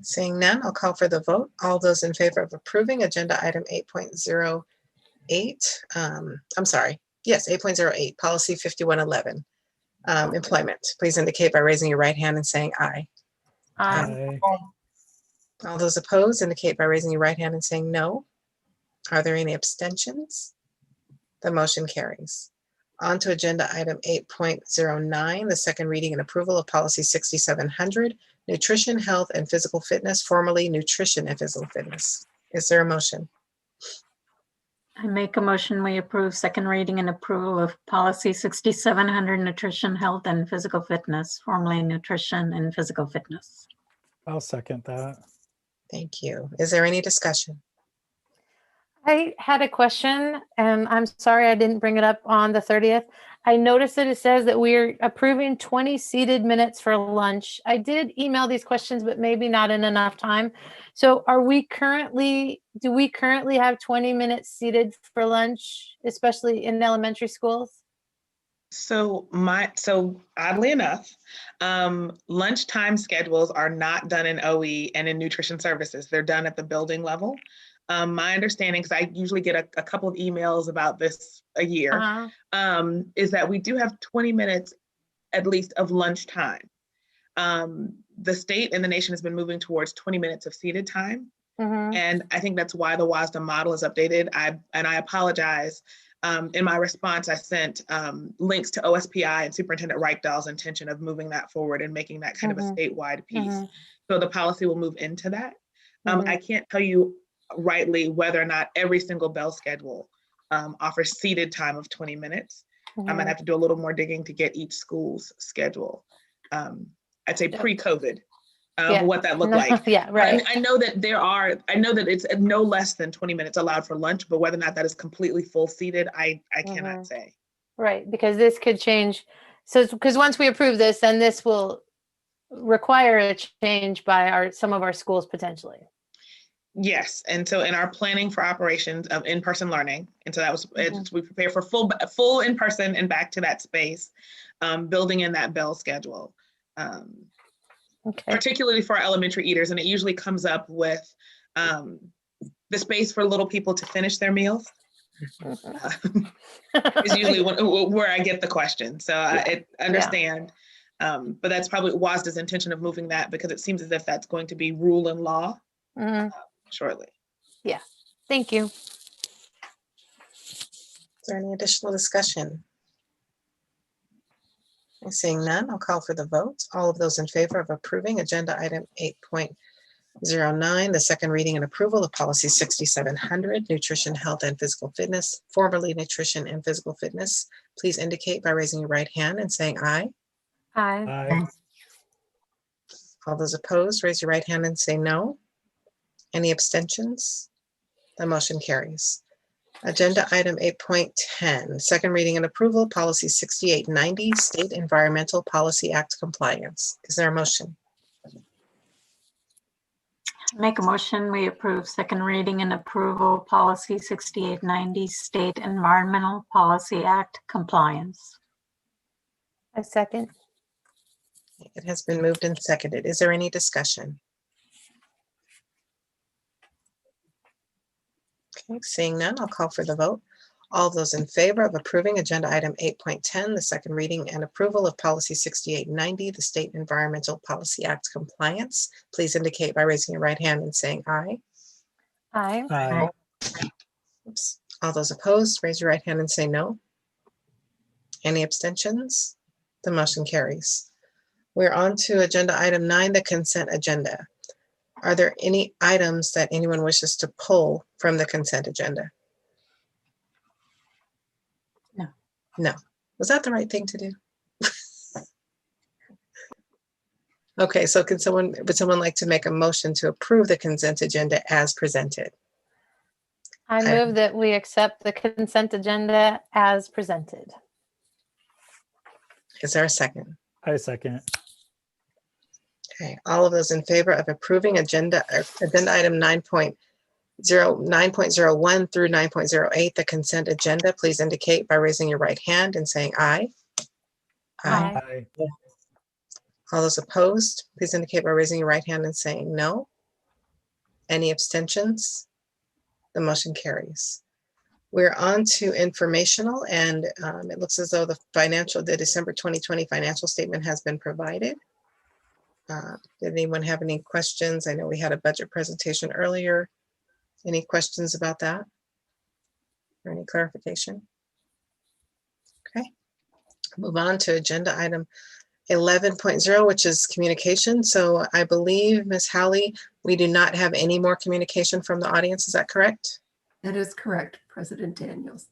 Seeing none, I'll call for the vote. All those in favor of approving agenda item 8.08, I'm sorry. Yes, 8.08, policy 5111, employment. Please indicate by raising your right hand and saying aye. Aye. All those opposed indicate by raising your right hand and saying no. Are there any abstentions? The motion carries. On to agenda item 8.09, the second reading and approval of policy 6700, nutrition, health, and physical fitness, formerly nutrition and physical fitness. Is there a motion? I make a motion we approve second reading and approval of policy 6700, nutrition, health, and physical fitness, formerly nutrition and physical fitness. I'll second that. Thank you. Is there any discussion? I had a question, and I'm sorry I didn't bring it up on the 30th. I noticed that it says that we're approving 20 seated minutes for lunch. I did email these questions, but maybe not in enough time. So do we currently have 20 minutes seated for lunch, especially in elementary schools? So oddly enough, lunchtime schedules are not done in OE and in nutrition services. They're done at the building level. My understanding, because I usually get a couple of emails about this a year, is that we do have 20 minutes at least of lunchtime. The state and the nation has been moving towards 20 minutes of seated time. And I think that's why the WASDA model is updated. I apologize. In my response, I sent links to OSPI and Superintendent Reichdahl's intention of moving that forward and making that kind of a statewide piece. So the policy will move into that. I can't tell you rightly whether or not every single bell schedule offers seated time of 20 minutes. I'm gonna have to do a little more digging to get each school's schedule. I'd say pre-COVID, what that looked like. Yeah, right. I know that it's no less than 20 minutes allowed for lunch, but whether or not that is completely full seated, I cannot say. Right, because this could change. So, because once we approve this, then this will require a change by some of our schools potentially. Yes, and so in our planning for operations of in-person learning, and so that was we prepare for full in-person and back to that space, building in that bell schedule, particularly for our elementary eaters, and it usually comes up with the space for little people to finish their meals. Is usually where I get the question, so I understand. But that's probably WASDA's intention of moving that, because it seems as if that's going to be rule and law. Shortly. Yeah, thank you. Is there any additional discussion? Seeing none, I'll call for the vote. All of those in favor of approving agenda item 8.09, 09, the second reading and approval of policy 6700, nutrition, health, and physical fitness, formerly nutrition and physical fitness. Please indicate by raising your right hand and saying aye. Aye. Aye. All those opposed, raise your right hand and say no. Any abstentions? The motion carries. Agenda item 8.10, second reading and approval, policy 6890, State Environmental Policy Act compliance. Is there a motion? Make a motion, we approve second reading and approval policy 6890, State Environmental Policy Act compliance. I second. It has been moved and seconded. Is there any discussion? Okay, seeing none, I'll call for the vote. All those in favor of approving agenda item 8.10, the second reading and approval of policy 6890, the State Environmental Policy Act compliance, please indicate by raising your right hand and saying aye. Aye. Aye. Oops. All those opposed, raise your right hand and say no. Any abstentions? The motion carries. We're on to agenda item 9, the consent agenda. Are there any items that anyone wishes to pull from the consent agenda? No. No. Was that the right thing to do? Okay, so would someone like to make a motion to approve the consent agenda as presented? I move that we accept the consent agenda as presented. Is there a second? I second. Okay, all of those in favor of approving agenda item 9.01 through 9.08, the consent agenda, please indicate by raising your right hand and saying aye. Aye. Aye. All those opposed, please indicate by raising your right hand and saying no. Any abstentions? The motion carries. We're on to informational, and it looks as though the December 2020 financial statement has been provided. Did anyone have any questions? I know we had a budget presentation earlier. Any questions about that? Or any clarification? Okay. Move on to agenda item 11.0, which is communication. So I believe, Ms. Howley, we do not have any more communication from the audience. Is that correct? That is correct, President Daniels.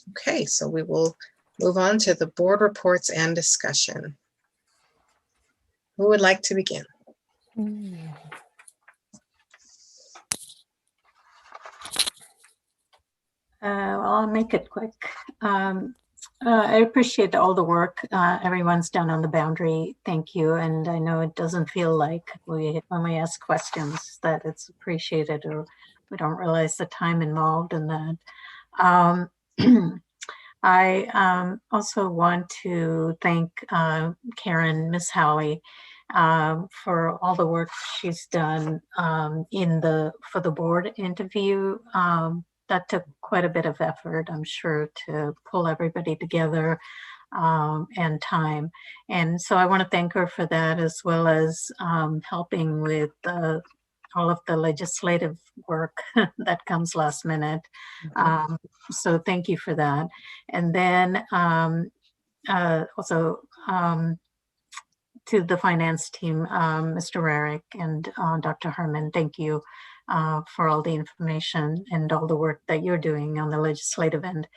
Okay, so we will move on to the board reports and discussion. Who would like to begin? Well, I'll make it quick. I appreciate all the work everyone's done on the boundary. Thank you. And I know it doesn't feel like when we ask questions that it's appreciated, or we don't realize the time involved in that. I also want to thank Karen, Miss Howley, for all the work she's done for the board interview. That took quite a bit of effort, I'm sure, to pull everybody together and time. And so I want to thank her for that, as well as helping with all of the legislative work that comes last minute. So thank you for that. And then also to the finance team, Mr. Rarick and Dr. Herman, thank you for all the information and all the work that you're doing on the legislative end.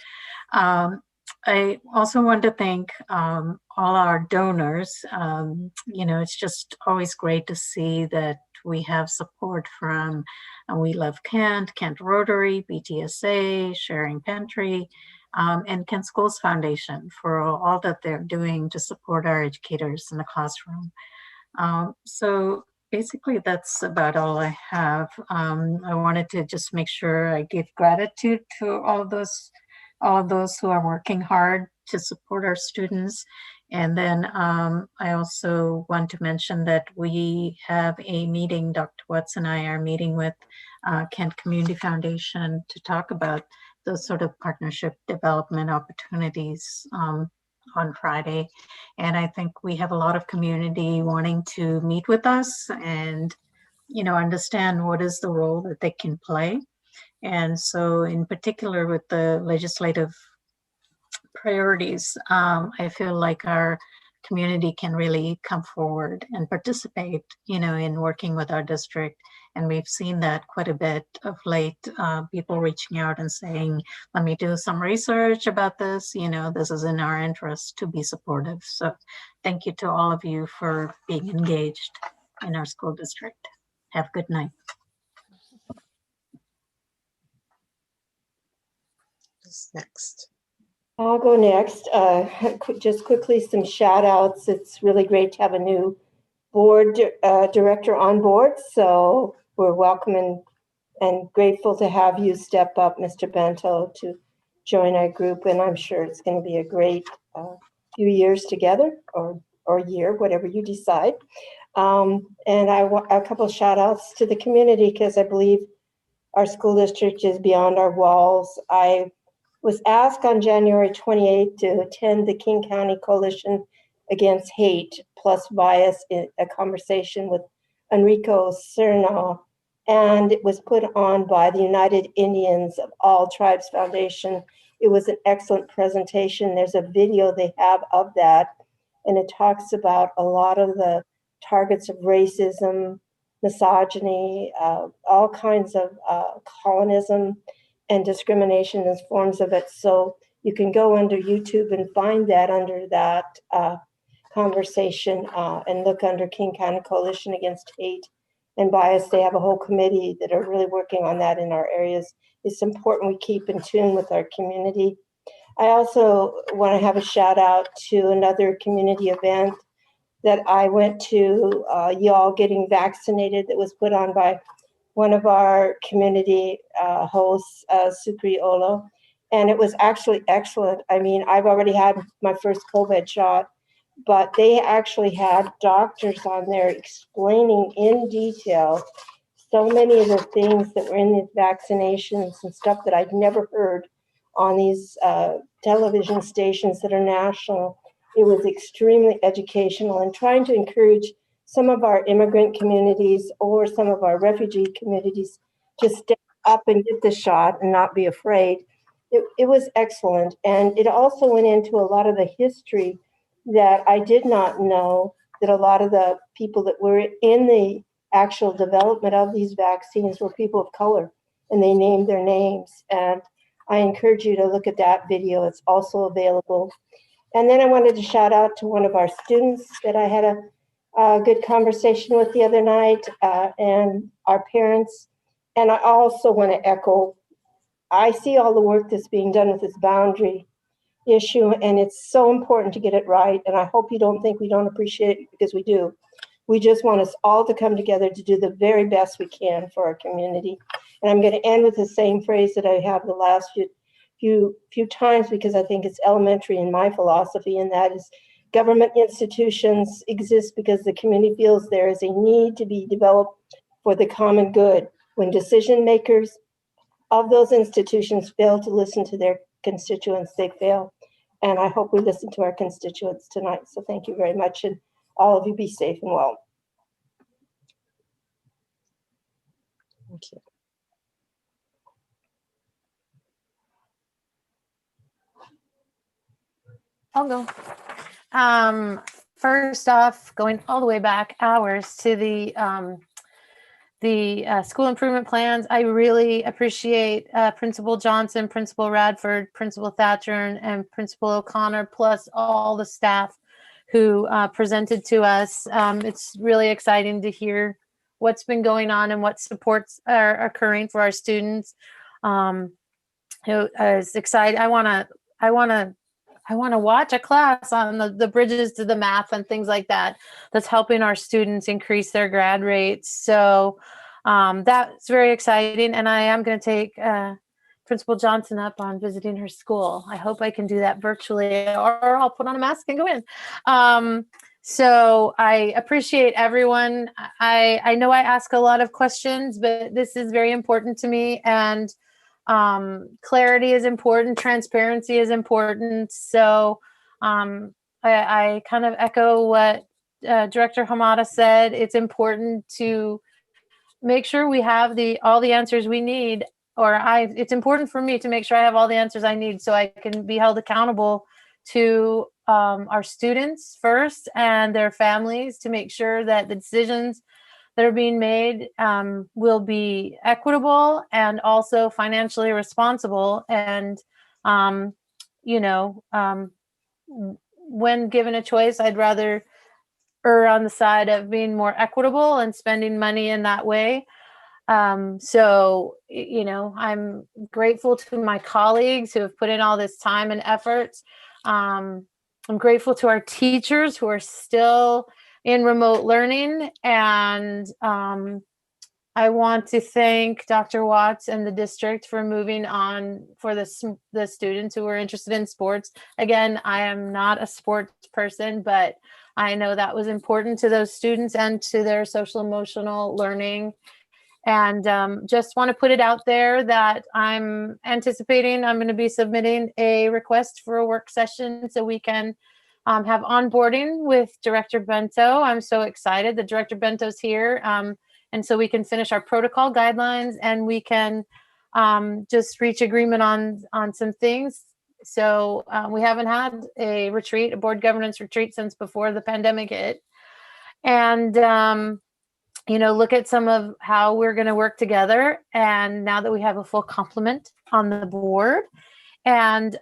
I also want to thank all our donors. It's just always great to see that we have support from We Love Kent, Kent Rotary, BTSA, Sharing Pantry, and Kent Schools Foundation for all that they're doing to support our educators in the classroom. So basically, that's about all I have. I wanted to just make sure I give gratitude to all of those who are working hard to support our students. And then I also want to mention that we have a meeting, Dr. Watts and I are meeting with Kent Community Foundation to talk about those sort of partnership development opportunities on Friday. And I think we have a lot of community wanting to meet with us and, understand what is the role that they can play. And so in particular with the legislative priorities, I feel like our community can really come forward and participate, in working with our district And we've seen that quite a bit of late, people reaching out and saying, let me do some research about this. This is in our interest to be supportive. So thank you to all of you for being engaged in our school district. Have a good night. Who's next? I'll go next. Just quickly, some shout outs. It's really great to have a new board director on board. So we're welcoming and grateful to have you step up, Mr. Bento, to join our group. And I'm sure it's going to be a great few years together, or year, whatever you decide. And I want a couple of shout outs to the community, because I believe our school district is beyond our walls. I was asked on January 28th to attend the King County Coalition Against Hate Plus Bias, in a conversation with Enrico Cerno, and it was put on by the United Indians of All Tribes Foundation. It was an excellent presentation. There's a video they have of that, and it talks about a lot of the targets of racism, misogyny, all kinds of colonism and discrimination as forms of it. So you can go under YouTube and find that under that conversation, and look under King County Coalition Against Hate and Bias. They have a whole committee that are really working on that in our areas. It's important we keep in tune with our community. I also want to have a shout out to another community event that I went to, y'all getting vaccinated, that was put on by one of our community hosts, Sukri Olo, and it was actually excellent. I mean, I've already had my first COVID shot, but they actually had doctors on there explaining in detail so many of the things that were in these vaccinations and stuff that I'd never heard on these television stations that are national. It was extremely educational, and trying to encourage some of our immigrant communities or some of our refugee communities to step up and get the shot and not be afraid. It was excellent. And it also went into a lot of the history that I did not know, that a lot of the people that were in the actual development of these vaccines were people of color, and they named their names. And I encourage you to look at that video. It's also available. And then I wanted to shout out to one of our students that I had a good conversation with the other night, and our parents. And I also want to echo, I see all the work that's being done with this boundary issue, and it's so important to get it right. And I hope you don't think we don't appreciate it, because we do. We just want us all to come together to do the very best we can for our community. And I'm going to end with the same phrase that I have the last few times, because I think it's elementary in my philosophy, and that is, government institutions exist because the community feels there is a need to be developed for the common good. When decision makers of those institutions fail to listen to their constituents, they fail. And I hope we listen to our constituents tonight. So thank you very much, and all of you be safe and well. Thank you. I'll go. First off, going all the way back hours to the school improvement plans. I really appreciate Principal Johnson, Principal Radford, Principal Thatcher, and Principal O'Connor, plus all the staff who presented to us. It's really exciting to hear what's been going on and what supports are occurring for our students. It's exciting. I want to watch a class on the bridges to the math and things like that. That's helping our students increase their grad rates. So that's very exciting. And I am going to take Principal Johnson up on visiting her school. I hope I can do that virtually, or I'll put on a mask and go in. So I appreciate everyone. I know I ask a lot of questions, but this is very important to me. And clarity is important. Transparency is important. So I kind of echo what Director Hamada said. It's important to make sure we have all the answers we need, it's important for me to make sure I have all the answers I need, so I can be held accountable to our students first and their families, to make sure that the decisions that are being made will be equitable and also financially responsible. And, when given a choice, I'd rather err on the side of being more equitable and spending money in that way. So, I'm grateful to my colleagues who have put in all this time and effort. I'm grateful to our teachers who are still in remote learning. And I want to thank Dr. Watts and the district for moving on for the students who are interested in sports. Again, I am not a sports person, but I know that was important to those students and to their social emotional learning. And just want to put it out there that I'm anticipating I'm going to be submitting a request for a work session so we can have onboarding with Director Bento. I'm so excited that Director Bento's here. And so we can finish our protocol guidelines and we can just reach agreement on some things. So we haven't had a board governance retreat since before the pandemic hit. And look at some of how we're going to work together. And now that we have a full complement on the board. And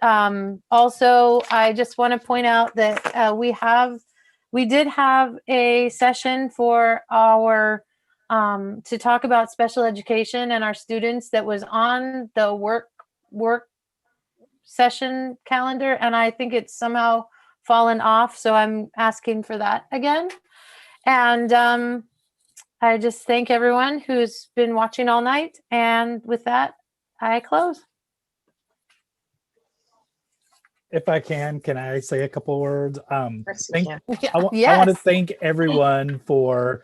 also, I just want to point out that we did have a session for our to talk about special education and our students that was on the work session calendar. And I think it's somehow fallen off. So I'm asking for that again. And I just thank everyone who's been watching all night. And with that, I close. If I can I say a couple words? I want to Yes. thank everyone for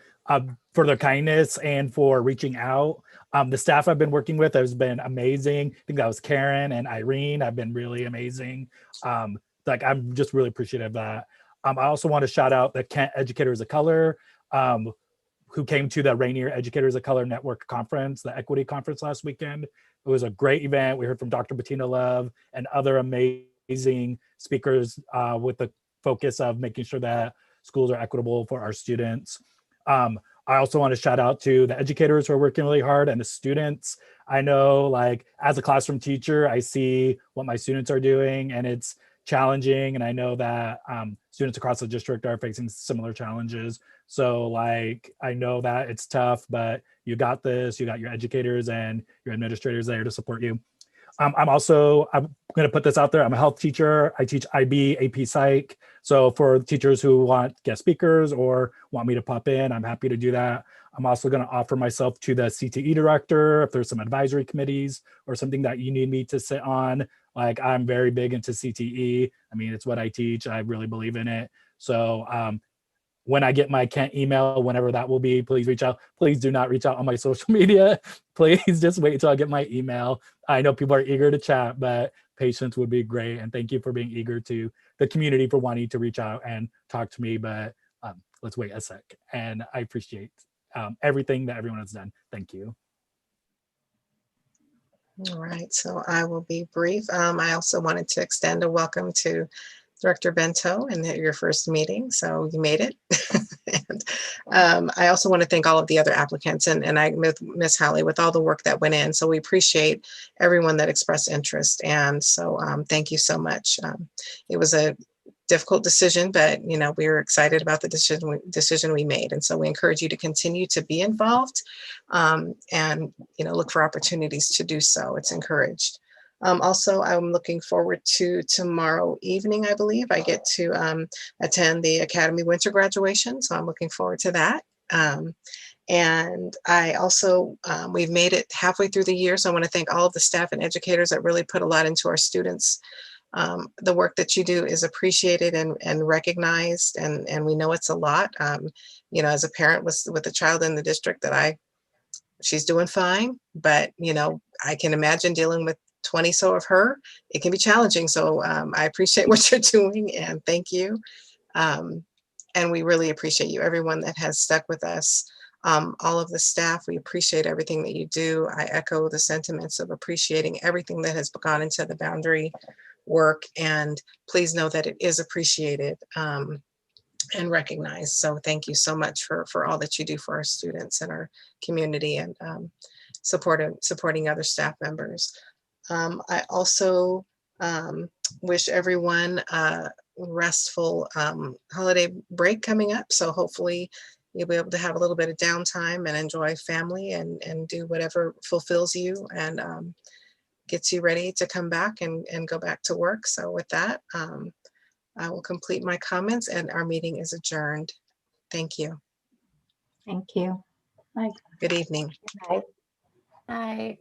their kindness and for reaching out. The staff I've been working with has been amazing. I think that was Karen and Irene. Have been really amazing. I'm just really appreciative of that. I also want to shout out the Kent Educators of Color, who came to the Rainier Educators of Color Network Conference, the Equity Conference last weekend. It was a great event. We heard from Dr. Bettina Love and other amazing speakers with the focus of making sure that schools are equitable for our students. I also want to shout out to the educators who are working really hard and the students. I know, as a classroom teacher, I see what my students are doing and it's challenging. And I know that students across the district are facing similar challenges. So I know that it's tough, but you got this. You got your educators and your administrators there to support you. I'm going to put this out there. I'm a health teacher. I teach IB, AP Psych. So for teachers who want guest speakers or want me to pop in, I'm happy to do that. I'm also going to offer myself to the CTE director if there's some advisory committees or something that you need me to sit on. I'm very big into CTE. I mean, it's what I teach. I really believe in it. So when I get my Kent email, whenever that will be, please reach out. Please do not reach out on my social media. Please just wait until I get my email. I know people are eager to chat, but patience would be great. And thank you for being eager to the community for wanting to reach out and talk to me. But let's wait a sec. And I appreciate everything that everyone has done. Thank you. All right, so I will be brief. I also wanted to extend a welcome to Director Bento and your first meeting, so you made it. And I also want to thank all of the other applicants and I with Ms. Hallie with all the work that went in. So we appreciate everyone that expressed interest. And so thank you so much. It was a difficult decision, but we were excited about the decision we made. And so we encourage you to continue to be involved and look for opportunities to do so. It's encouraged. Also, I'm looking forward to tomorrow evening. I believe I get to attend the Academy Winter graduation. So I'm looking forward to that. And I also, we've made it halfway through the year. So I want to thank all of the staff and educators that really put a lot into our students. The work that you do is appreciated and recognized, and we know it's a lot. As a parent with a child in the district she's doing fine, but I can imagine dealing with 20 so of her. It can be challenging. So I appreciate what you're doing and thank you. And we really appreciate you, everyone that has stuck with us. All of the staff, we appreciate everything that you do. I echo the sentiments of appreciating everything that has gone into the boundary work, and please know that it is appreciated. and recognized. So thank you so much for all that you do for our students and our community, and supporting other staff members. I also wish everyone a restful holiday break coming up. So hopefully you'll be able to have a little bit of downtime and enjoy family and do whatever fulfills you and gets you ready to come back and go back to work. So with that, I will complete my comments and our meeting is adjourned. Thank you. Thank you. Bye. Good evening. Bye. Bye.